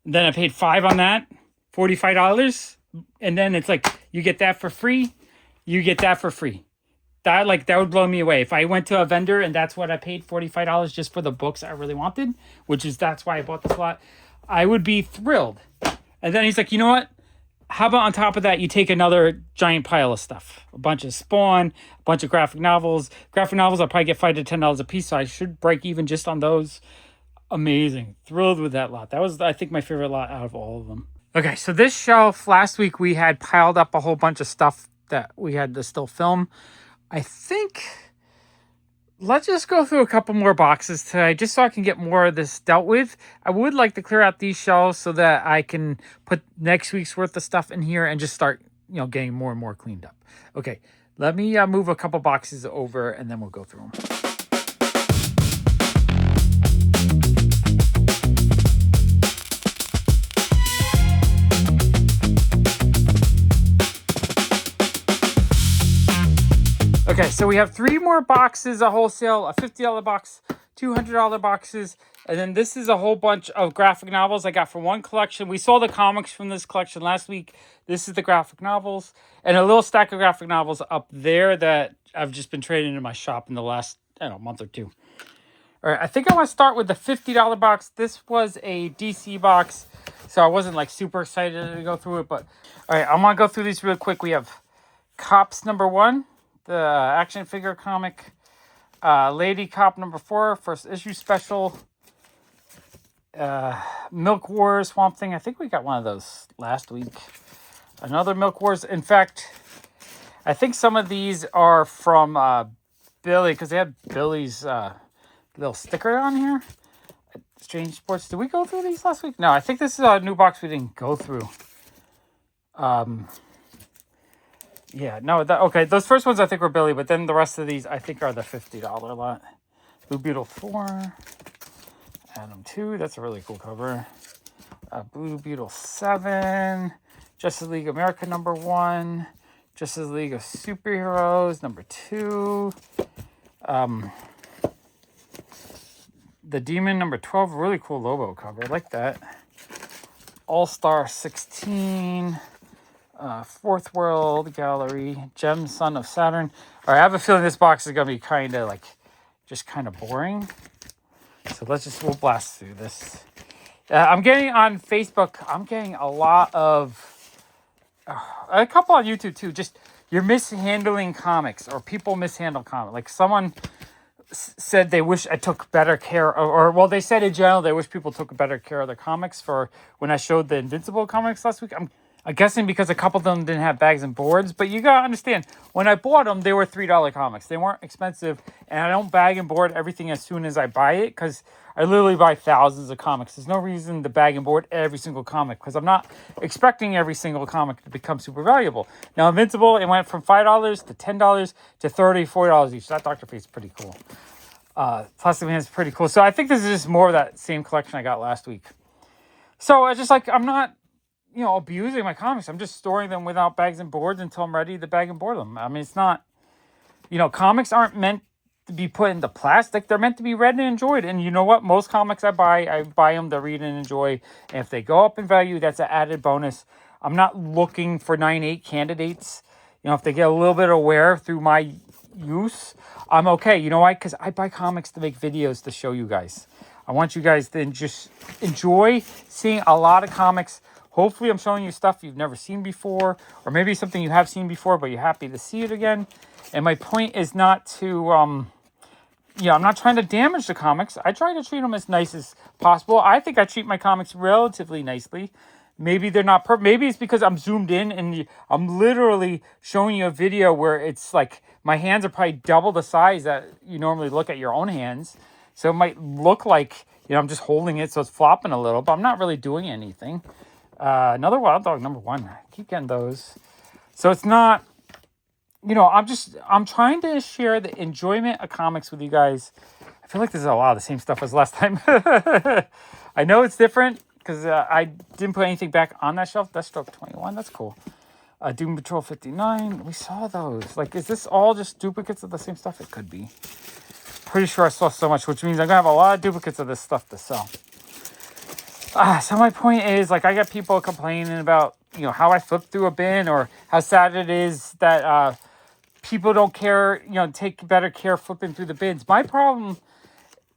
And then I paid $5 on that, $45. And then it's like, you get that for free. You get that for free. That would blow me away. If I went to a vendor and that's what I paid, $45 just for the books I really wanted, that's why I bought this lot, I would be thrilled. And then he's like, you know what? How about on top of that, you take another giant pile of stuff, a bunch of Spawn, a bunch of graphic novels. Graphic novels, I'll probably get $5 to $10 a piece, so I should break even just on those. Amazing. Thrilled with that lot. That was, I think, my favorite lot out of all of them. Okay, so this shelf, last week we had piled up a whole bunch of stuff that we had to still film. I think let's just go through a couple more boxes today just so I can get more of this dealt with. I would like to clear out these shelves so that I can put next week's worth of stuff in here and just start, getting more and more cleaned up. Okay, let me move a couple boxes over and then we'll go through them. Okay, so we have 3 more boxes of Wholesale, a $50 box, $200 boxes, and then this is a whole bunch of graphic novels I got from one collection. We saw the comics from this collection last week. This is the graphic novels, and a little stack of graphic novels up there that I've just been trading in my shop in the last, I don't know, month or two. All right, I think I want to start with the $50 box. This was a DC box, so I wasn't like super excited to go through it, but all right, I want to go through these real quick. We have Cops #1, the action figure comic. Lady Cop #4, first issue special. Milk Wars, Swamp Thing. I think we got one of those last week. Another Milk Wars. In fact, I think some of these are from Billy, because they have Billy's little sticker on here. Strange Sports. Did we go through these last week? No, I think this is a new box we didn't go through. Yeah, no, okay, those first ones I think were Billy, but then the rest of these I think are the $50 lot. Blue Beetle 4, Adam 2, that's a really cool cover. Blue Beetle 7, Justice League America #1, Justice League of Superheroes #2, The Demon #12, really cool Lobo cover, I like that. All-Star 16, Fourth World Gallery, Gem Son of Saturn. All right, I have a feeling this box is going to be kind of like, just kind of boring. So we'll blast through this. I'm getting on Facebook, I'm getting a lot of, a couple on YouTube too, just you're mishandling comics, or people mishandle comics. Like someone said they wish I took better care of, well, they said in general they wish people took better care of their comics for when I showed the Invincible comics last week. I'm guessing because a couple of them didn't have bags and boards, but you gotta understand, when I bought them, they were $3 comics. They weren't expensive, and I don't bag and board everything as soon as I buy it, because I literally buy thousands of comics. There's no reason to bag and board every single comic, because I'm not expecting every single comic to become super valuable. Now, Invincible, it went from $5 to $10 to $30, $40 each. That Dr. Fate is pretty cool. Plastic Man is pretty cool. So I think this is just more of that same collection I got last week. So I just like, I'm not, abusing my comics. I'm just storing them without bags and boards until I'm ready to bag and board them. I mean, it's not, comics aren't meant to be put into plastic. They're meant to be read and enjoyed. And you know what? Most comics I buy them to read and enjoy. And if they go up in value, that's an added bonus. I'm not looking for 9/8 candidates. If they get a little bit of wear through my use, I'm okay. You know why? Because I buy comics to make videos to show you guys. I want you guys to just enjoy seeing a lot of comics. Hopefully I'm showing you stuff you've never seen before, or maybe something you have seen before, but you're happy to see it again. And my point is not to, I'm not trying to damage the comics. I try to treat them as nice as possible. I think I treat my comics relatively nicely. Maybe they're not perfect. Maybe it's because I'm zoomed in and I'm literally showing you a video where it's like my hands are probably double the size that you normally look at your own hands. So it might look like, I'm just holding it so it's flopping a little, but I'm not really doing anything. Another Wild Dog #1. I keep getting those. So it's not, I'm trying to share the enjoyment of comics with you guys. I feel like this is a lot of the same stuff as last time. I know it's different because I didn't put anything back on that shelf. Deathstroke 21. That's cool. Doom Patrol 59. We saw those. Like, is this all just duplicates of the same stuff? It could be. Pretty sure I saw so much, which means I'm going to have a lot of duplicates of this stuff to sell. So my point is, like, I get people complaining about, how I flip through a bin, or how sad it is that people don't care, take better care flipping through the bins. My problem,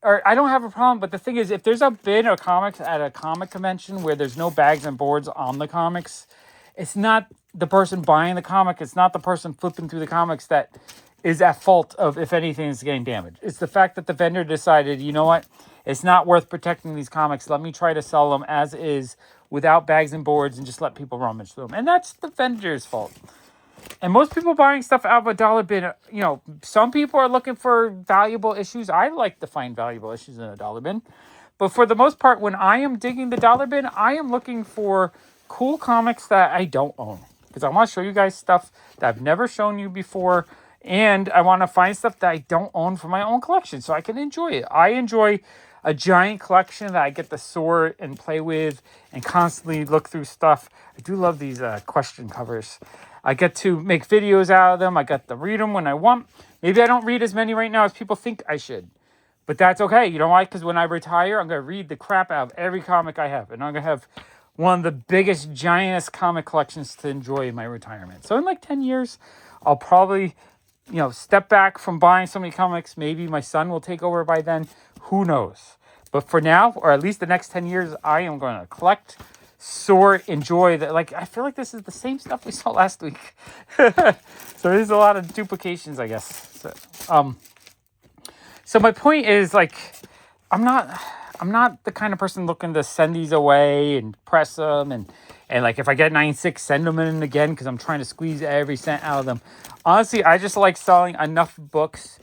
or I don't have a problem, but the thing is, if there's a bin of comics at a comic convention where there's no bags and boards on the comics, it's not the person buying the comic, it's not the person flipping through the comics that is at fault of if anything is getting damaged. It's the fact that the vendor decided, you know what, it's not worth protecting these comics. Let me try to sell them as is without bags and boards and just let people rummage through them. And that's the vendor's fault. And most people buying stuff out of a dollar bin, some people are looking for valuable issues. I like to find valuable issues in a dollar bin. But for the most part, when I am digging the dollar bin, I am looking for cool comics that I don't own. Because I want to show you guys stuff that I've never shown you before. And I want to find stuff that I don't own for my own collection so I can enjoy it. I enjoy a giant collection that I get to sort and play with and constantly look through stuff. I do love these question covers. I get to make videos out of them. I get to read them when I want. Maybe I don't read as many right now as people think I should. But that's okay. You know why? Because when I retire, I'm going to read the crap out of every comic I have. And I'm going to have one of the biggest, giantest comic collections to enjoy in my retirement. So in like 10 years, I'll probably, step back from buying so many comics. Maybe my son will take over by then. Who knows? But for now, or at least the next 10 years, I am going to collect, sort, enjoy that. Like, I feel like this is the same stuff we saw last week. So there's a lot of duplications, I guess. So my point is, like, I'm not the kind of person looking to send these away and press them and like if I get 9.6, send them in again because I'm trying to squeeze every cent out of them. Honestly, I just like selling enough books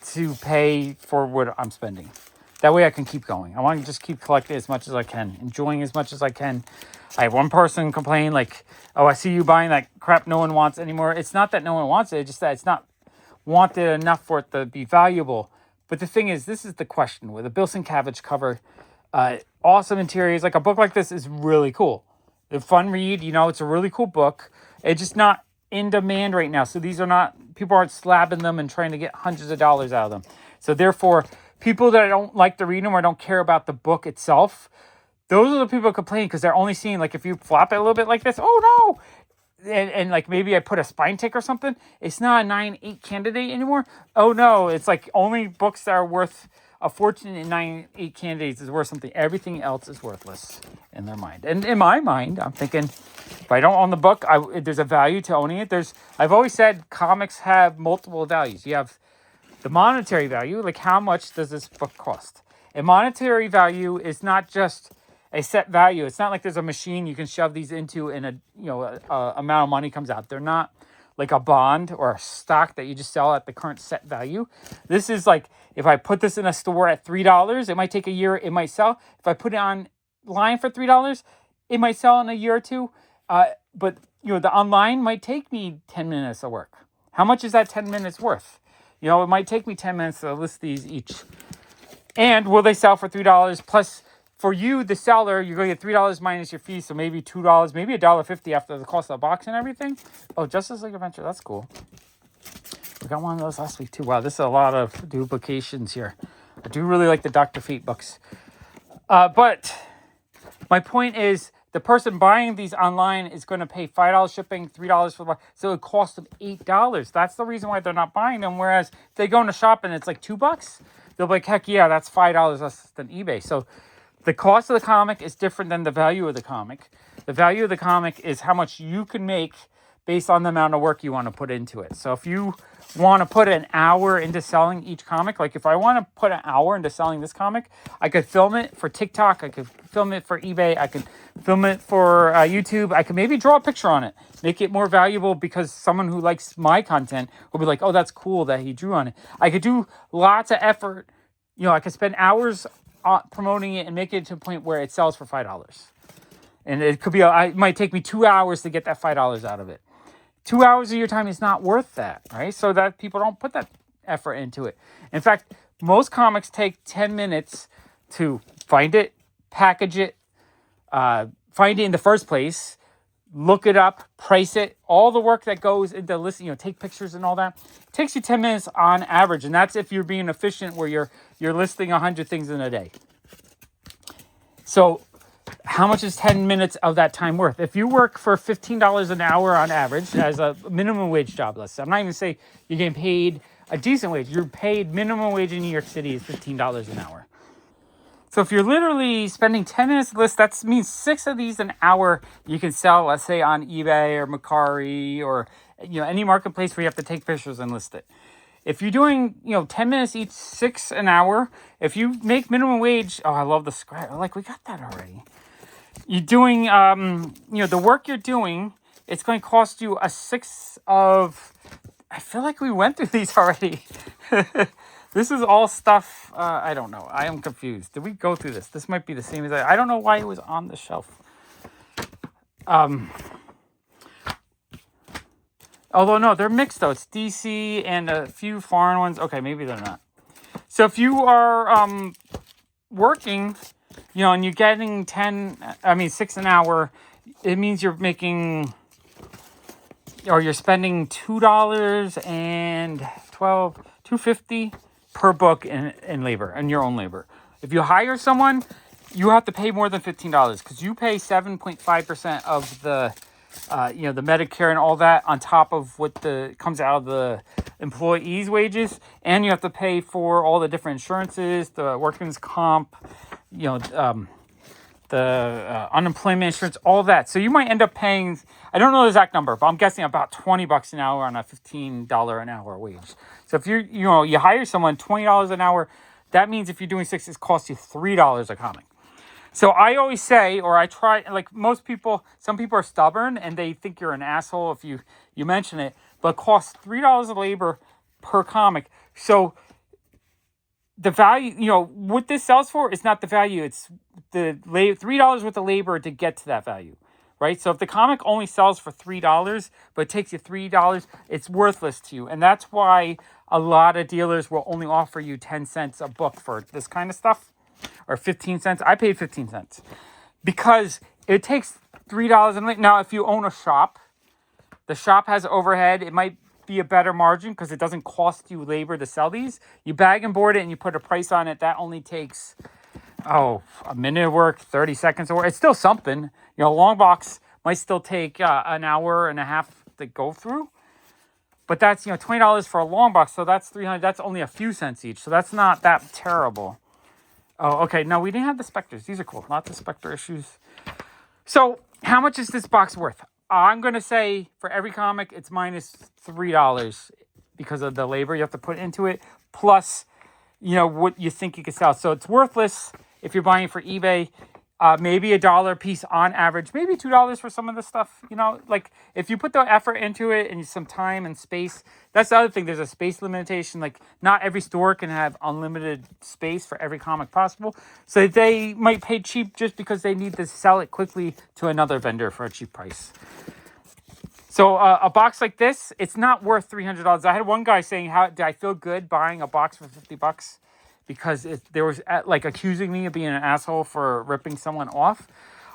to pay for what I'm spending. That way I can keep going. I want to just keep collecting as much as I can, enjoying as much as I can. I had one person complain like, "Oh, I see you buying that crap no one wants anymore." It's not that no one wants it. It's just that it's not wanted enough for it to be valuable. But the thing is, this is the question. With a Bill Sienkiewicz cover, awesome interiors, like a book like this is really cool. A fun read, it's a really cool book. It's just not in demand right now. So these are not, people aren't slabbing them and trying to get hundreds of dollars out of them. So therefore, people that don't like to read them or don't care about the book itself, those are the people complaining because they're only seeing, like, if you flop it a little bit like this, oh no! And like maybe I put a spine tick or something, it's not a 9.8 candidate anymore. Oh no, it's like only books that are worth a fortune in 9.8 candidates is worth something. Everything else is worthless in their mind. And in my mind, I'm thinking, if I don't own the book, there's a value to owning it. I've always said comics have multiple values. You have the monetary value, like how much does this book cost? And monetary value is not just a set value. It's not like there's a machine you can shove these into and a amount of money comes out. They're not like a bond or a stock that you just sell at the current set value. This is like, if I put this in a store at $3, it might take a year, it might sell. If I put it online for $3, it might sell in a year or two. But the online might take me 10 minutes of work. How much is that 10 minutes worth? It might take me 10 minutes to list these each. And will they sell for $3 plus? For you, the seller, you're going to get $3 minus your fee, so maybe $2, maybe $1.50 after the cost of the box and everything. Oh, Justice League Adventure, that's cool. We got one of those last week too. Wow, this is a lot of duplications here. I do really like the Dr. Fate books. But my point is, the person buying these online is going to pay $5 shipping, $3 for the box, so it costs them $8. That's the reason why they're not buying them. Whereas if they go in a shop and it's like $2, they'll be like, heck yeah, that's $5 less than eBay. So the cost of the comic is different than the value of the comic. The value of the comic is how much you can make based on the amount of work you want to put into it. So if you want to put an hour into selling each comic, like if I want to put an hour into selling this comic, I could film it for TikTok, I could film it for eBay, I could film it for YouTube, I could maybe draw a picture on it, make it more valuable because someone who likes my content will be like, oh, that's cool that he drew on it. I could do lots of effort. I could spend hours promoting it and make it to a point where it sells for $5. And it could be, it might take me 2 hours to get that $5 out of it. 2 hours of your time is not worth that, right? So that people don't put that effort into it. In fact, most comics take 10 minutes to find it, package it, find it in the first place, look it up, price it, all the work that goes into listing, take pictures and all that. It takes you 10 minutes on average, and that's if you're being efficient where you're listing 100 things in a day. So how much is 10 minutes of that time worth? If you work for $15 an hour on average as a minimum wage job, let's say, I'm not even saying you're getting paid a decent wage. You're paid minimum wage in New York City is $15 an hour. So if you're literally spending 10 minutes to list, that means 6 of these an hour you can sell, let's say on eBay or Mercari or any marketplace where you have to take pictures and list it. If you're doing 10 minutes each, 6 an hour, if you make minimum wage, oh, I love the script. Like, we got that already. You're doing the work you're doing, it's going to cost you a sixth of, I feel like we went through these already. This is all stuff, I don't know. I am confused. Did we go through this? This might be the same as I don't know why it was on the shelf. Although, no, they're mixed, though. It's DC and a few foreign ones. Okay, maybe they're not. So if you are working, and you're getting 6 an hour, it means you're making, or you're spending $2.50 per book in labor, in your own labor. If you hire someone, you have to pay more than $15 because you pay 7.5% of the the Medicare and all that on top of what comes out of the employee's wages, and you have to pay for all the different insurances, the workman's comp, the unemployment insurance, all that. So you might end up paying, I don't know the exact number, but I'm guessing about $20 an hour on a $15 an hour wage. So if you hire someone $20 an hour, that means if you're doing 6, it costs you $3 a comic. So I always say, or I try, like most people, some people are stubborn and they think you're an asshole if you mention it, but it costs $3 of labor per comic. So the value, what this sells for is not the value. It's the $3 worth of labor to get to that value, right? So if the comic only sells for $3, but it takes you $3, it's worthless to you. And that's why a lot of dealers will only offer you 10 cents a book for this kind of stuff, or 15 cents. I paid 15 cents because it takes $3. Now, if you own a shop, the shop has overhead. It might be a better margin because it doesn't cost you labor to sell these. You bag and board it and you put a price on it. That only takes, a minute of work, 30 seconds of work. It's still something. A long box might still take an hour and a half to go through. But that's, $20 for a long box. So that's $300. That's only a few cents each. So that's not that terrible. Oh, okay. No, we didn't have the Spectres. These are cool. Lots of Spectre issues. So how much is this box worth? I'm going to say for every comic, it's minus $3 because of the labor you have to put into it. Plus, what you think you could sell. So it's worthless if you're buying it for eBay. Maybe $1 a piece on average, maybe $2 for some of the stuff, like if you put the effort into it and some time and space. That's the other thing. There's a space limitation. Like not every store can have unlimited space for every comic possible. So they might pay cheap just because they need to sell it quickly to another vendor for a cheap price. So a box like this, it's not worth $300. I had one guy saying, "How did I feel good buying a box for $50?" Because there was accusing me of being an asshole for ripping someone off.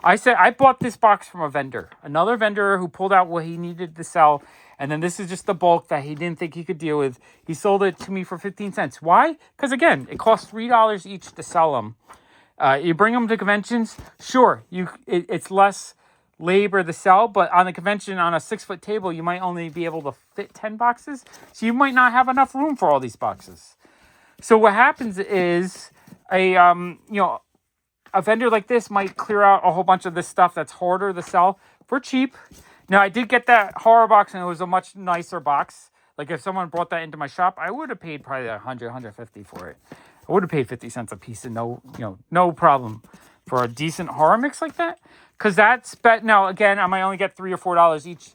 I said, I bought this box from a vendor, another vendor who pulled out what he needed to sell. And then this is just the bulk that he didn't think he could deal with. He sold it to me for 15 cents. Why? Because again, it costs $3 each to sell them. You bring them to conventions. Sure, it's less labor to sell, but on a convention on a 6-foot table, you might only be able to fit 10 boxes. So you might not have enough room for all these boxes. So what happens is a vendor like this might clear out a whole bunch of this stuff that's harder to sell for cheap. Now, I did get that horror box, and it was a much nicer box. Like, if someone brought that into my shop, I would have paid probably $100, $150 for it. I would have paid 50 cents a piece and no problem for a decent horror mix like that. Because now, again, I might only get $3 or $4 each.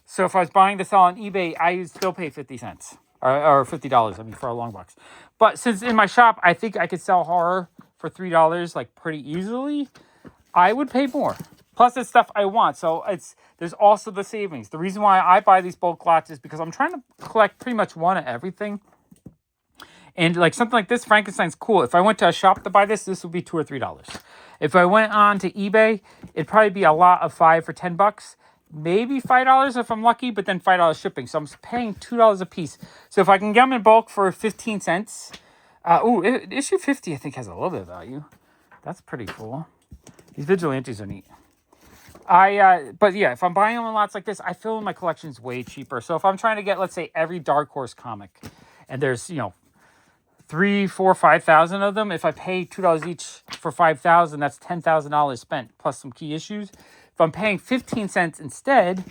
So if I was buying this all on eBay, I would still pay 50 cents. Or $50, for a long box. But since in my shop, I think I could sell horror for $3, like, pretty easily, I would pay more. Plus, it's stuff I want. So there's also the savings. The reason why I buy these bulk lots is because I'm trying to collect pretty much one of everything. And, like, something like this, Frankenstein's cool. If I went to a shop to buy this would be $2 or $3. If I went on to eBay, it'd probably be a lot of 5 for $10. Maybe $5 if I'm lucky, but then $5 shipping. So I'm paying $2 a piece. So if I can get them in bulk for 15 cents. Issue 50 I think has a little bit of value. That's pretty cool. These Vigilantes are neat. But yeah, if I'm buying them in lots like this, I feel my collection's way cheaper. So if I'm trying to get, let's say, every Dark Horse comic, and there's, 3, 4, 5,000 of them, if I pay $2 each for 5,000, that's $10,000 spent plus some key issues. If I'm paying 15 cents instead,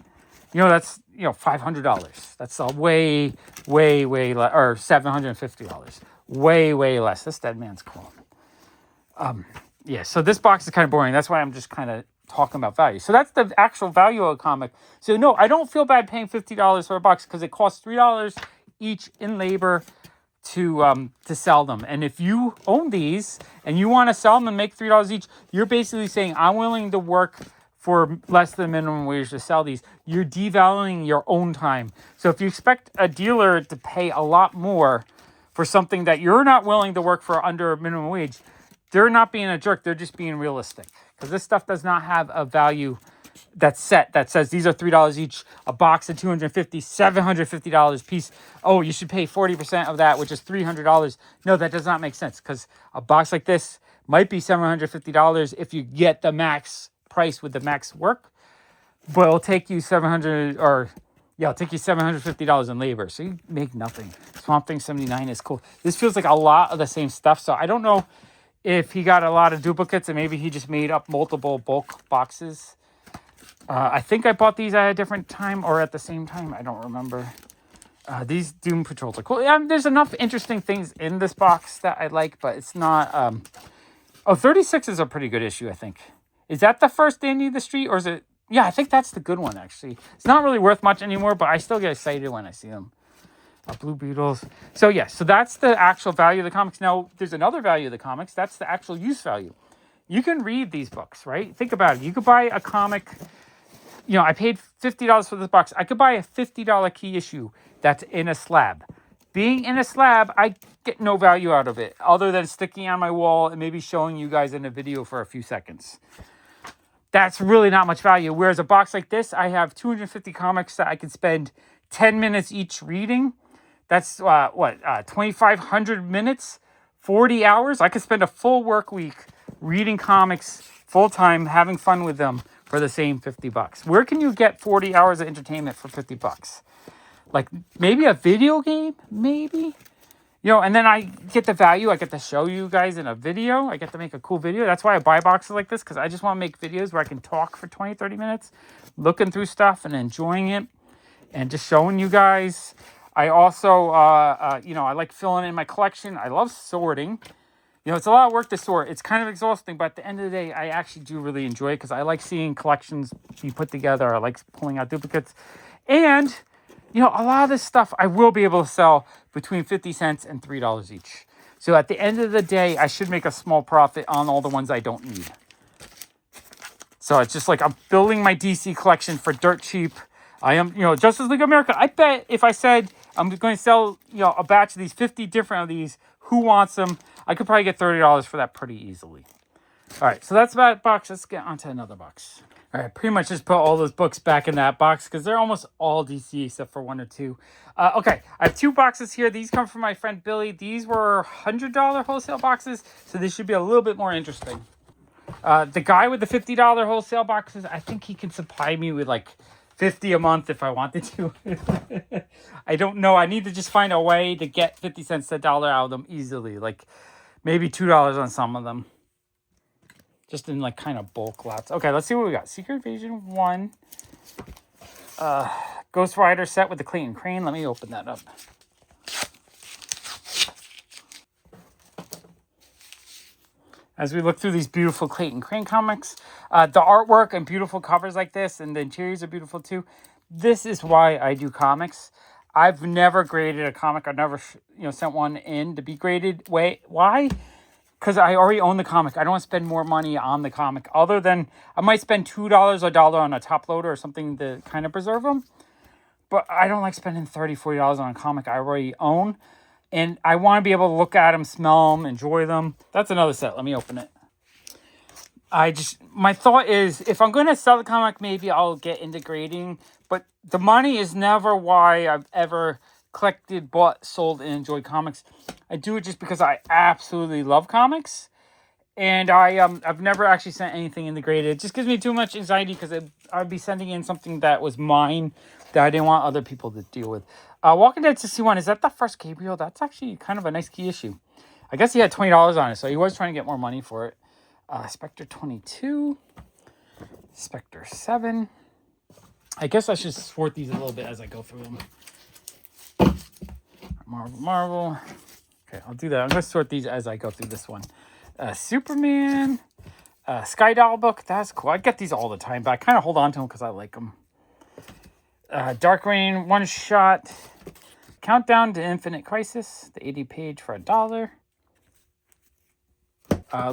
that's, $500. That's a way less, or $750. Way less. This dead man's cool. Yeah, so this box is kind of boring. That's why I'm just kind of talking about value. So that's the actual value of a comic. So no, I don't feel bad paying $50 for a box because it costs $3 each in labor to sell them. And if you own these and you want to sell them and make $3 each, you're basically saying, I'm willing to work for less than minimum wage to sell these. You're devaluing your own time. So if you expect a dealer to pay a lot more for something that you're not willing to work for under minimum wage, they're not being a jerk. They're just being realistic. Because this stuff does not have a value that's set that says these are $3 each, a box of 250, $750 piece. Oh, you should pay 40% of that, which is $300. No, that does not make sense, because a box like this might be $750 if you get the max price with the max work, but it'll take you it'll take you $750 in labor, so you make nothing. Swamp Thing 79 is cool. This feels like a lot of the same stuff, so I don't know if he got a lot of duplicates and maybe he just made up multiple bulk boxes. I think I bought these at a different time or at the same time. I don't remember. These Doom Patrols are cool. There's enough interesting things in this box that I like, but it's not... 36 is a pretty good issue, I think. Is that the first Dandy of the Street, or is it... Yeah, I think that's the good one, actually. It's not really worth much anymore, but I still get excited when I see them. Blue Beetles. So, yeah, so that's the actual value of the comics. Now, there's another value of the comics. That's the actual use value. You can read these books, right? Think about it. You could buy a comic... I paid $50 for this box. I could buy a $50 key issue that's in a slab. Being in a slab, I get no value out of it other than sticking on my wall and maybe showing you guys in a video for a few seconds. That's really not much value. Whereas a box like this, I have 250 comics that I can spend 10 minutes each reading. That's 2,500 minutes, 40 hours. I could spend a full work week reading comics full time, having fun with them for the same $50. Where can you get 40 hours of entertainment for $50? Like maybe a video game, maybe? And then I get the value. I get to show you guys in a video. I get to make a cool video. That's why I buy boxes like this, because I just want to make videos where I can talk for 20, 30 minutes, looking through stuff and enjoying it and just showing you guys. I also, I like filling in my collection. I love sorting. It's a lot of work to sort. It's kind of exhausting, but at the end of the day, I actually do really enjoy it because I like seeing collections be put together. I like pulling out duplicates. And, a lot of this stuff I will be able to sell between 50 cents and $3 each. So at the end of the day, I should make a small profit on all the ones I don't need. So it's just like I'm building my DC collection for dirt cheap. I am, Justice League of America. I bet if I said I'm going to sell, a batch of these, 50 different of these, who wants them? I could probably get $30 for that pretty easily. All right, so that's that box. Let's get onto another box. All right, pretty much just put all those books back in that box because they're almost all DC except for one or two. Okay, I have two boxes here. These come from my friend Billy. These were $100 wholesale boxes, so this should be a little bit more interesting. The guy with the $50 wholesale boxes, I think he can supply me with like $50 a month if I wanted to. I don't know. I need to just find a way to get 50 cents to $1 out of them easily. Like maybe $2 on some of them. Just in like kind of bulk lots. Okay, let's see what we got. Secret Invasion 1. Ghost Rider set with the Clayton Crane. Let me open that up. As we look through these beautiful Clayton Crane comics, the artwork and beautiful covers like this, and the interiors are beautiful too. This is why I do comics. I've never graded a comic. I've never, sent one in to be graded. Why? Because I already own the comic. I don't want to spend more money on the comic. Other than, I might spend $2 or $1 on a top loader or something to kind of preserve them. But I don't like spending $30, $40 on a comic I already own. And I want to be able to look at them, smell them, enjoy them. That's another set. Let me open it. My thought is, if I'm going to sell the comic, maybe I'll get into grading. But the money is never why I've ever collected, bought, sold, and enjoyed comics. I do it just because I absolutely love comics. And I've never actually sent anything in the graded. It just gives me too much anxiety because I'd be sending in something that was mine that I didn't want other people to deal with. Walking Dead 61, is that the first Gabriel? That's actually kind of a nice key issue. I guess he had $20 on it, so he was trying to get more money for it. Spectre 22. Spectre 7. I guess I should sort these a little bit as I go through them. Marvel. Okay, I'll do that. I'm going to sort these as I go through this one. Superman. Sky Doll book. That's cool. I get these all the time, but I kind of hold on to them because I like them. Dark Reign one shot. Countdown to Infinite Crisis. The 80 page for $1.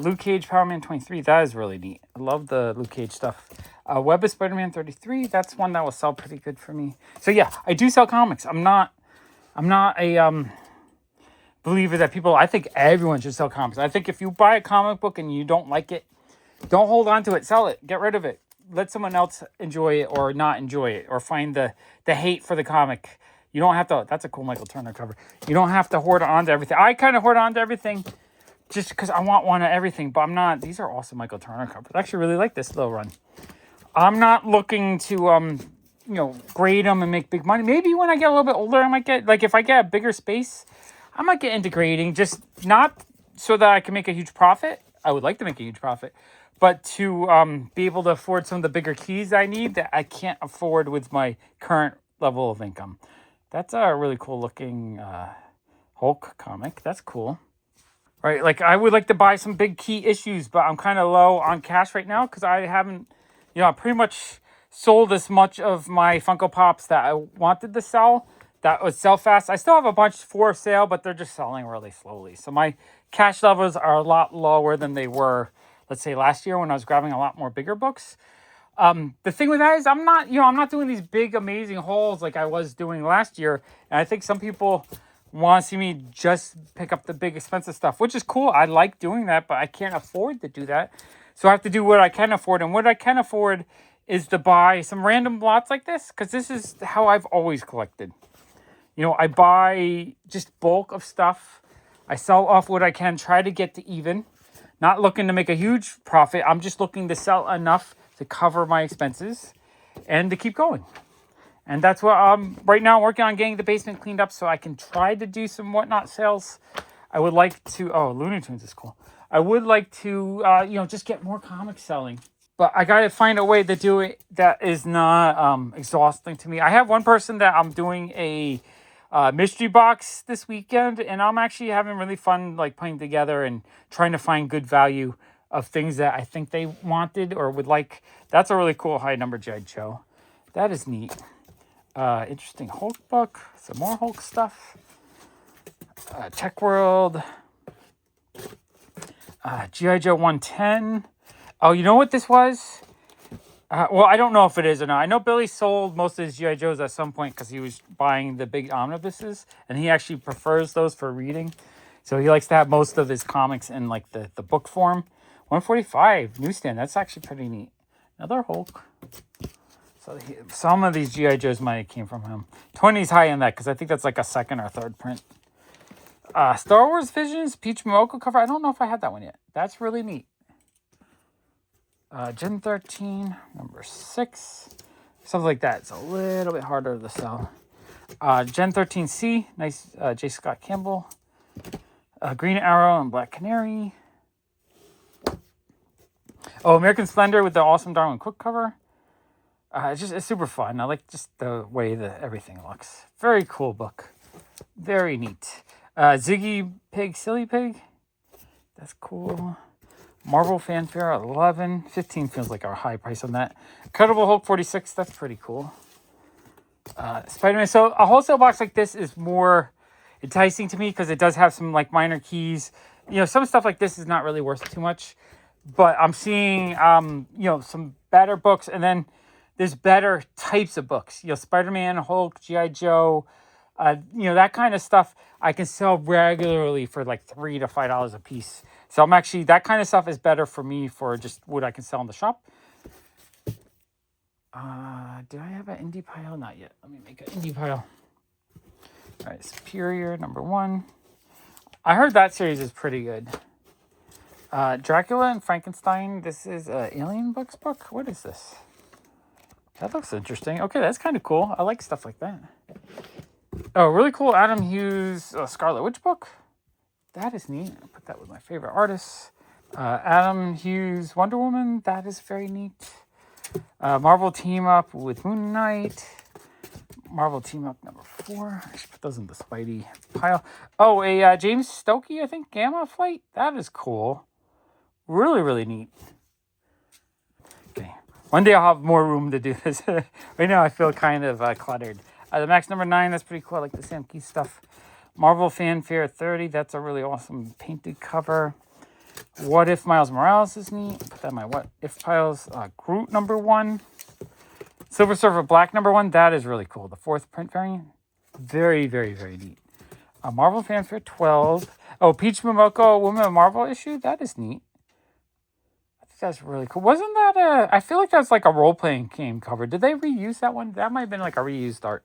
Luke Cage Power Man 23. That is really neat. I love the Luke Cage stuff. Web of Spider-Man 33. That's one that will sell pretty good for me. So yeah, I do sell comics. I'm not a believer that I think everyone should sell comics. I think if you buy a comic book and you don't like it, don't hold on to it. Sell it. Get rid of it. let someone else enjoy it or not enjoy it, or find the hate for the comic. You don't have to. That's a cool Michael Turner cover. You don't have to hoard on to everything. I kind of hoard on to everything just because I want one of everything, but I'm not. These are awesome Michael Turner covers. I actually really like this little run. I'm not looking to grade them and make big money. Maybe when I get a little bit older, I might get, like, if I get a bigger space, I might get into grading, just not so that I can make a huge profit. I would like to make a huge profit, but to be able to afford some of the bigger keys I need that I can't afford with my current level of income. That's a really cool looking Hulk comic. That's cool. Right, like I would like to buy some big key issues, but I'm kind of low on cash right now because I haven't, I pretty much sold as much of my Funko Pops that I wanted to sell. That would sell fast. I still have a bunch for sale, but they're just selling really slowly. So my cash levels are a lot lower than they were, let's say, last year when I was grabbing a lot more bigger books. The thing with that is I'm not doing these big, amazing hauls like I was doing last year. And I think some people want to see me just pick up the big, expensive stuff, which is cool. I like doing that, but I can't afford to do that. So I have to do what I can afford. And what I can afford is to buy some random lots like this, because this is how I've always collected. I buy just bulk of stuff. I sell off what I can, try to get to even. Not looking to make a huge profit. I'm just looking to sell enough to cover my expenses and to keep going. And that's what right now I'm working on, getting the basement cleaned up so I can try to do some whatnot sales. I would like to, Looney Tunes is cool. I would like to, just get more comics selling. But I got to find a way to do it that is not exhausting to me. I have one person that I'm doing a mystery box this weekend, and I'm actually having really fun, like, putting together and trying to find good value of things that I think they wanted or would like. That's a really cool high number Jade show. That is neat. Interesting Hulk book. Some more Hulk stuff. Tech World. G.I. Joe 110. Oh, you know what this was? Well, I don't know if it is or not. I know Billy sold most of his G.I. Joes at some point because he was buying the big omnibuses, and he actually prefers those for reading. So he likes to have most of his comics in, like, the book form. 145 Newsstand. That's actually pretty neat. Another Hulk. So some of these G.I. Joes might have came from him. 20's high in that because I think that's like a second or third print. Star Wars Visions, Peach Momoko cover. I don't know if I had that one yet. That's really neat. Gen 13, number 6. Something like that. It's a little bit harder to sell. Gen 13C, nice J. Scott Campbell. Green Arrow and Black Canary. Oh, American Splendor with the awesome Darwin Cook cover. It's super fun. I like just the way that everything looks. Very cool book. Very neat. Ziggy Pig, Silly Pig. That's cool. Marvel Fanfare 11. 15 feels like our high price on that. Cuttable Hulk 46. That's pretty cool. Spider-Man. So a wholesale box like this is more enticing to me because it does have some, like, minor keys. Some stuff like this is not really worth too much. But I'm seeing, some better books. And then there's better types of books. Spider-Man, Hulk, G.I. Joe, that kind of stuff I can sell regularly for like $3 to $5 a piece. So I'm actually, that kind of stuff is better for me for just what I can sell in the shop. Do I have an indie pile? Not yet. Let me make an indie pile. All right, Superior, number 1. I heard that series is pretty good. Dracula and Frankenstein. This is an Alien Books book. What is this? That looks interesting. Okay, that's kind of cool. I like stuff like that. Oh, really cool Adam Hughes Scarlet Witch book. That is neat. I'll put that with my favorite artists. Adam Hughes Wonder Woman. That is very neat. Marvel Team Up with Moon Knight. Marvel Team Up number 4. I should put those in the Spidey pile. Oh, a James Stokey, I think, Gamma Flight. That is cool. Really, really neat. Okay. One day I'll have more room to do this. Right now I feel kind of cluttered. The Max number 9, that's pretty cool. I like the Sam Key stuff. Marvel Fanfare 30, that's a really awesome painted cover. What If Miles Morales is neat. Put that in my What If piles. Groot number 1. Silver Surfer Black number 1, that is really cool. The 4th print variant. Very, very, very neat. Marvel Fanfare 12. Oh, Peach Momoko Woman of Marvel issue, that is neat. that's really cool. Wasn't that a... I feel like that's like a role-playing game cover. Did they reuse that one? That might have been like a reused art.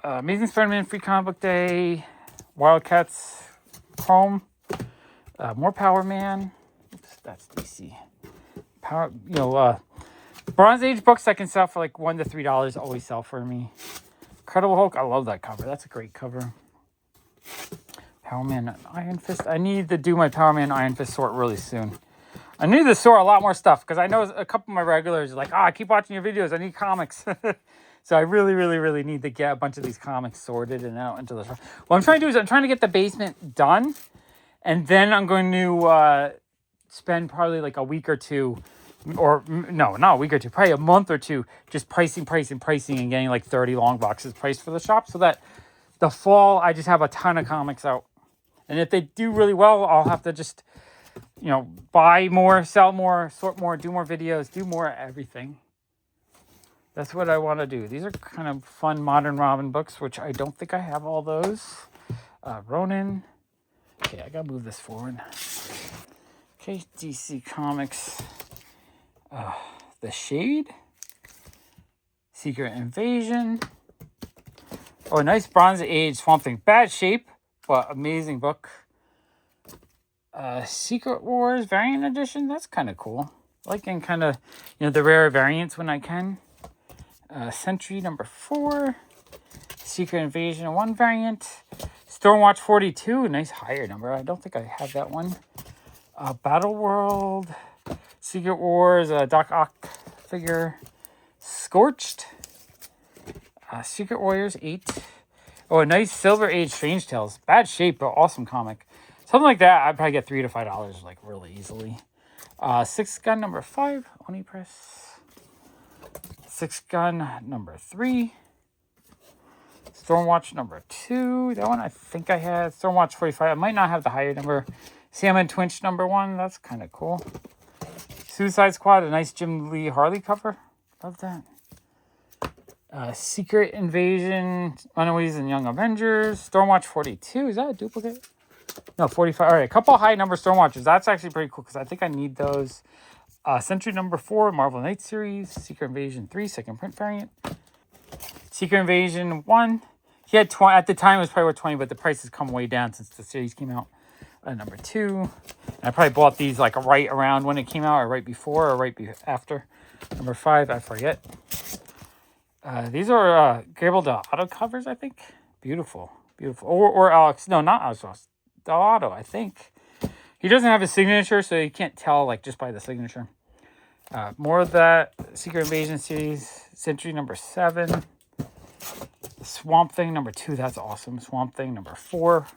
Amazing Spider-Man Free Comic Book Day. Wildcats Chrome. More Power Man. Oops, that's DC. Power... Bronze Age books I can sell for like $1 to $3. Always sell for me. Incredible Hulk. I love that cover. That's a great cover. Power Man Iron Fist. I need to do my Power Man Iron Fist sort really soon. I need to sort a lot more stuff because I know a couple of my regulars are like, I keep watching your videos. I need comics. So I really, really, really need to get a bunch of these comics sorted and out into the shop. What I'm trying to do is I'm trying to get the basement done. And then I'm going to spend probably like a week or two. Or no, not a week or two. Probably a month or two. Just pricing, and getting like 30 long boxes priced for the shop. So that the fall, I just have a ton of comics out. And if they do really well, I'll have to just, buy more, sell more, sort more, do more videos, do more everything. That's what I want to do. These are kind of fun modern Robin books, which I don't think I have all those. Ronin. Okay, I got to move this forward. Okay, DC Comics. The Shade. Secret Invasion. Oh, nice Bronze Age Swamp Thing. Bad shape, but amazing book. Secret Wars Variant Edition. That's kind of cool. Liking kind of, the rare variants when I can. Sentry number 4. Secret Invasion 1 variant. Stormwatch 42. Nice higher number. I don't think I have that one. Battle World. Secret Wars. Doc Ock figure. Scorched. Secret Warriors 8. Oh, a nice Silver Age Strange Tales. Bad shape, but awesome comic. Something like that, I'd probably get $3 to $5 like really easily. Six Gun number 5, Oni Press. Six Gun number 3. Stormwatch number 2. That one I think I had. Stormwatch 45. I might not have the higher number. Salmon Twinch number 1. That's kind of cool. Suicide Squad, a nice Jim Lee Harley cover. Love that. Secret Invasion, Runaways and Young Avengers. Stormwatch 42. Is that a duplicate? No, 45. All right, a couple high number Stormwatchers. That's actually pretty cool because I think I need those. Sentry number 4, Marvel Knights series. Secret Invasion 3, second print variant. Secret Invasion 1. He had 20. At the time, it was probably worth 20, but the price has come way down since the series came out. Number 2. And I probably bought these like right around when it came out, or right before, or right after. Number 5, I forget. These are Gabriel Delgado covers, I think. Beautiful. Or Alex. No, not Alex Delgado, I think. He doesn't have his signature, so you can't tell like just by the signature. More of that Secret Invasion series. Sentry number 7. Swamp Thing number 2. That's awesome. Swamp Thing number 4.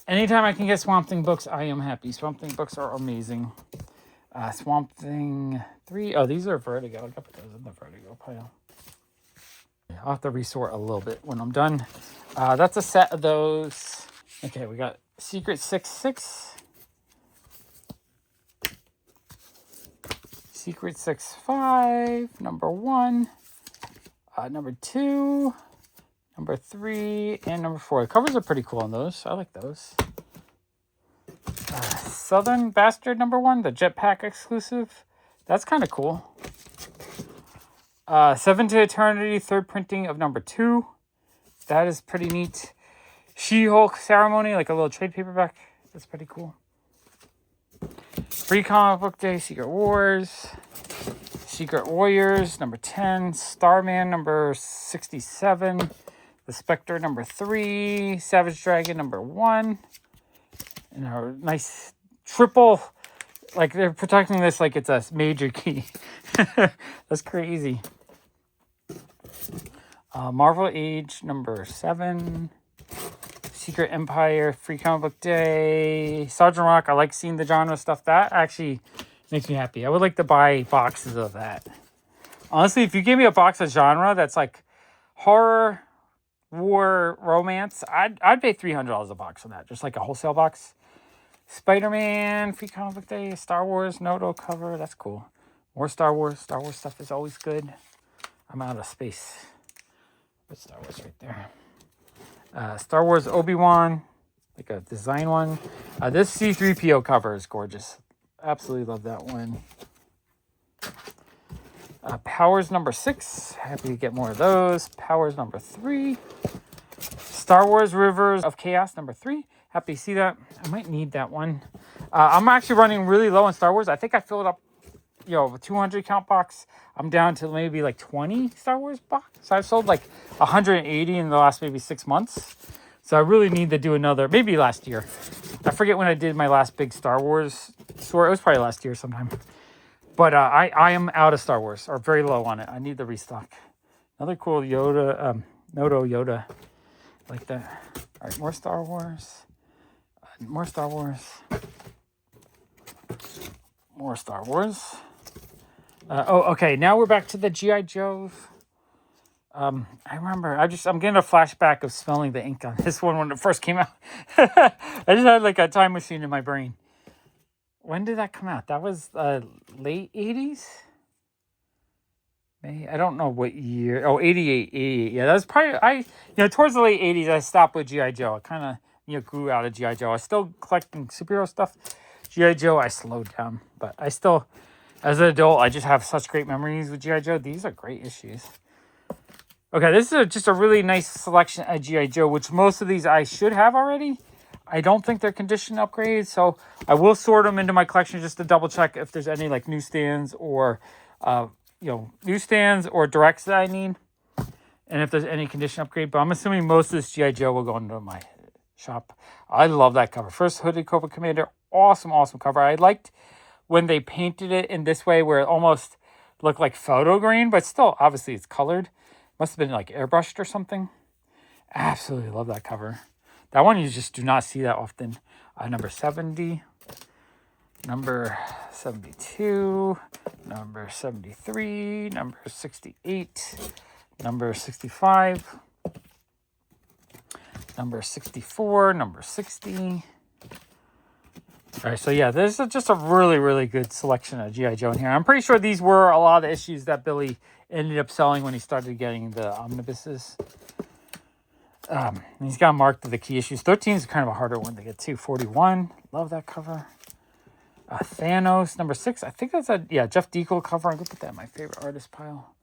Anytime I can get Swamp Thing books, I am happy. Swamp Thing books are amazing. Swamp Thing 3. Oh, these are Vertigo. I got those in the Vertigo pile. I'll have to resort a little bit when I'm done. That's a set of those. Okay, we got Secret 6-6. Secret 6-5. Number 1. Number 2. Number 3. And number 4. The covers are pretty cool on those. I like those. Southern Bastard number 1. The Jetpack exclusive. That's kind of cool. 7 to Eternity, third printing of number 2. That is pretty neat. She-Hulk Ceremony, like a little trade paperback. That's pretty cool. Free Comic Book Day, Secret Wars. Secret Warriors, number 10. Starman, number 67. The Spectre, number 3. Savage Dragon, number 1. And a nice triple, like they're protecting this like it's a major key. That's crazy. Marvel Age number 7. Secret Empire, Free Comic Book Day. Sergeant Rock, I like seeing the genre stuff. That actually makes me happy. I would like to buy boxes of that. Honestly, if you give me a box of genre that's like horror, war, romance, I'd pay $300 a box for that. Just like a wholesale box. Spider-Man, Free Comic Book Day. Star Wars, Noto cover. That's cool. More Star Wars. Star Wars stuff is always good. I'm out of space. Put Star Wars right there. Star Wars Obi-Wan. Like a design one. This C-3PO cover is gorgeous. Absolutely love that one. Powers number 6. Happy to get more of those. Powers number 3. Star Wars Rivers of Chaos number 3. Happy to see that. I might need that one. I'm actually running really low on Star Wars. I think I filled up, a 200 count box. I'm down to maybe like 20 Star Wars box. So I've sold like 180 in the last maybe 6 months. So I really need to do another, maybe last year. I forget when I did my last big Star Wars store. It was probably last year sometime. But I am out of Star Wars, or very low on it. I need the restock. Another cool Yoda, Noto Yoda. Like that. All right, more Star Wars. More Star Wars. More Star Wars. Okay. Now we're back to the G.I. Joes. I remember, I'm getting a flashback of smelling the ink on this one when it first came out. I just had like a time machine in my brain. When did that come out? That was late 80s? I don't know what year. Oh, 88. Yeah, that was probably, towards the late 80s, I stopped with G.I. Joe. I kind of, grew out of G.I. Joe. I was still collecting superhero stuff. G.I. Joe, I slowed down. But I still, as an adult, I just have such great memories with G.I. Joe. These are great issues. Okay, this is just a really nice selection of G.I. Joe, which most of these I should have already. I don't think they're condition upgrades, so I will sort them into my collection just to double check if there's any like newsstands or, newsstands or directs that I need, and if there's any condition upgrade. But I'm assuming most of this G.I. Joe will go into my shop. I love that cover. First Hooded Cobra Commander, awesome cover. I liked when they painted it in this way where it almost looked like photo green, but still, obviously, it's colored. Must have been like airbrushed or something. Absolutely love that cover. That one you just do not see that often. Number 70, number 72, number 73, number 68, number 65, number 64, number 60. All right, so yeah, this is just a really, really good selection of G.I. Joe in here. I'm pretty sure these were a lot of the issues that Billy ended up selling when he started getting the omnibuses. He's got marked the key issues. 13 is kind of a harder one to get to. 41, love that cover. Thanos, number 6. I think that's a Jeff Deacle cover. I'm going to put that in my favorite artist pile.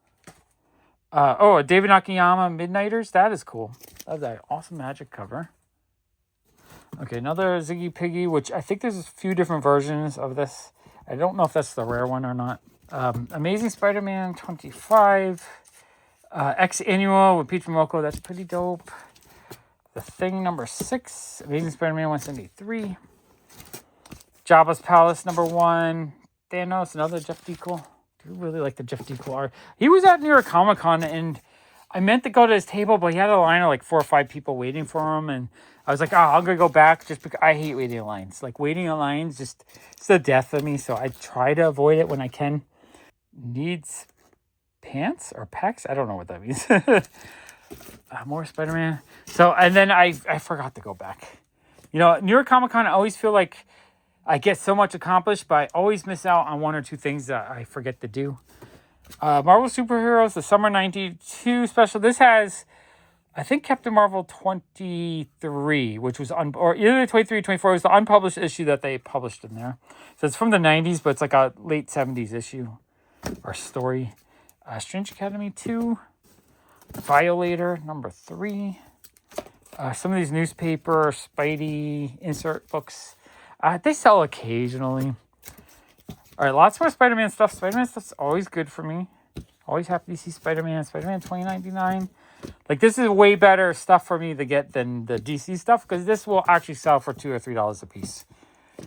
A David Nakayama Midnighters. That is cool. Love that. Awesome Magic cover. Okay, another Ziggy Piggy, which I think there's a few different versions of this. I don't know if that's the rare one or not. Amazing Spider-Man 25. X Annual with Pete Momoko. That's pretty dope. The Thing number 6. Amazing Spider-Man 173. Jabba's Palace number 1. Thanos, another Jeff Deacle. I do really like the Jeff Deacle art. He was at New York Comic Con and I meant to go to his table, but he had a line of like 4 or 5 people waiting for him. And I was like, I'm going to go back just because I hate waiting in lines. Like waiting in lines, it's the death of me. So I try to avoid it when I can. Needs pants or pecs? I don't know what that means. More Spider-Man. So, and then I forgot to go back. New York Comic Con, I always feel like I get so much accomplished, but I always miss out on 1 or 2 things that I forget to do. Marvel Superheroes, the Summer 92 special. This has, I think, Captain Marvel 23, which was, or either 23 or 24 was the unpublished issue that they published in there. So it's from the 90s, but it's like a late 70s issue or story. Strange Academy 2. Violator number 3. Some of these newspaper, Spidey insert books. They sell occasionally. All right, lots more Spider-Man stuff. Spider-Man stuff's always good for me. Always happy to see Spider-Man. Spider-Man 2099. Like, this is way better stuff for me to get than the DC stuff because this will actually sell for $2 or $3 a piece.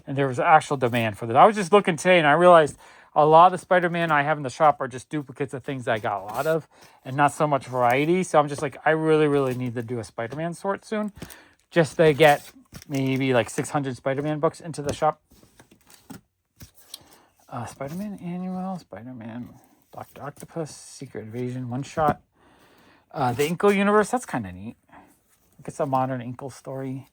And there was actual demand for that. I was just looking today and I realized a lot of the Spider-Man I have in the shop are just duplicates of things that I got a lot of and not so much variety. So I'm just like, I really, really need to do a Spider-Man sort soon just to get maybe like 600 Spider-Man books into the shop. Spider-Man Annual, Spider-Man Dr. Octopus, Secret Invasion, one shot. The Inkle universe, that's kind of neat. I guess a modern Inkle story.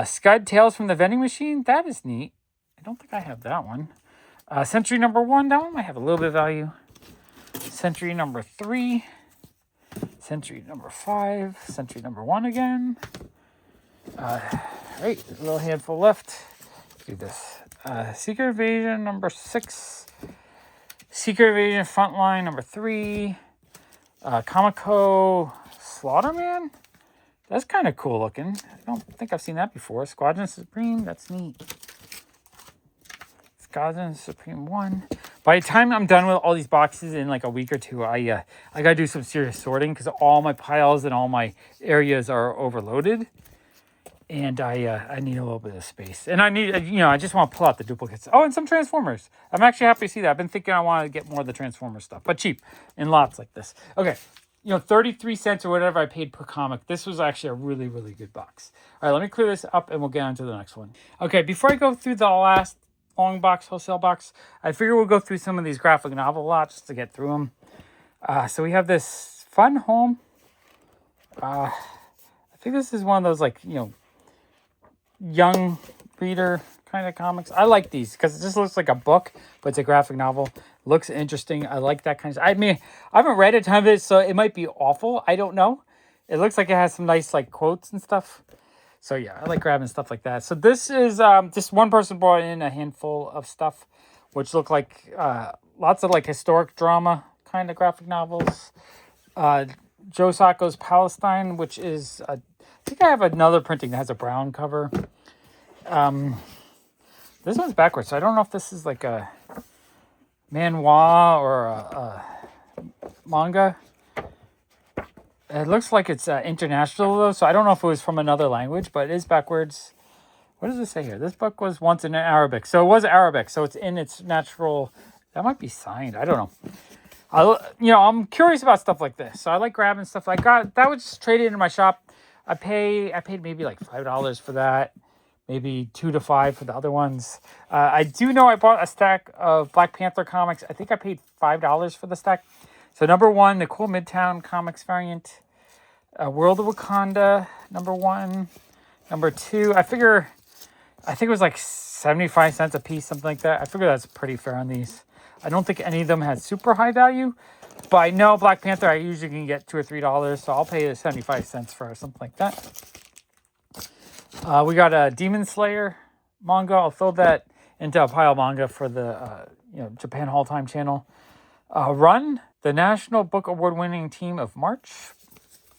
Scud Tales from the Vending Machine, that is neat. I don't think I have that one. Century number 1, that one might have a little bit of value. Century number 3. Century number 5. Century number 1 again. Right, a little handful left. Do this Secret Invasion number 6. Secret Invasion Frontline number 3. Comico Slaughterman. That's kind of cool looking. I don't think I've seen that before. Squadron Supreme. That's neat. Squadron Supreme 1. By the time I'm done with all these boxes in like a week or two, I gotta do some serious sorting because all my piles and all my areas are overloaded. And I need a little bit of space. And I need, I just want to pull out the duplicates. Oh, and some Transformers. I'm actually happy to see that. I've been thinking I want to get more of the Transformers stuff, but cheap in lots like this. Okay, 33 cents or whatever I paid per comic. This was actually a really, really good box. All right, let me clear this up and we'll get on to the next one. Okay, before I go through the last long box, wholesale box, I figure we'll go through some of these graphic novel lots to get through them. So we have this Fun Home. I think this is one of those like, young reader kind of comics. I like these because it just looks like a book, but it's a graphic novel. Looks interesting. I like that kind of. I mean, I haven't read a ton of it, so it might be awful. I don't know. It looks like it has some nice like quotes and stuff. So yeah, I like grabbing stuff like that. So this is just one person brought in a handful of stuff, which look like lots of like historic drama kind of graphic novels. Joe Sacco's Palestine, which is I think I have another printing that has a brown cover. This one's backwards, so I don't know if this is like a manhwa or a manga. It looks like it's international though, so I don't know if it was from another language, but it is backwards. What does it say here? This book was once in Arabic, so it was Arabic, so it's in its natural. That might be signed. I don't know. I'm curious about stuff like this, so I like grabbing stuff. I got that was just traded in my shop. I paid maybe like $5 for that, maybe $2 to $5 for the other ones. I do know I bought a stack of Black Panther comics. I think I paid $5 for the stack. So number 1, the Cool Midtown Comics variant, World of Wakanda. Number 1, number 2. I think it was like 75 cents a piece, something like that. I figure that's pretty fair on these. I don't think any of them had super high value. But I know Black Panther, I usually can get $2 or $3, so I'll pay 75 cents for something like that. We got a Demon Slayer manga. I'll throw that into a pile of manga for the Japan Hall Time channel. Run, the National Book Award-winning team of March.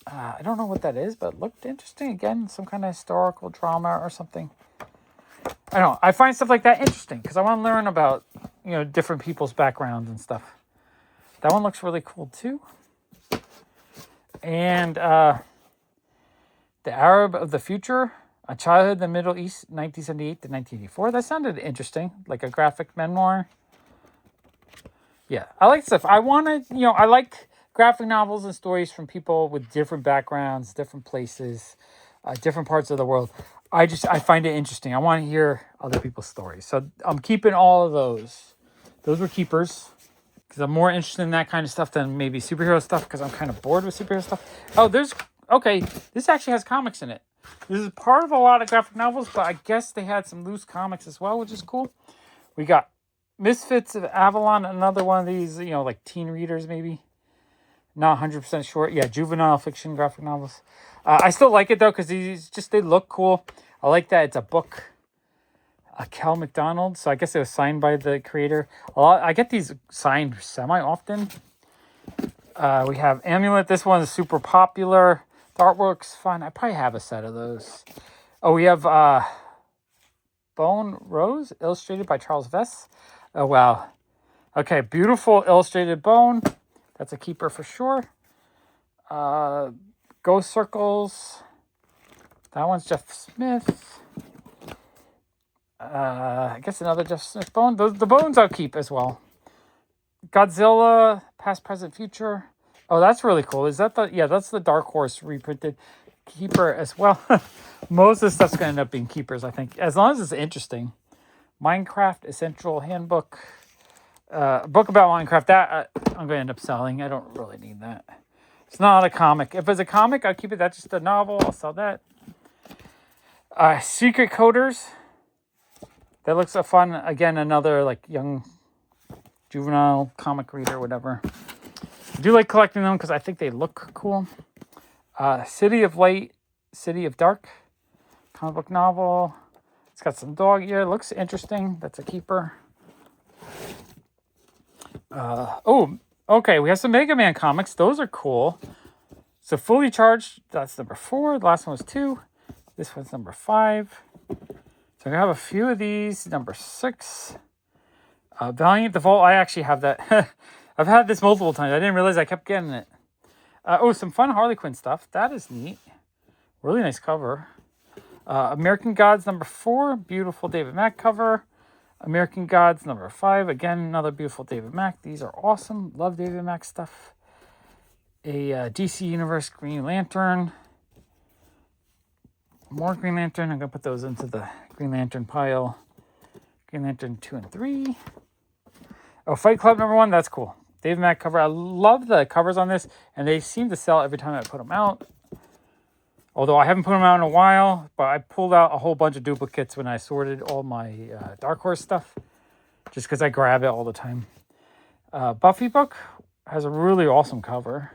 I don't know what that is, but it looked interesting. Again, some kind of historical drama or something. I don't know. I find stuff like that interesting because I want to learn about different people's backgrounds and stuff. That one looks really cool too. And The Arab of the Future, A Childhood in the Middle East, 1978 to 1984. That sounded interesting, like a graphic memoir. Yeah, I like stuff. I like graphic novels and stories from people with different backgrounds, different places, different parts of the world. I find it interesting. I want to hear other people's stories. So I'm keeping all of those. Those were keepers. Because I'm more interested in that kind of stuff than maybe superhero stuff because I'm kind of bored with superhero stuff. Oh, this actually has comics in it. This is part of a lot of graphic novels, but I guess they had some loose comics as well, which is cool. We got Misfits of Avalon, another one of these, like teen readers maybe. Not 100% sure. Yeah, juvenile fiction graphic novels. I still like it though because they look cool. I like that it's a book. Cal McDonald, so I guess it was signed by the creator. I get these signed semi-often. We have Amulet. This one is super popular. The artwork's fun. I probably have a set of those. Oh, we have Bone Rose, illustrated by Charles Vess. Oh, wow. Okay, beautiful illustrated Bone. That's a keeper for sure. Ghost Circles. That one's Jeff Smith. I guess another Jeff Smith bone. The bones I'll keep as well. Godzilla, Past, Present, Future. Oh, that's really cool. Is that that's the Dark Horse reprinted keeper as well. Most of the stuff's going to end up being keepers, I think. As long as it's interesting. Minecraft Essential Handbook. A book about Minecraft. That I'm going to end up selling. I don't really need that. It's not a comic. If it's a comic, I'll keep it. That's just a novel. I'll sell that. Secret Coders. That looks so fun. Again, another like young juvenile comic reader, whatever. I do like collecting them because I think they look cool. City of Light, City of Dark, comic book novel. It's got some dog ear. It looks interesting. That's a keeper. Oh, okay. We have some Mega Man comics. Those are cool. So Fully Charged, that's number 4. The last one was 2. This one's number 5. So I have a few of these. Number 6. Valiant the Vault. I actually have that. I've had this multiple times. I didn't realize I kept getting it. Some fun Harley Quinn stuff. That is neat. Really nice cover. American Gods number 4. Beautiful David Mack cover. American Gods number 5. Again, another beautiful David Mack. These are awesome. Love David Mack stuff. A DC Universe Green Lantern. More Green Lantern. I'm going to put those into the Green Lantern pile. Green Lantern 2 and 3. Oh, Fight Club number 1. That's cool. David Mack cover. I love the covers on this, and they seem to sell every time I put them out. Although I haven't put them out in a while, but I pulled out a whole bunch of duplicates when I sorted all my Dark Horse stuff, just because I grab it all the time. Buffy book has a really awesome cover.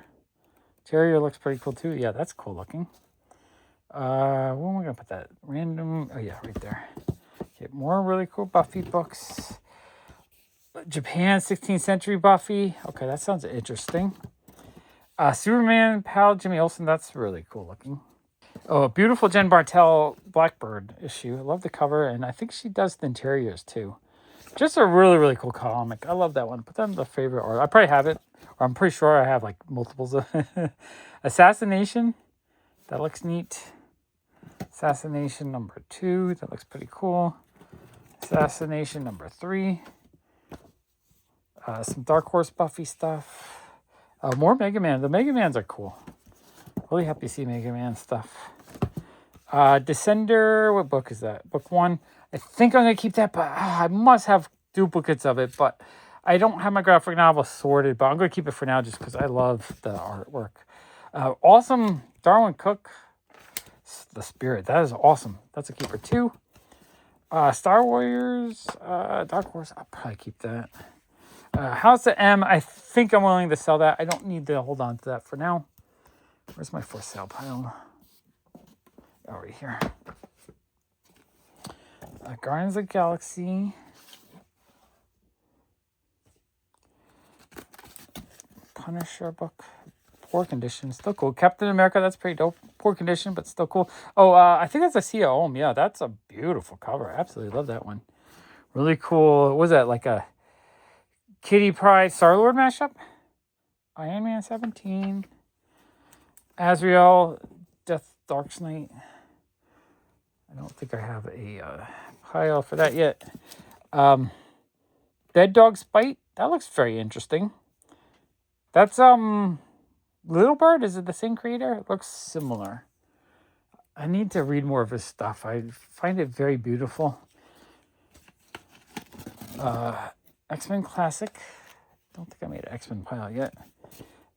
Terrier looks pretty cool too. Yeah, that's cool looking. Where am I going to put that? Random. Oh, yeah, right there. Okay, more really cool Buffy books. Japan 16th Century Buffy. Okay, that sounds interesting. Superman Pal Jimmy Olsen. That's really cool looking. Oh, a beautiful Jen Bartel Blackbird issue. I love the cover, and I think she does the interiors too. Just a really, really cool comic. I love that one. Put that in the favorite art. I probably have it, or I'm pretty sure I have like multiples of Assassination. That looks neat. Assassination number 2. That looks pretty cool. Assassination number 3. Some Dark Horse Buffy stuff. More Mega Man. The Mega Mans are cool. Really happy to see Mega Man stuff. Descender. What book is that? Book 1. I think I'm going to keep that, but I must have duplicates of it. But I don't have my graphic novel sorted, but I'm going to keep it for now just because I love the artwork. Awesome Darwin Cook. The Spirit. That is awesome. That's a keeper too. Star Warriors. Dark Horse. I'll probably keep that. House of M. I think I'm willing to sell that. I don't need to hold on to that for now. Where's my for sale pile? Oh, right here. Guardians of the Galaxy. Punisher book. Poor condition. Still cool. Captain America. That's pretty dope. Poor condition, but still cool. Oh, I think that's a Sea of Om. Yeah, that's a beautiful cover. Absolutely love that one. Really cool. What was that? Like a Kitty Pryde Star-Lord mashup? Iron Man 17. Azrael. Death Dark Knight. I don't think I have a pile for that yet. Dead Dog's Bite. That looks very interesting. That's Little Bird. Is it the same creator? It looks similar. I need to read more of his stuff. I find it very beautiful. X-Men Classic. Don't think I made an X-Men pile yet.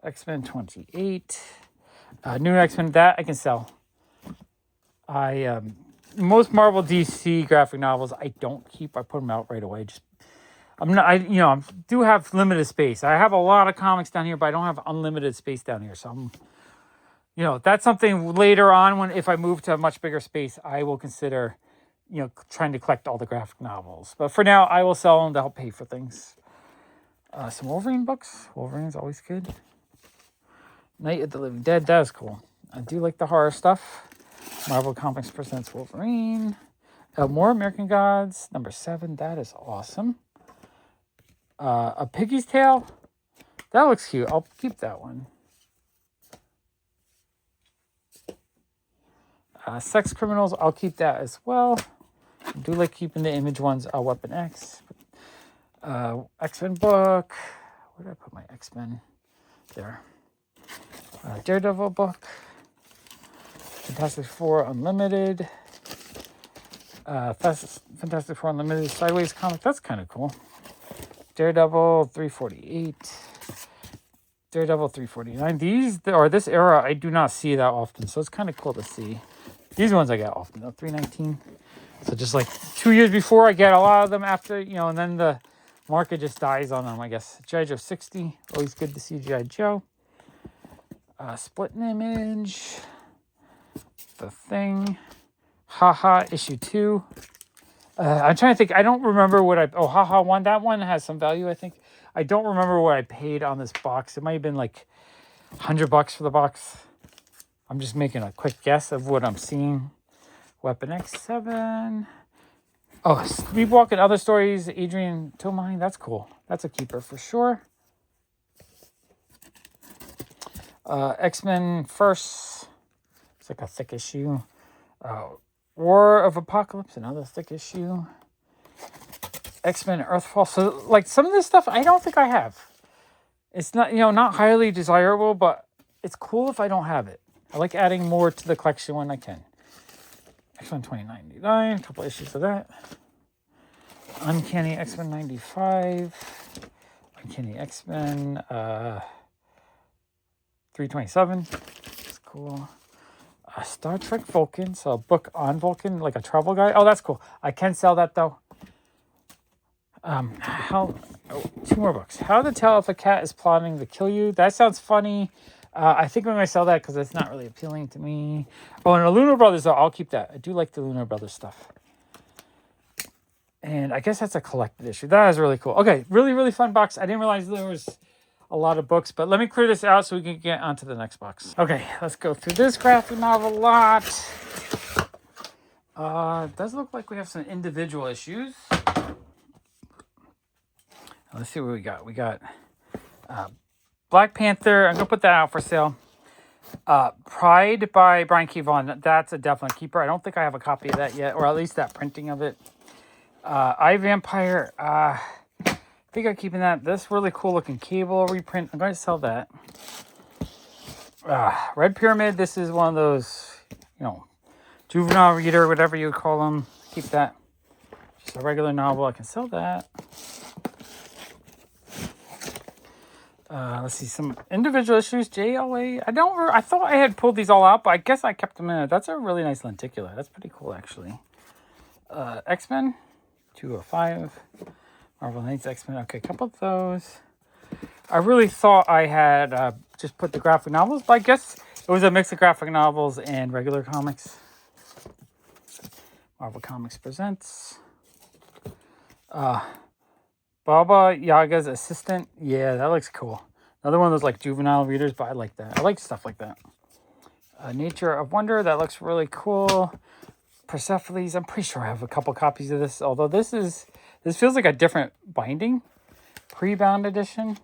X-Men 28. New X-Men. That I can sell. Most Marvel DC graphic novels I don't keep. I put them out right away. I do have limited space. I have a lot of comics down here, but I don't have unlimited space down here. So that's something later on if I move to a much bigger space, I will consider, trying to collect all the graphic novels. But for now, I will sell them to help pay for things. Some Wolverine books. Wolverine's always good. Night of the Living Dead. That is cool. I do like the horror stuff. Marvel Comics presents Wolverine. More American Gods. Number 7. That is awesome. A Piggy's Tail. That looks cute. I'll keep that one. Sex Criminals. I'll keep that as well. I do like keeping the Image ones. Weapon X. X-Men book. Where did I put my X-Men? There. Daredevil book. Fantastic Four Unlimited. Fantastic Four Unlimited Sideways comic. That's kind of cool. Daredevil 348. Daredevil 349. This era I do not see that often, so it's kind of cool to see. These ones I get often, though. 319. So just like 2 years before, I get a lot of them after, and then the market just dies on them, I guess. G.I. Joe 60. Always good to see G.I. Joe. Split an Image. The Thing. Haha, issue 2. I'm trying to think. I don't remember what I... Oh, haha, one. That one has some value, I think. I don't remember what I paid on this box. It might have been like $100 for the box. I'm just making a quick guess of what I'm seeing. Weapon X7. Oh, Sleepwalking Other Stories. Adrian Tomine. That's cool. That's a keeper for sure. X-Men First. It's like a thick issue. War of Apocalypse. Another thick issue. X-Men Earthfall. So, like, some of this stuff I don't think I have. It's not, not highly desirable, but it's cool if I don't have it. I like adding more to the collection when I can. X-Men 2099, a couple issues of that. Uncanny X-Men 95. Uncanny X-Men 327. That's cool. Star Trek Vulcan, so a book on Vulcan, like a travel guide. Oh, that's cool. I can sell that though. Two more books. How to Tell If a Cat is Plotting to Kill You. That sounds funny. I think I'm going to sell that because it's not really appealing to me. Oh, and the Lunar Brothers, though, I'll keep that. I do like the Lunar Brothers stuff. And I guess that's a collected issue. That is really cool. Okay, really, really fun box. I didn't realize there was a lot of books, but let me clear this out so we can get onto the next box. Okay, let's go through this graphic novel lot. It does look like we have some individual issues. Let's see what we got. We got Black Panther. I'm going to put that out for sale. Pride by Brian K. Vaughan. That's a definite keeper. I don't think I have a copy of that yet, or at least that printing of it. I Vampire. I think I'm keeping that. This really cool looking Cable reprint. I'm going to sell that. Red Pyramid. This is one of those, juvenile reader, whatever you call them. Keep that. Just a regular novel. I can sell that. Let's see, some individual issues. JLA. I thought I had pulled these all out, but I guess I kept them in it. That's a really nice lenticular. That's pretty cool, actually. X-Men 205. Marvel Knights X-Men. Okay, a couple of those. I really thought I had just put the graphic novels, but I guess it was a mix of graphic novels and regular comics. Marvel Comics presents. Baba Yaga's Assistant. Yeah, that looks cool. Another one of those like juvenile readers, but I like that. I like stuff like that. Nature of Wonder. That looks really cool. Persephone's. I'm pretty sure I have a couple copies of this. Although this feels like a different binding. Pre-bound edition.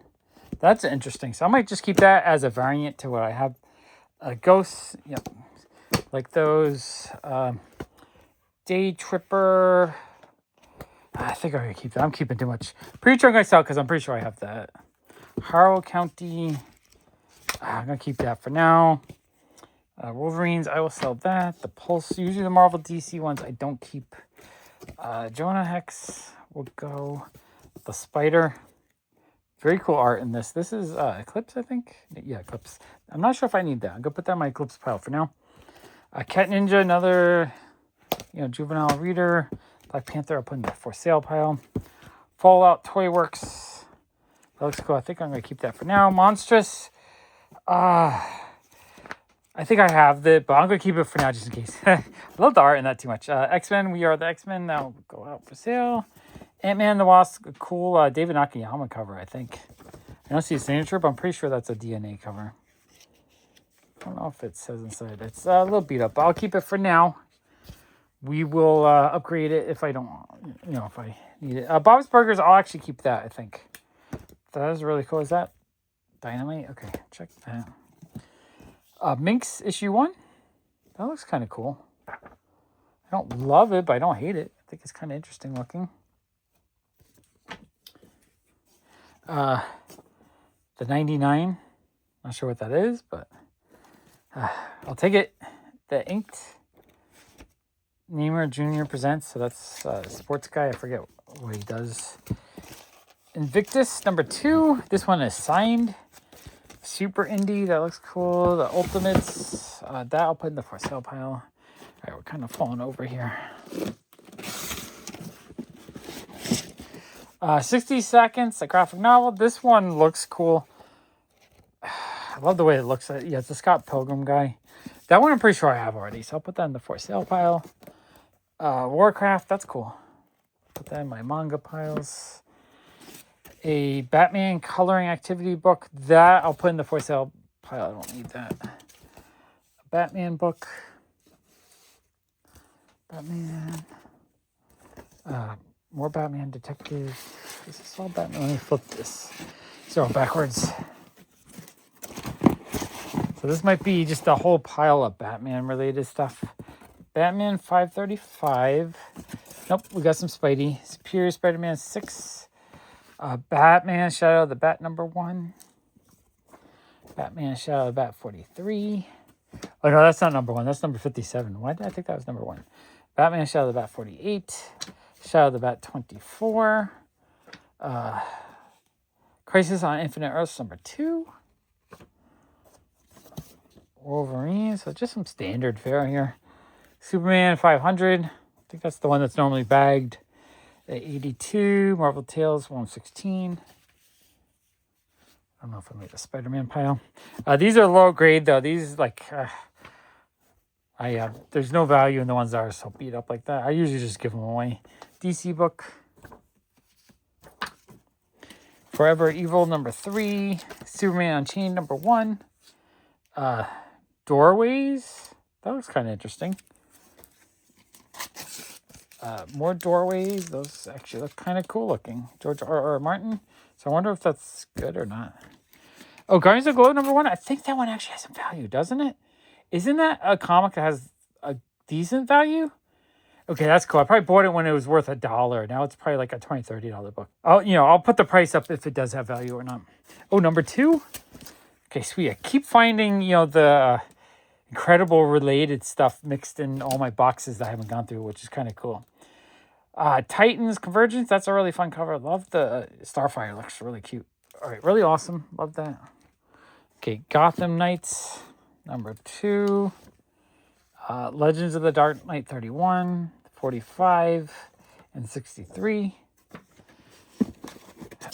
That's interesting. So I might just keep that as a variant to what I have. Ghosts. Yep. Like those. Day Tripper. I think I'm going to keep that. I'm keeping too much. Pretty sure I'm going to sell because I'm pretty sure I have that. Harrow County. I'm going to keep that for now. Wolverines, I will sell that. The Pulse, usually the Marvel DC ones I don't keep. Jonah Hex will go. The Spider. Very cool art in this. This is Eclipse, I think. Yeah, Eclipse. I'm not sure if I need that. I'm going to put that in my Eclipse pile for now. Cat Ninja, another juvenile reader. Black Panther, I'll put in the for sale pile. Fallout Toy Works. That looks cool. I think I'm going to keep that for now. Monstrous. I think I have it, but I'm going to keep it for now just in case. I love the art in that too much. X-Men, We Are the X-Men. That'll go out for sale. Ant-Man the Wasp. Cool David Nakayama cover, I think. I don't see a signature, but I'm pretty sure that's a DNA cover. I don't know if it says inside. It's a little beat up, but I'll keep it for now. We will upgrade it if I don't, if I need it. Bob's Burgers, I'll actually keep that, I think. That is really cool. Is that Dynamite? Okay, check that. Minx issue 1. That looks kind of cool. I don't love it, but I don't hate it. I think it's kind of interesting looking. The 99. Not sure what that is, but I'll take it. The Inked. Neymar Jr. presents, so that's a sports guy. I forget what he does. Invictus, number 2. This one is signed. Super Indie, that looks cool. The Ultimates, that I'll put in the for sale pile. All right, we're kind of falling over here. 60 Seconds, a graphic novel. This one looks cool. I love the way it looks. Yeah, it's a Scott Pilgrim guy. That one I'm pretty sure I have already, so I'll put that in the for sale pile. Warcraft, that's cool. Put that in my manga piles. A Batman coloring activity book. That I'll put in the for sale pile. I don't need that. A Batman book. Batman. More Batman Detective. This is all Batman. Let me flip this. These are all backwards. So this might be just a whole pile of Batman related stuff. Batman 535. Nope, we got some Spidey. Superior Spider-Man 6. Batman Shadow of the Bat #1. Batman Shadow of the Bat 43. Oh no, that's not #1. That's number 57. Why did I think that was #1? Batman Shadow of the Bat 48. Shadow of the Bat 24. Crisis on Infinite Earths #2. Wolverine. So just some standard fare here. Superman 500. I think that's the one that's normally bagged. 82. Marvel Tales 116. I don't know if I made a Spider-Man pile. These are low grade though. These like there's no value in the ones that are so beat up like that. I usually just give them away. DC book. Forever Evil #3. Superman Unchained #1. Doorways. That looks kind of interesting. More Doorways. Those actually look kind of cool looking. George R.R. Martin. So I wonder if that's good or not. Oh, Guardians of the Globe #1. I think that one actually has some value, doesn't it? Isn't that a comic that has a decent value? Okay, that's cool. I probably bought it when it was worth $1. Now it's probably like a $20, $30 book. I'll put the price up if it does have value or not. Oh, #2. Okay, sweet. I keep finding, the incredible related stuff mixed in all my boxes that I haven't gone through, which is kind of cool. Titans Convergence. That's a really fun cover. Love the Starfire. Looks really cute. All right, really awesome. Love that. Okay, Gotham Knights #2. Legends of the Dark Knight 31, 45, and 63.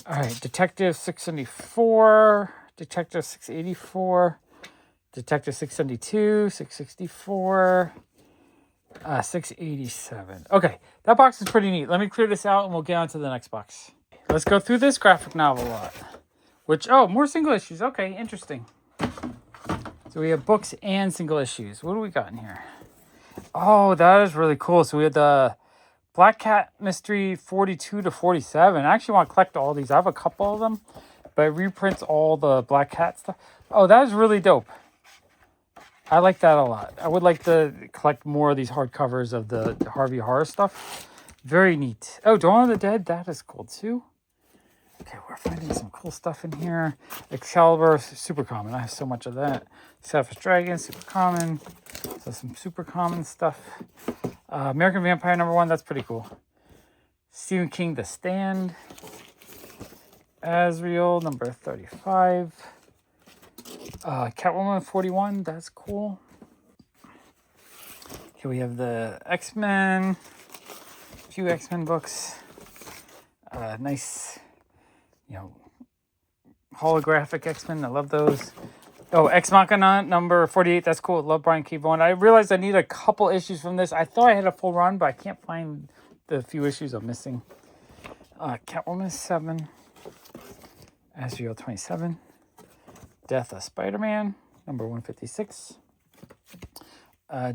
All right, Detective 674, Detective 684, Detective 672, 664, 687. Okay, that box is pretty neat. Let me clear this out and we'll get on to the next box. Let's go through this graphic novel lot. More single issues. Okay, interesting. So we have books and single issues. What do we got in here? Oh, that is really cool. So we had the Black Cat Mystery 42 to 47. I actually want to collect all these. I have a couple of them, but it reprints all the Black Cat stuff. Oh, that is really dope. I like that a lot. I would like to collect more of these hardcovers of the Harvey Horror stuff. Very neat. Oh, Dawn of the Dead. That is cool too. Okay, we're finding some cool stuff in here. Excalibur, super common. I have so much of that. Savage Dragon, super common. So some super common stuff. American Vampire #1, that's pretty cool. Stephen King, The Stand. Azrael, #35. Catwoman 41, that's cool. Here we have the X-Men. A few X-Men books. Nice, holographic X-Men. I love those. Oh, Ex Machina #48. That's cool. Love Brian K. Vaughan. I realized I need a couple issues from this. I thought I had a full run, but I can't find the few issues I'm missing. Catwoman 7. Azrael 27. Death of Spider-Man #156.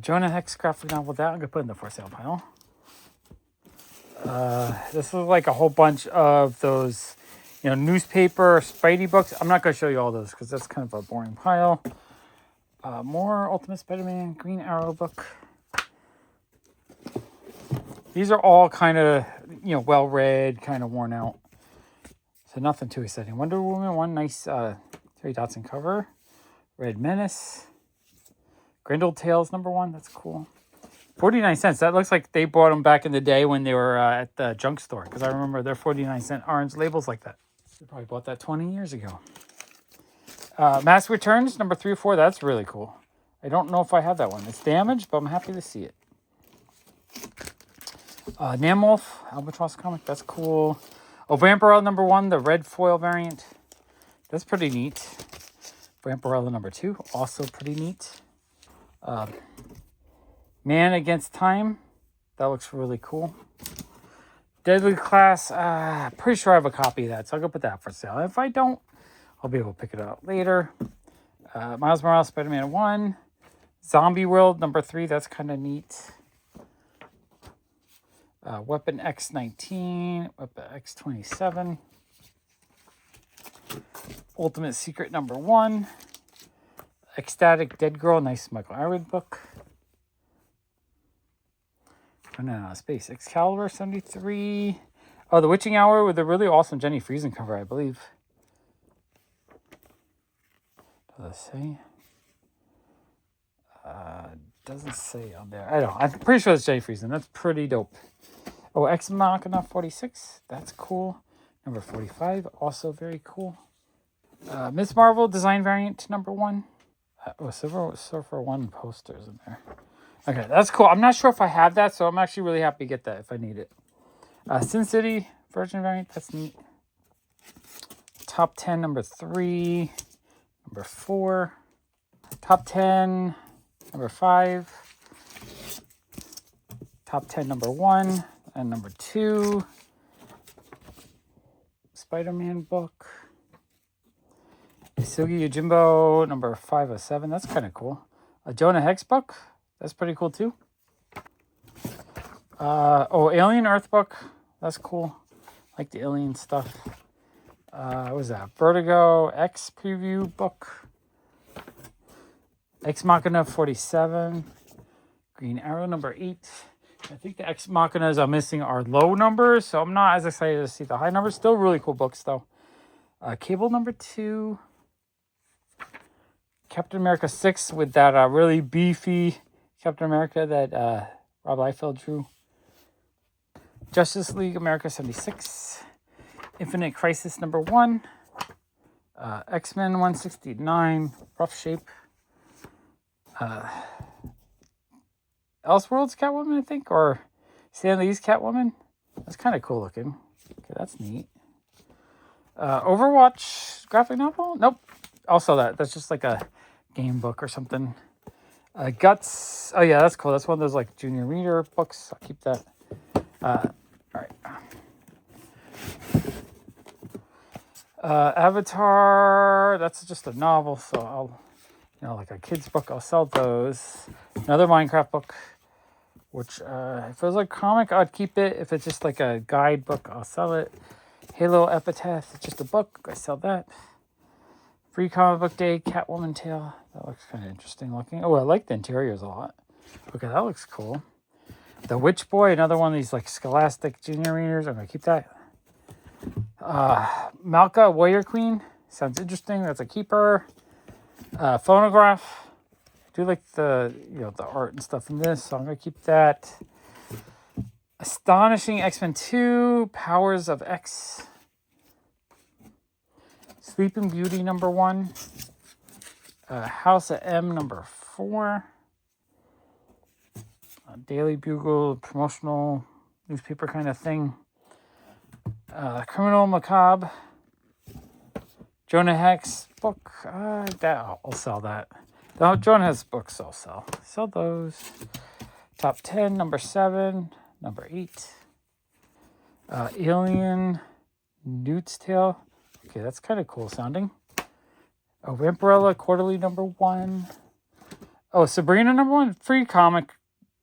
Jonah Hex graphic novel. That I'm gonna put in the for sale pile. This is like a whole bunch of those, newspaper Spidey books. I'm not going to show you all those because that's kind of a boring pile. More Ultimate Spider-Man Green Arrow book. These are all kind of, well-read, kind of worn out. So nothing too exciting. Wonder Woman 1, nice Terry Dodson cover. Red Menace. Grendel Tales #1, that's cool. 49 cents. That looks like they bought them back in the day when they were at the junk store. Because I remember their 49-cent orange labels like that. They probably bought that 20 years ago. Mask Returns, #3 or 4. That's really cool. I don't know if I have that one. It's damaged, but I'm happy to see it. Namwolf, Albatross comic. That's cool. Oh, Vampirella #1, the red foil variant. That's pretty neat. Vampirella #2, also pretty neat. Man Against Time. That looks really cool. Deadly Class, pretty sure I have a copy of that, so I'll go put that for sale. If I don't, I'll be able to pick it up later. Miles Morales, Spider-Man 1. Zombie World, number 3, that's kind of neat. Weapon X19, Weapon X27. Ultimate Secret number 1. Ecstatic Dead Girl, nice Michael Irwin book. Running out of space. Excalibur 73. Oh, The Witching Hour with a really awesome Jenny Friesen cover, I believe. Does it say? Doesn't say on there. I don't know. I'm pretty sure it's Jenny Friesen. That's pretty dope. Oh, Ex Machina 46. That's cool. Number 45. Also very cool. Miss Marvel Design Variant number 1. Surfer 1 posters in there. Okay, that's cool. I'm not sure if I have that, so I'm actually really happy to get that if I need it. Sin City Virgin Variant. That's neat. Top 10 number 3. Number 4. Top 10 number 5. Top 10 number 1 and number 2. Spider-Man book. Isugi Yojimbo number 507. That's kind of cool. A Jonah Hex book. That's pretty cool too. Alien Earth book. That's cool. Like the alien stuff. What was that? Vertigo X preview book. Ex Machina 47. Green Arrow number 8. I think the Ex Machinas I'm missing are low numbers, so I'm not as excited to see the high numbers. Still really cool books though. Cable number 2. Captain America 6 with that really beefy Captain America that Rob Liefeld drew. Justice League America 76. Infinite Crisis number 1. X-Men 169. Rough shape. Elseworlds Catwoman, I think, or Stan Lee's Catwoman. That's kind of cool looking. Okay, that's neat. Overwatch graphic novel? Nope. I'll sell that. That's just like a game book or something. Guts. Oh yeah, that's cool. That's one of those like junior reader books. I'll keep that. All right. Avatar. That's just a novel, so I'll, like a kid's book. I'll sell those. Another Minecraft book, which if it was like a comic, I'd keep it. If it's just like a guide book, I'll sell it. Halo Epitaph. It's just a book. I sell that. Free Comic Book Day, Catwoman Tale. That looks kind of interesting looking. Oh, I like the interiors a lot. Okay, that looks cool. The Witch Boy, another one of these like Scholastic junior readers. I'm going to keep that. Malka, Warrior Queen. Sounds interesting. That's a keeper. Phonograph. I do like the art and stuff in this, so I'm going to keep that. Astonishing X-Men 2, Powers of X. Sleeping Beauty number 1. House of M number 4. Daily Bugle, promotional newspaper kind of thing. Criminal Macabre. Jonah Hex book. I'll sell that. No, Jonah Hex books I'll sell. Sell those. Top 10, number 7. Number 8. Alien Newt's Tale. Okay, that's kind of cool sounding. Oh, Vampirella Quarterly number 1. Oh, Sabrina number 1. Free comic,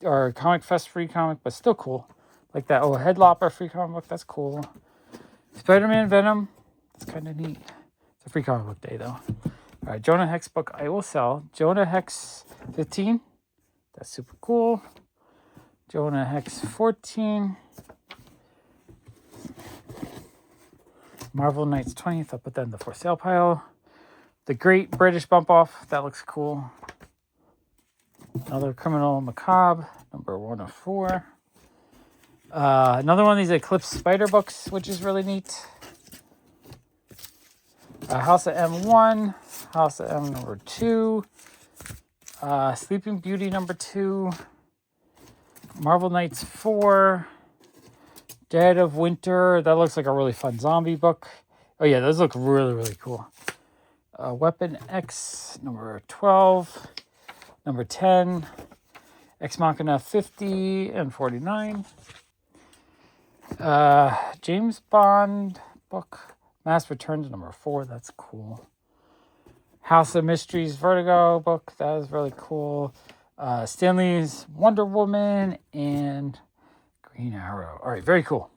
or Comic Fest free comic, but still cool. Like that. Oh, Headlopper free comic book. That's cool. Spider-Man Venom. That's kind of neat. It's a free comic book day, though. All right, Jonah Hex book I will sell. Jonah Hex 15. That's super cool. Jonah Hex 14. Marvel Knights 20th. I'll put that in the for sale pile. The Great British Bump Off. That looks cool. Another Criminal Macabre. Number 1 of 4. Another one of these Eclipse Spider books, which is really neat. House of M1. House of M number 2. Sleeping Beauty number 2. Marvel Knights 4. Dead of Winter. That looks like a really fun zombie book. Oh yeah, those look really, really cool. Weapon X number 12. Number 10. Ex Machina 50 and 49. James Bond book. Mass Returns #4. That's cool. House of Mysteries Vertigo book. That is really cool. Stanley's Wonder Woman and Green Arrow. All right, very cool.